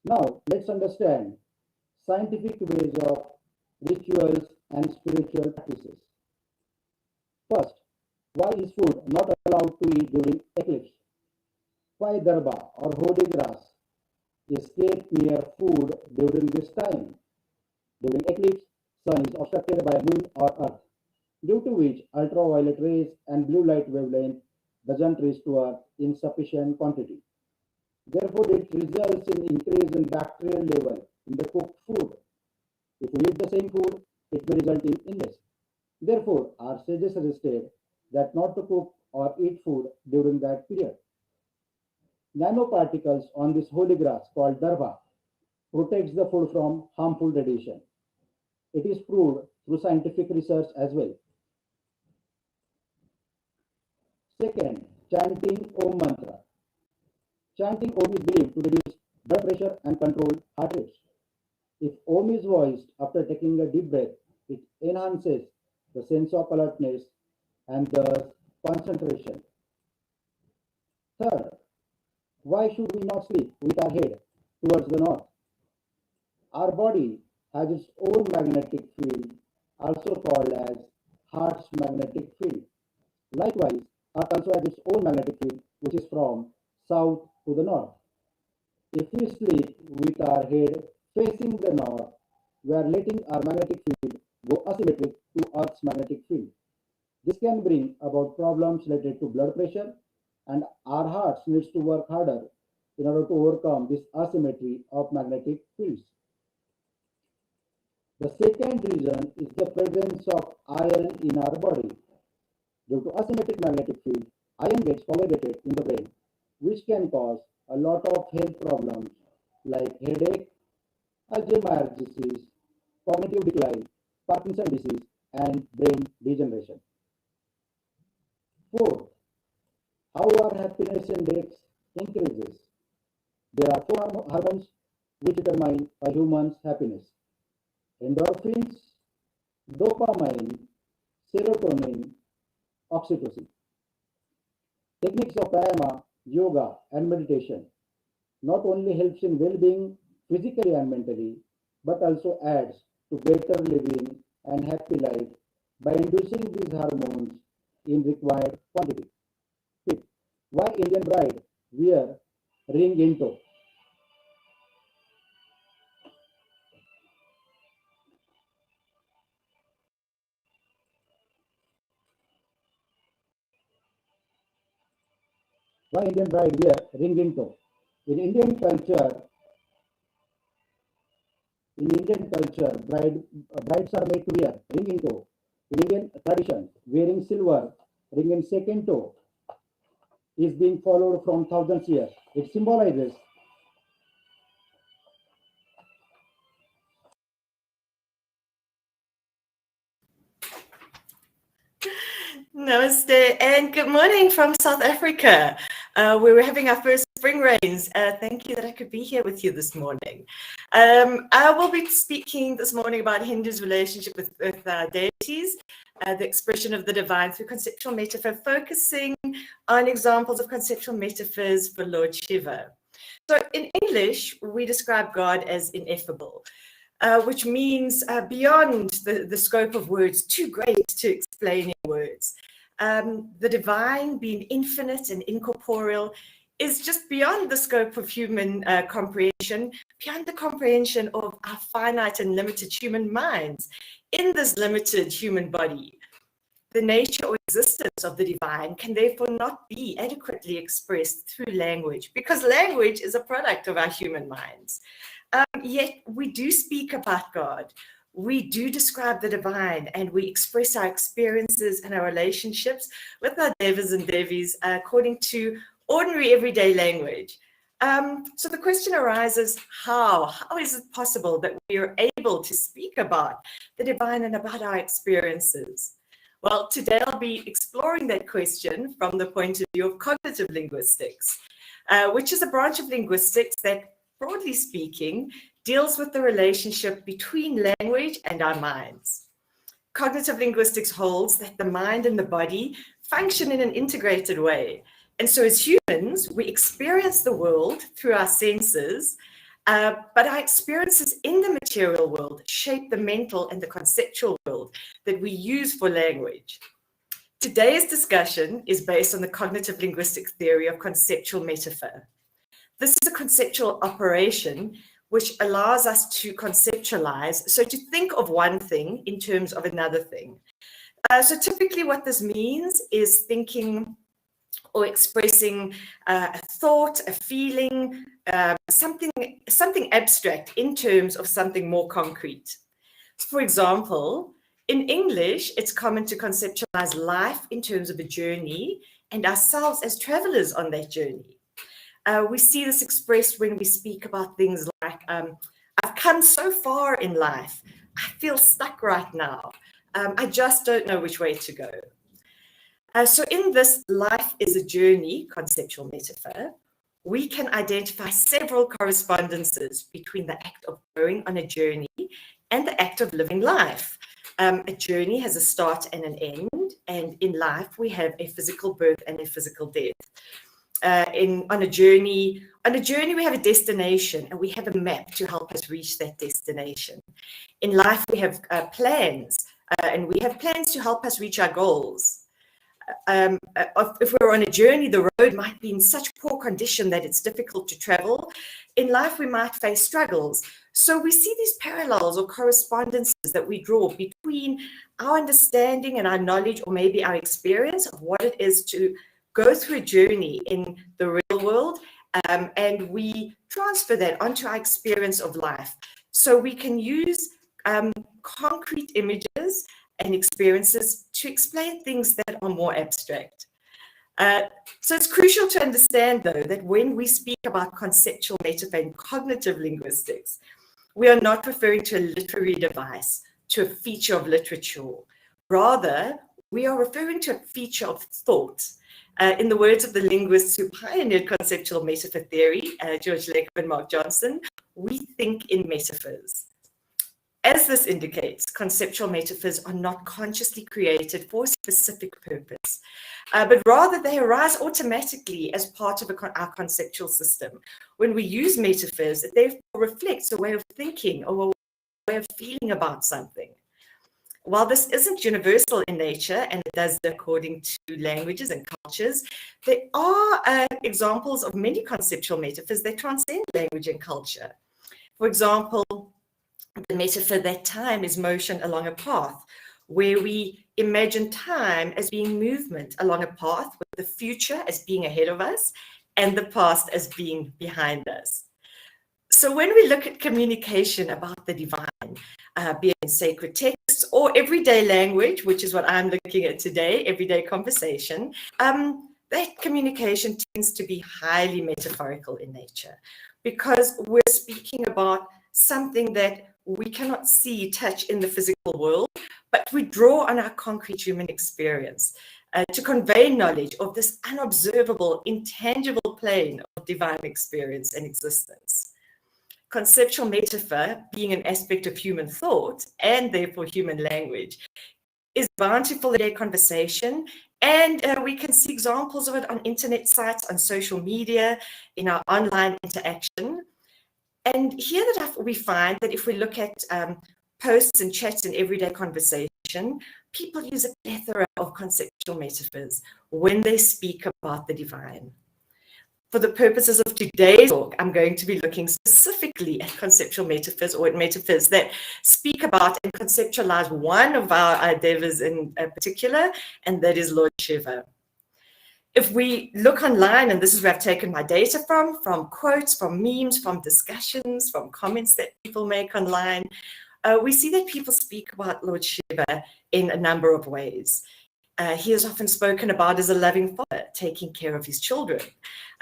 Now, let's understand scientific ways of rituals and spiritual practices. First, why is food not allowed to eat during eclipse? Why darba or holy grass is kept near food during this time? During eclipse, sun is obstructed by moon or earth, due to which ultraviolet rays and blue light wavelength doesn't reach to earth in sufficient quantity. Therefore, it results in increase in bacterial level in the cooked food. If we eat the same food, it may result in illness. Therefore, our sages suggested that not to cook or eat food during that period. Nanoparticles on this holy grass called darba protects the food from harmful radiation. It is proved through scientific research as well. Second, chanting Om mantra. Chanting Om is believed to reduce blood pressure and control heart rates. If Om is voiced after taking a deep breath, it enhances the sense of alertness and thus concentration. Third, why should we not sleep with our head towards the north? Our body has its own magnetic field, also called as heart's magnetic field. Likewise, Earth also has its own magnetic field, which is from south to the north. If we sleep with our head facing the north, we are letting our magnetic field go asymmetric to Earth's magnetic field. This can bring about problems related to blood pressure, and our hearts needs to work harder in order to overcome this asymmetry of magnetic fields. The second reason is the presence of iron in our body. Due to asymmetric magnetic field, iron gets congregated in the brain, which can cause a lot of health problems like headache, Alzheimer's disease, cognitive decline, Parkinson's disease, and brain degeneration. Fourth, how our happiness index increases. There are four hormones which determine a human's happiness: endorphins, dopamine, serotonin, oxytocin. Techniques of pranayama, yoga, and meditation not only helps in well-being physically and mentally, but also adds to better living and happy life by inducing these hormones in required quantity. Fifth, why Indian bride wear ring in toe? Why Indian bride wear ring in toe? In Indian culture, brides are made to wear ring in toe. In Indian tradition, wearing silver ring in second toe is being followed from thousands years. It symbolizes Namaste and good morning from South Africa. We were having our first spring rains. Thank you that I could be here with you this morning. I will be speaking this morning about Hindu's relationship with deities, the expression of the divine through conceptual metaphor, focusing on examples of conceptual metaphors for Lord Shiva. So in English, we describe God as ineffable. Which means beyond the scope of words, too great to explain in words. The divine, being infinite and incorporeal, is just beyond the scope of human comprehension, beyond the comprehension of our finite and limited human minds in this limited human body. The nature or existence of the divine can therefore not be adequately expressed through language, because language is a product of our human minds. Yet we do speak about God. We do describe the divine, and we express our experiences and our relationships with our devas and devis according to ordinary everyday language. So the question arises, how is it possible that we are able to speak about the divine and about our experiences? Well, today I'll be exploring that question from the point of view of cognitive linguistics, which is a branch of linguistics that, broadly speaking, deals with the relationship between language and our minds. Cognitive linguistics holds that the mind and the body function in an integrated way. And so as humans, we experience the world through our senses, but our experiences in the material world shape the mental and the conceptual world that we use for language. Today's discussion is based on the cognitive linguistic theory of conceptual metaphor. This is a conceptual operation which allows us to conceptualize, so to think of one thing in terms of another thing. So typically what this means is thinking or expressing a thought, a feeling, something abstract in terms of something more concrete. For example, in English, it's common to conceptualize life in terms of a journey and ourselves as travelers on that journey. We see this expressed when we speak about things like, I've come so far in life, I feel stuck right now, I just don't know which way to go. So in this life is a journey conceptual metaphor, we can identify several correspondences between the act of going on a journey and the act of living life. A journey has a start and an end, and in life we have a physical birth and a physical death. On a journey we have a destination and we have a map to help us reach that destination. In life we have plans and we have plans to help us reach our goals. If we're on a journey, the road might be in such poor condition that it's difficult to travel. In life, we might face struggles. So we see these parallels or correspondences that we draw between our understanding and our knowledge, or maybe our experience of what it is to go through a journey in the real world, and we transfer that onto our experience of life. So we can use concrete images and experiences to explain things that are more abstract. So it's crucial to understand, though, that when we speak about conceptual metaphor and cognitive linguistics, we are not referring to a literary device, to a feature of literature. Rather, we are referring to a feature of thought. In the words of the linguists who pioneered conceptual metaphor theory, George Lakoff and Mark Johnson, we think in metaphors. As this indicates, conceptual metaphors are not consciously created for a specific purpose, but rather they arise automatically as part of our conceptual system. When we use metaphors, it therefore reflects a way of thinking or a way of feeling about something. While this isn't universal in nature, and it does according to languages and cultures, there are examples of many conceptual metaphors that transcend language and culture. For example, the metaphor that time is motion along a path, where we imagine time as being movement along a path, with the future as being ahead of us and the past as being behind us. So when we look at communication about the divine, be it in sacred texts or everyday language, which is what I'm looking at today, everyday conversation, that communication tends to be highly metaphorical in nature, because we're speaking about something that we cannot see, touch in the physical world, but we draw on our concrete human experience to convey knowledge of this unobservable, intangible plane of divine experience and existence. Conceptual metaphor, being an aspect of human thought and therefore human language, is bountiful in their conversation, and we can see examples of it on internet sites, on social media, in our online interaction. And here we find that if we look at posts and chats and everyday conversation, people use a plethora of conceptual metaphors when they speak about the divine. For the purposes of today's talk, I'm going to be looking specifically at conceptual metaphors, or at metaphors that speak about and conceptualize one of our devas in particular, and that is Lord Shiva. If we look online, and this is where I've taken my data from quotes, from memes, from discussions, from comments that people make online, we see that people speak about Lord Shiva in a number of ways. He is often spoken about as a loving father, taking care of his children.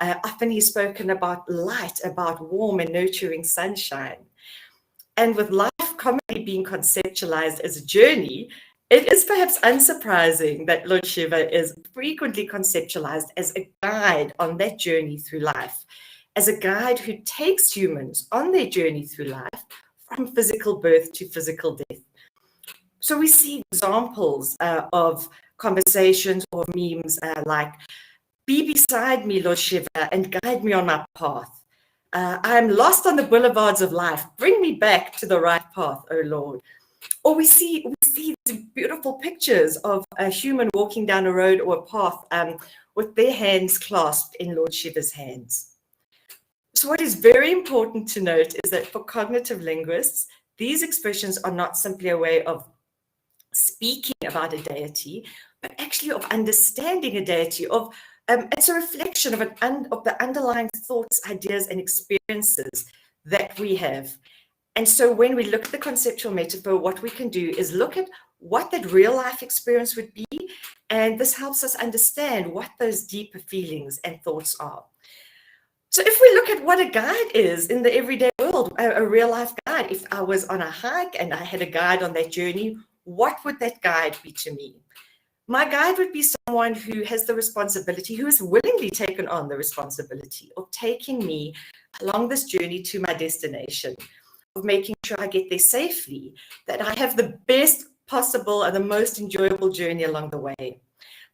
Often he's spoken about light, about warm and nurturing sunshine. And with life commonly being conceptualized as a journey, it is perhaps unsurprising that Lord Shiva is frequently conceptualized as a guide on that journey through life, as a guide who takes humans on their journey through life from physical birth to physical death. So we see examples of conversations or memes like, "Be beside me, Lord Shiva, and guide me on my path. I am lost on the boulevards of life. Bring me back to the right path, O Lord." Or we see these beautiful pictures of a human walking down a road or a path with their hands clasped in Lord Shiva's hands. So what is very important to note is that for cognitive linguists, these expressions are not simply a way of speaking about a deity, but actually of understanding a deity, it's a reflection of the underlying thoughts, ideas, and experiences that we have. And so when we look at the conceptual metaphor, what we can do is look at what that real life experience would be, and this helps us understand what those deeper feelings and thoughts are. So if we look at what a guide is in the everyday world, a real life guide, if I was on a hike and I had a guide on that journey, what would that guide be to me? My guide would be someone who has the responsibility, who has willingly taken on the responsibility of taking me along this journey to my destination, of making sure I get there safely, that I have the best possible and the most enjoyable journey along the way.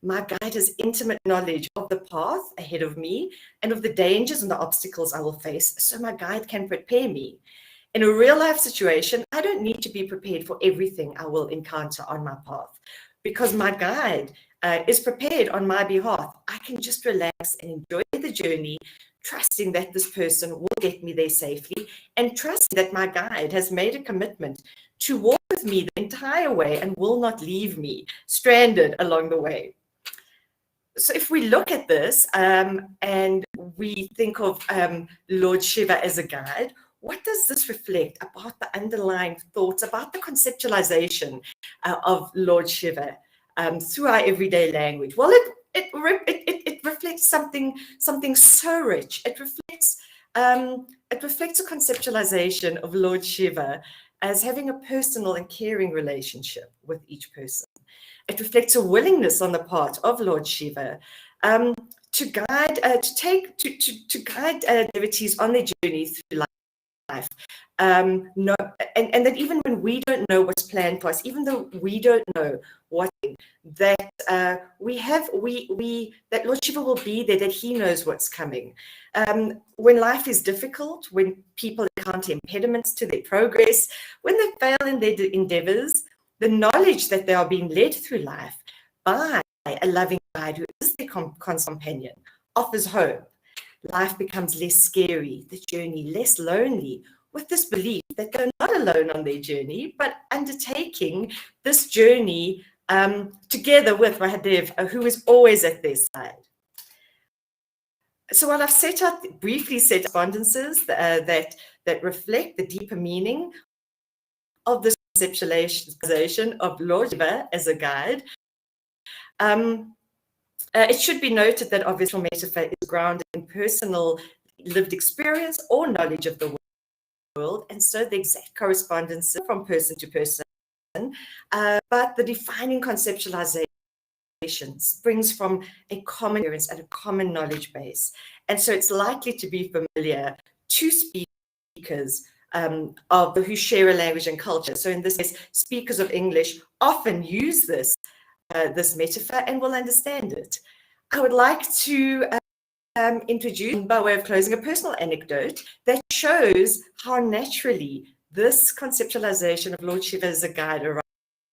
My guide has intimate knowledge of the path ahead of me and of the dangers and the obstacles I will face, so my guide can prepare me. In a real life situation, I don't need to be prepared for everything I will encounter on my path, because my guide is prepared on my behalf. I can just relax and enjoy the journey, trusting that this person will get me there safely, and trusting that my guide has made a commitment to walk with me the entire way and will not leave me stranded along the way. So if we look at this and we think of Lord Shiva as a guide, what does this reflect about the underlying thoughts, about the conceptualization of Lord Shiva through our everyday language? Well, it reflects something so rich. It reflects a conceptualization of Lord Shiva as having a personal and caring relationship with each person. It reflects a willingness on the part of Lord Shiva to guide devotees on their journey through life. And that even when we don't know what's planned for us, even though we don't know what, that that Lord Shiva will be there, that he knows what's coming. When life is difficult, when people encounter impediments to their progress, when they fail in their endeavors, the knowledge that they are being led through life by a loving guide who is their companion offers hope. Life becomes less scary, the journey less lonely, with this belief that they're not alone on their journey, but undertaking this journey together with Mahadev, who is always at their side. So while I've briefly set correspondences that reflect the deeper meaning of this conceptualization of Lord Shiva as a guide, it should be noted that obviously metaphor is grounded in personal lived experience or knowledge of the world, and so the exact correspondence from person to person, but the defining conceptualization springs from a common experience and a common knowledge base, and so it's likely to be familiar to speakers who share a language and culture. So in this case, speakers of English often use this metaphor and will understand it. I would like to introduce, by way of closing, a personal anecdote that shows how naturally this conceptualization of Lord Shiva as a guide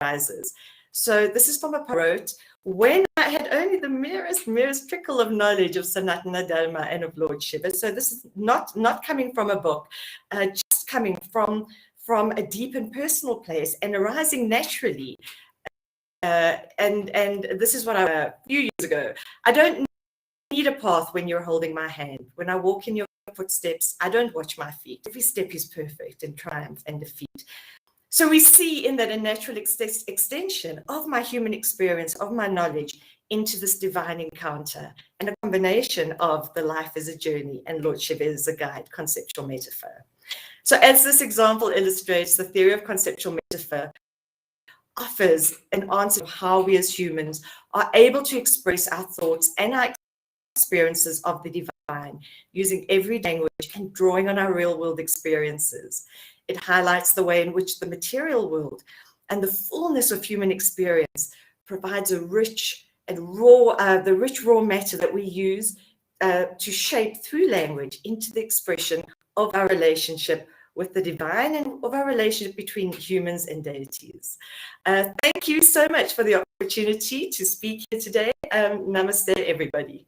arises. So this is from a poet when I had only the merest trickle of knowledge of Sanatana Dharma and of Lord Shiva. So this is not coming from a book, just coming from a deep and personal place and arising naturally. And this is what a few years ago. I don't need a path when you're holding my hand. When I walk in your footsteps, I don't watch my feet. Every step is perfect in triumph and defeat. So we see in that a natural extension of my human experience, of my knowledge, into this divine encounter, and a combination of the life as a journey and Lord Shiva as a guide, conceptual metaphor. So as this example illustrates, the theory of conceptual metaphor offers an answer to how we as humans are able to express our thoughts and our experiences of the divine using every language and drawing on our real world experiences. It highlights the way in which the material world and the fullness of human experience provides a rich and raw matter that we use to shape through language into the expression of our relationship with the divine and of our relationship between humans and deities. Thank you so much for the opportunity to speak here today. Namaste, everybody.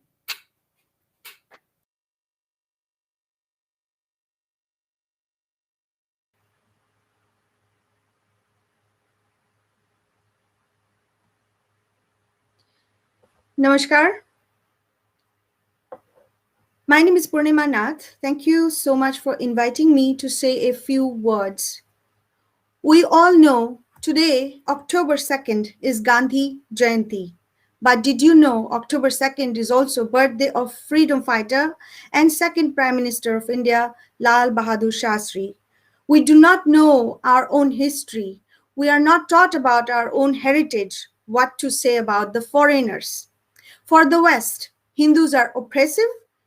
Namaskar. My name is Purnima Nath. Thank you so much for inviting me to say a few words. We all know today, October 2nd, is Gandhi Jayanti. But did you know October 2nd is also birthday of freedom fighter and second Prime Minister of India, Lal Bahadur Shastri? We do not know our own history. We are not taught about our own heritage, what to say about the foreigners. For the West, Hindus are oppressive,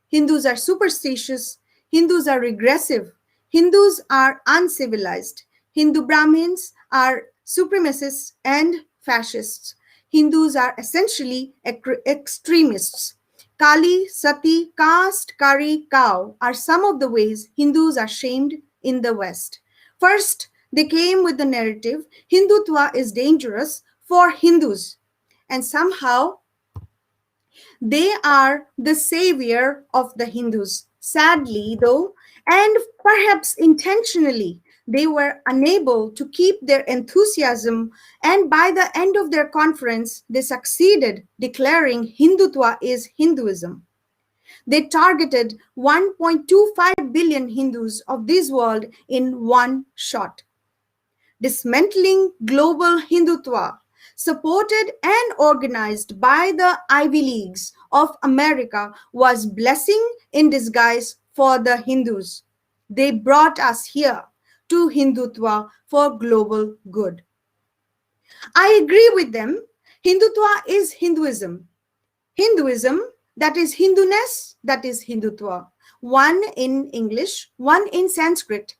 Hindus are superstitious, Hindus are regressive, Hindus are uncivilized, Hindu Brahmins are supremacists and fascists. Hindus are essentially extremists. Kali, Sati, caste, Kari, cow are some of the ways Hindus are shamed in the West. First, they came with the narrative, Hindutva is dangerous for Hindus. And somehow, they are the savior of the Hindus. Sadly, though, and perhaps intentionally, they were unable to keep their enthusiasm, and by the end of their conference, they succeeded declaring Hindutva is Hinduism. They targeted 1.25 billion Hindus of this world in one shot. Dismantling global Hindutva, supported and organized by the Ivy Leagues of America, was blessing in disguise for the Hindus. They brought us here to Hindutva for global good. I agree with them. Hindutva is Hinduism. Hinduism, that is Hinduness, that is Hindutva. One in English, one in Sanskrit.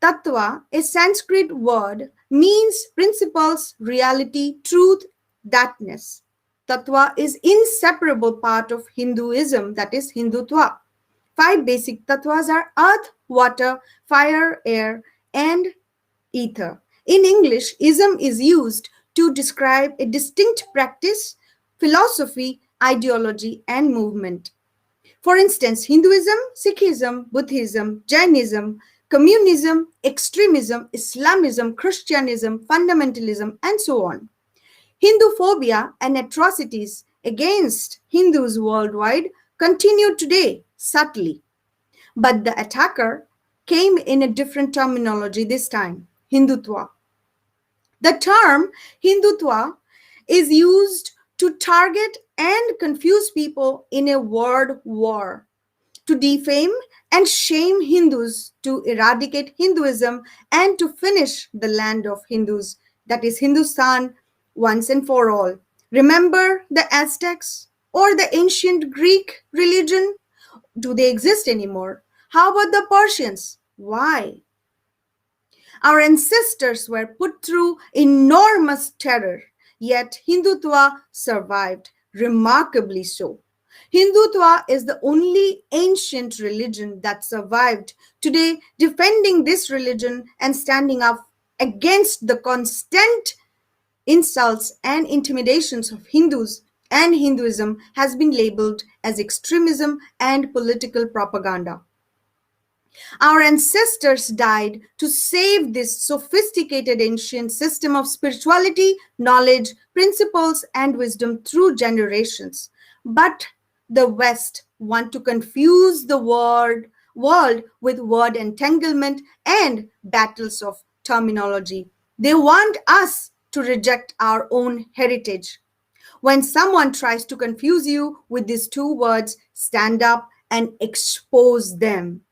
Tattva, a Sanskrit word, means principles, reality, truth, thatness. Tattva is inseparable part of Hinduism, that is Hindutva. 5 basic tattvas are earth, water, fire, air, and ether. In English, ism is used to describe a distinct practice, philosophy, ideology, and movement. For instance, Hinduism, Sikhism, Buddhism, Jainism, communism, extremism, Islamism, Christianism, fundamentalism, and so on. Hinduphobia and atrocities against Hindus worldwide continue today subtly. But the attacker came in a different terminology this time, Hindutva. The term Hindutva is used to target and confuse people in a word war, to defame and shame Hindus, to eradicate Hinduism, and to finish the land of Hindus, that is Hindustan, once and for all. Remember the Aztecs or the ancient Greek religion? Do they exist anymore? How about the Persians? Why? Our ancestors were put through enormous terror, yet Hindutva survived, remarkably so. Hindutva is the only ancient religion that survived. Today, defending this religion and standing up against the constant insults and intimidations of Hindus and Hinduism has been labeled as extremism and political propaganda. Our ancestors died to save this sophisticated ancient system of spirituality, knowledge, principles, and wisdom through generations. But the West want to confuse the world with word entanglement and battles of terminology. They want us to reject our own heritage. When someone tries to confuse you with these two words, stand up and expose them.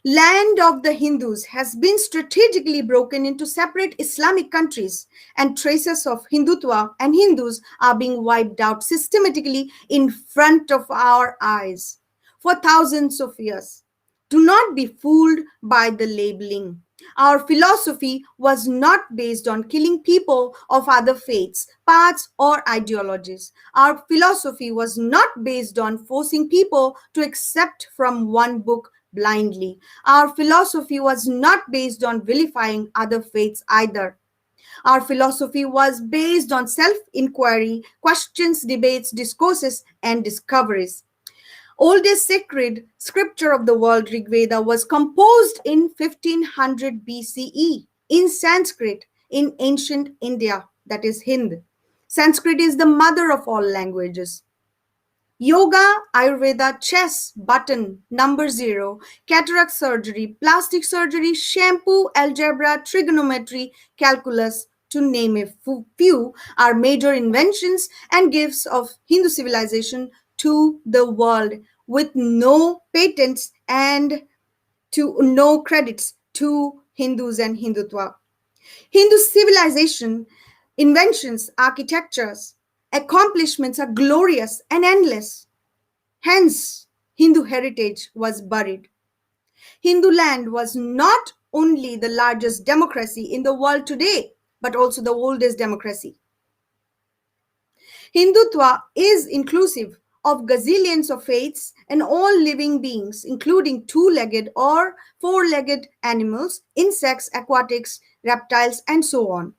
Land of the Hindus has been strategically broken into separate Islamic countries, and traces of Hindutva and Hindus are being wiped out systematically in front of our eyes for thousands of years. Do not be fooled by the labeling. Our philosophy was not based on killing people of other faiths, paths, or ideologies. Our philosophy was not based on forcing people to accept from one book blindly. Our philosophy was not based on vilifying other faiths either. Our philosophy was based on self-inquiry, questions, debates, discourses, and discoveries. Oldest sacred scripture of the world, Rig Veda, was composed in 1500 BCE in Sanskrit in ancient India, that is Hind. Sanskrit is the mother of all languages. Yoga, Ayurveda, chess, button, number zero, cataract surgery, plastic surgery, shampoo, algebra, trigonometry, calculus, to name a few, are major inventions and gifts of Hindu civilization to the world, with no patents and to no credits to Hindus and Hindutva. Hindu civilization, inventions, architectures, accomplishments are glorious and endless. Hence, Hindu heritage was buried. Hindu land was not only the largest democracy in the world today, but also the oldest democracy. Hindutva is inclusive of gazillions of faiths and all living beings, including two-legged or four-legged animals, insects, aquatics, reptiles, and so on.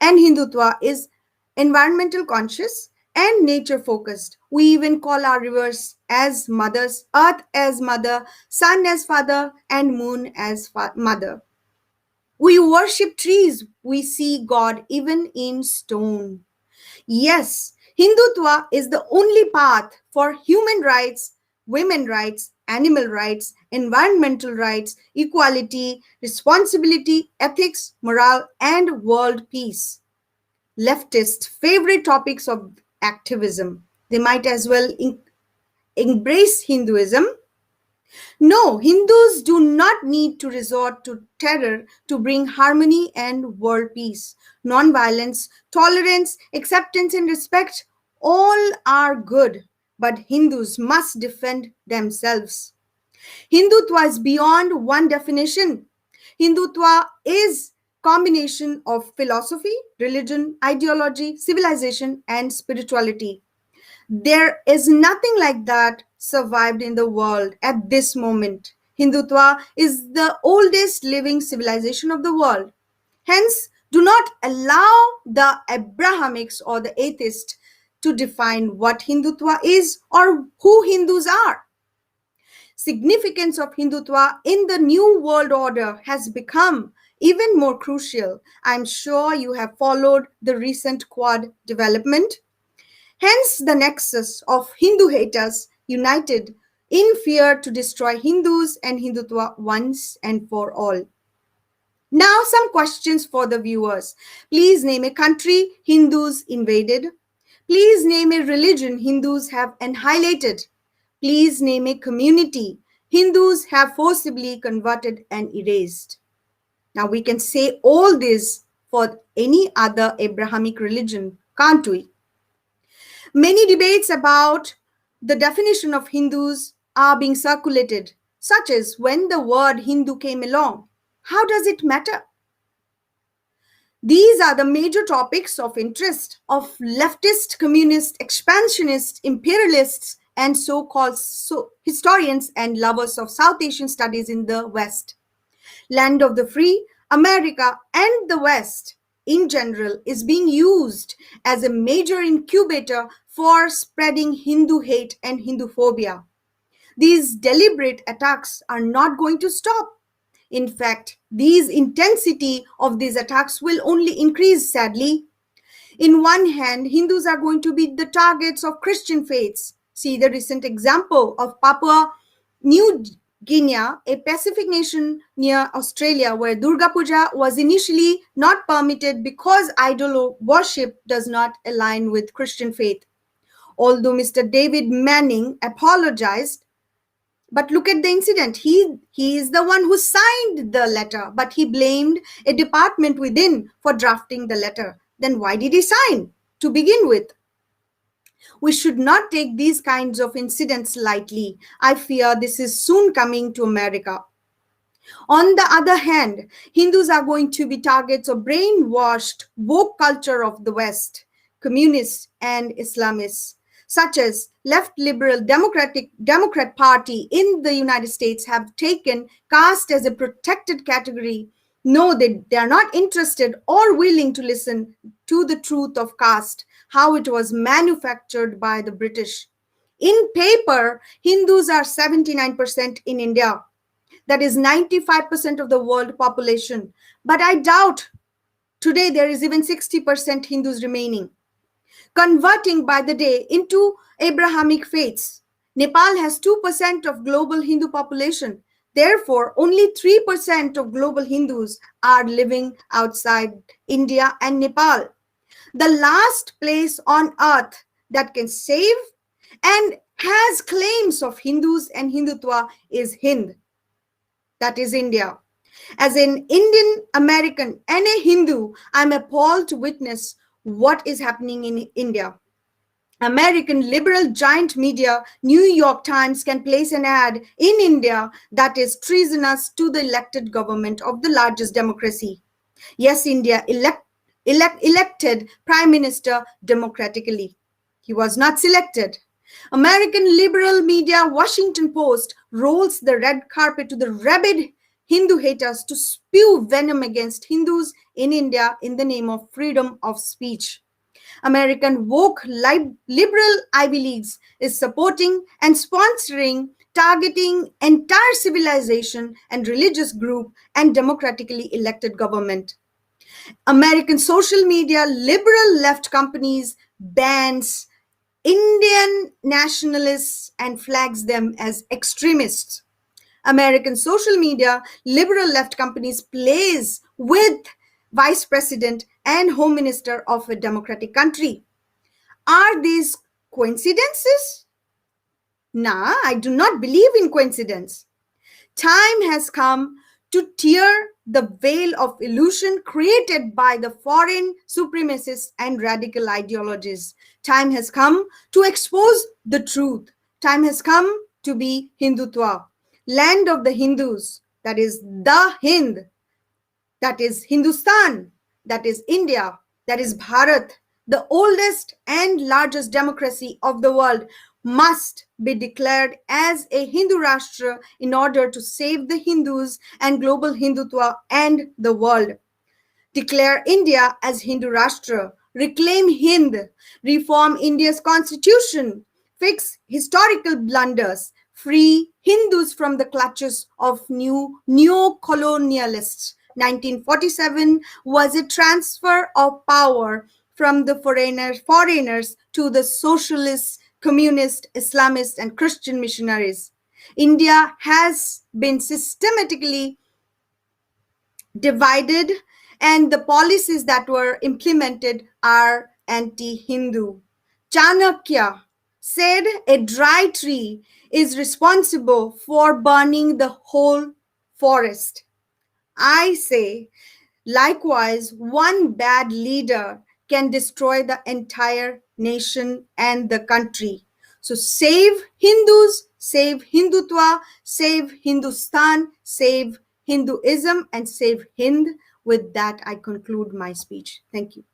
And Hindutva is environmental conscious and nature focused. We even call our rivers as mothers, earth as mother, sun as father, and moon as mother. We worship trees. We see God even in stone. Yes, Hindutva is the only path for human rights, women rights, animal rights, environmental rights, equality, responsibility, ethics, morale, and world peace. Leftist favorite topics of activism. They might as well embrace Hinduism. No, Hindus do not need to resort to terror to bring harmony and world peace. Non-violence, tolerance, acceptance, and respect, all are good, but Hindus must defend themselves. Hindutva is beyond one definition. Hindutva is combination of philosophy, religion, ideology, civilization, and spirituality. There is nothing like that survived in the world at this moment. Hindutva is the oldest living civilization of the world. Hence, do not allow the Abrahamics or the atheist to define what Hindutva is or who Hindus are. Significance of Hindutva in the new world order has become even more crucial. I'm sure you have followed the recent Quad development. Hence, the nexus of Hindu haters united in fear to destroy Hindus and Hindutva once and for all. Now, some questions for the viewers. Please name a country Hindus invaded. Please name a religion Hindus have annihilated. Please name a community Hindus have forcibly converted and erased. Now, we can say all this for any other Abrahamic religion, can't we? Many debates about the definition of Hindus are being circulated, such as when the word Hindu came along. How does it matter? These are the major topics of interest of leftist, communist, expansionist, imperialists, and so-called historians and lovers of South Asian studies in the West. Land of the free, America, and the West in general is being used as a major incubator for spreading Hindu hate and Hinduphobia. These deliberate attacks are not going to stop. In fact, these intensity of these attacks will only increase, sadly. In one hand, Hindus are going to be the targets of Christian faiths. See the recent example of Papua New Guinea, a Pacific nation near Australia, where Durga Puja was initially not permitted because idol worship does not align with Christian faith. Although Mr. David Manning apologized, but look at the incident. He is the one who signed the letter, but he blamed a department within for drafting the letter. Then why did he sign to begin with? We should not take these kinds of incidents lightly. I fear this is soon coming to America. On the other hand, Hindus are going to be targets of brainwashed woke culture of the West, communists and Islamists. such as left liberal Democrat Party in the United States have taken caste as a protected category. No, they are not interested or willing to listen to the truth of caste, how it was manufactured by the British. In paper, Hindus are 79% in India. That is 95% of the world population. But I doubt today there is even 60% Hindus remaining, converting by the day into Abrahamic faiths. Nepal has 2% of global Hindu population. Therefore, only 3% of global Hindus are living outside India and Nepal. The last place on earth that can save and has claims of Hindus and Hindutva is Hind. That is India. As an Indian American and a Hindu, I'm appalled to witness what is happening in India. American liberal giant media, New York Times, can place an ad in India that is treasonous to the elected government of the largest democracy. Yes, India elected Prime Minister democratically. He was not selected. American liberal media, Washington Post, rolls the red carpet to the rabid Hindu haters to spew venom against Hindus in India in the name of freedom of speech. American woke liberal Ivy Leagues is supporting and sponsoring, targeting entire civilization and religious group and democratically elected government. American social media, liberal left companies bans Indian nationalists and flags them as extremists. American social media, liberal left companies plays with vice president and home minister of a democratic country. Are these coincidences? Nah, I do not believe in coincidence. Time has come to tear the veil of illusion created by the foreign supremacists and radical ideologies. Time has come to expose the truth. Time has come to be Hindutva, land of the Hindus, that is the Hind, that is Hindustan, that is India, that is Bharat, the oldest and largest democracy of the world, must be declared as a Hindu Rashtra in order to save the Hindus and global Hindutva and the world. Declare India as Hindu Rashtra, reclaim Hind, reform India's constitution, fix historical blunders, free Hindus from the clutches of neo-colonialists. 1947 was a transfer of power from the foreigners to the socialists, communist, Islamist, and Christian missionaries. India has been systematically divided, and the policies that were implemented are anti-Hindu. Chanakya said a dry tree is responsible for burning the whole forest. I say, likewise, one bad leader can destroy the entire nation and the country. So save Hindus, save Hindutva, save Hindustan, save Hinduism, and save Hind. With that, I conclude my speech. Thank you.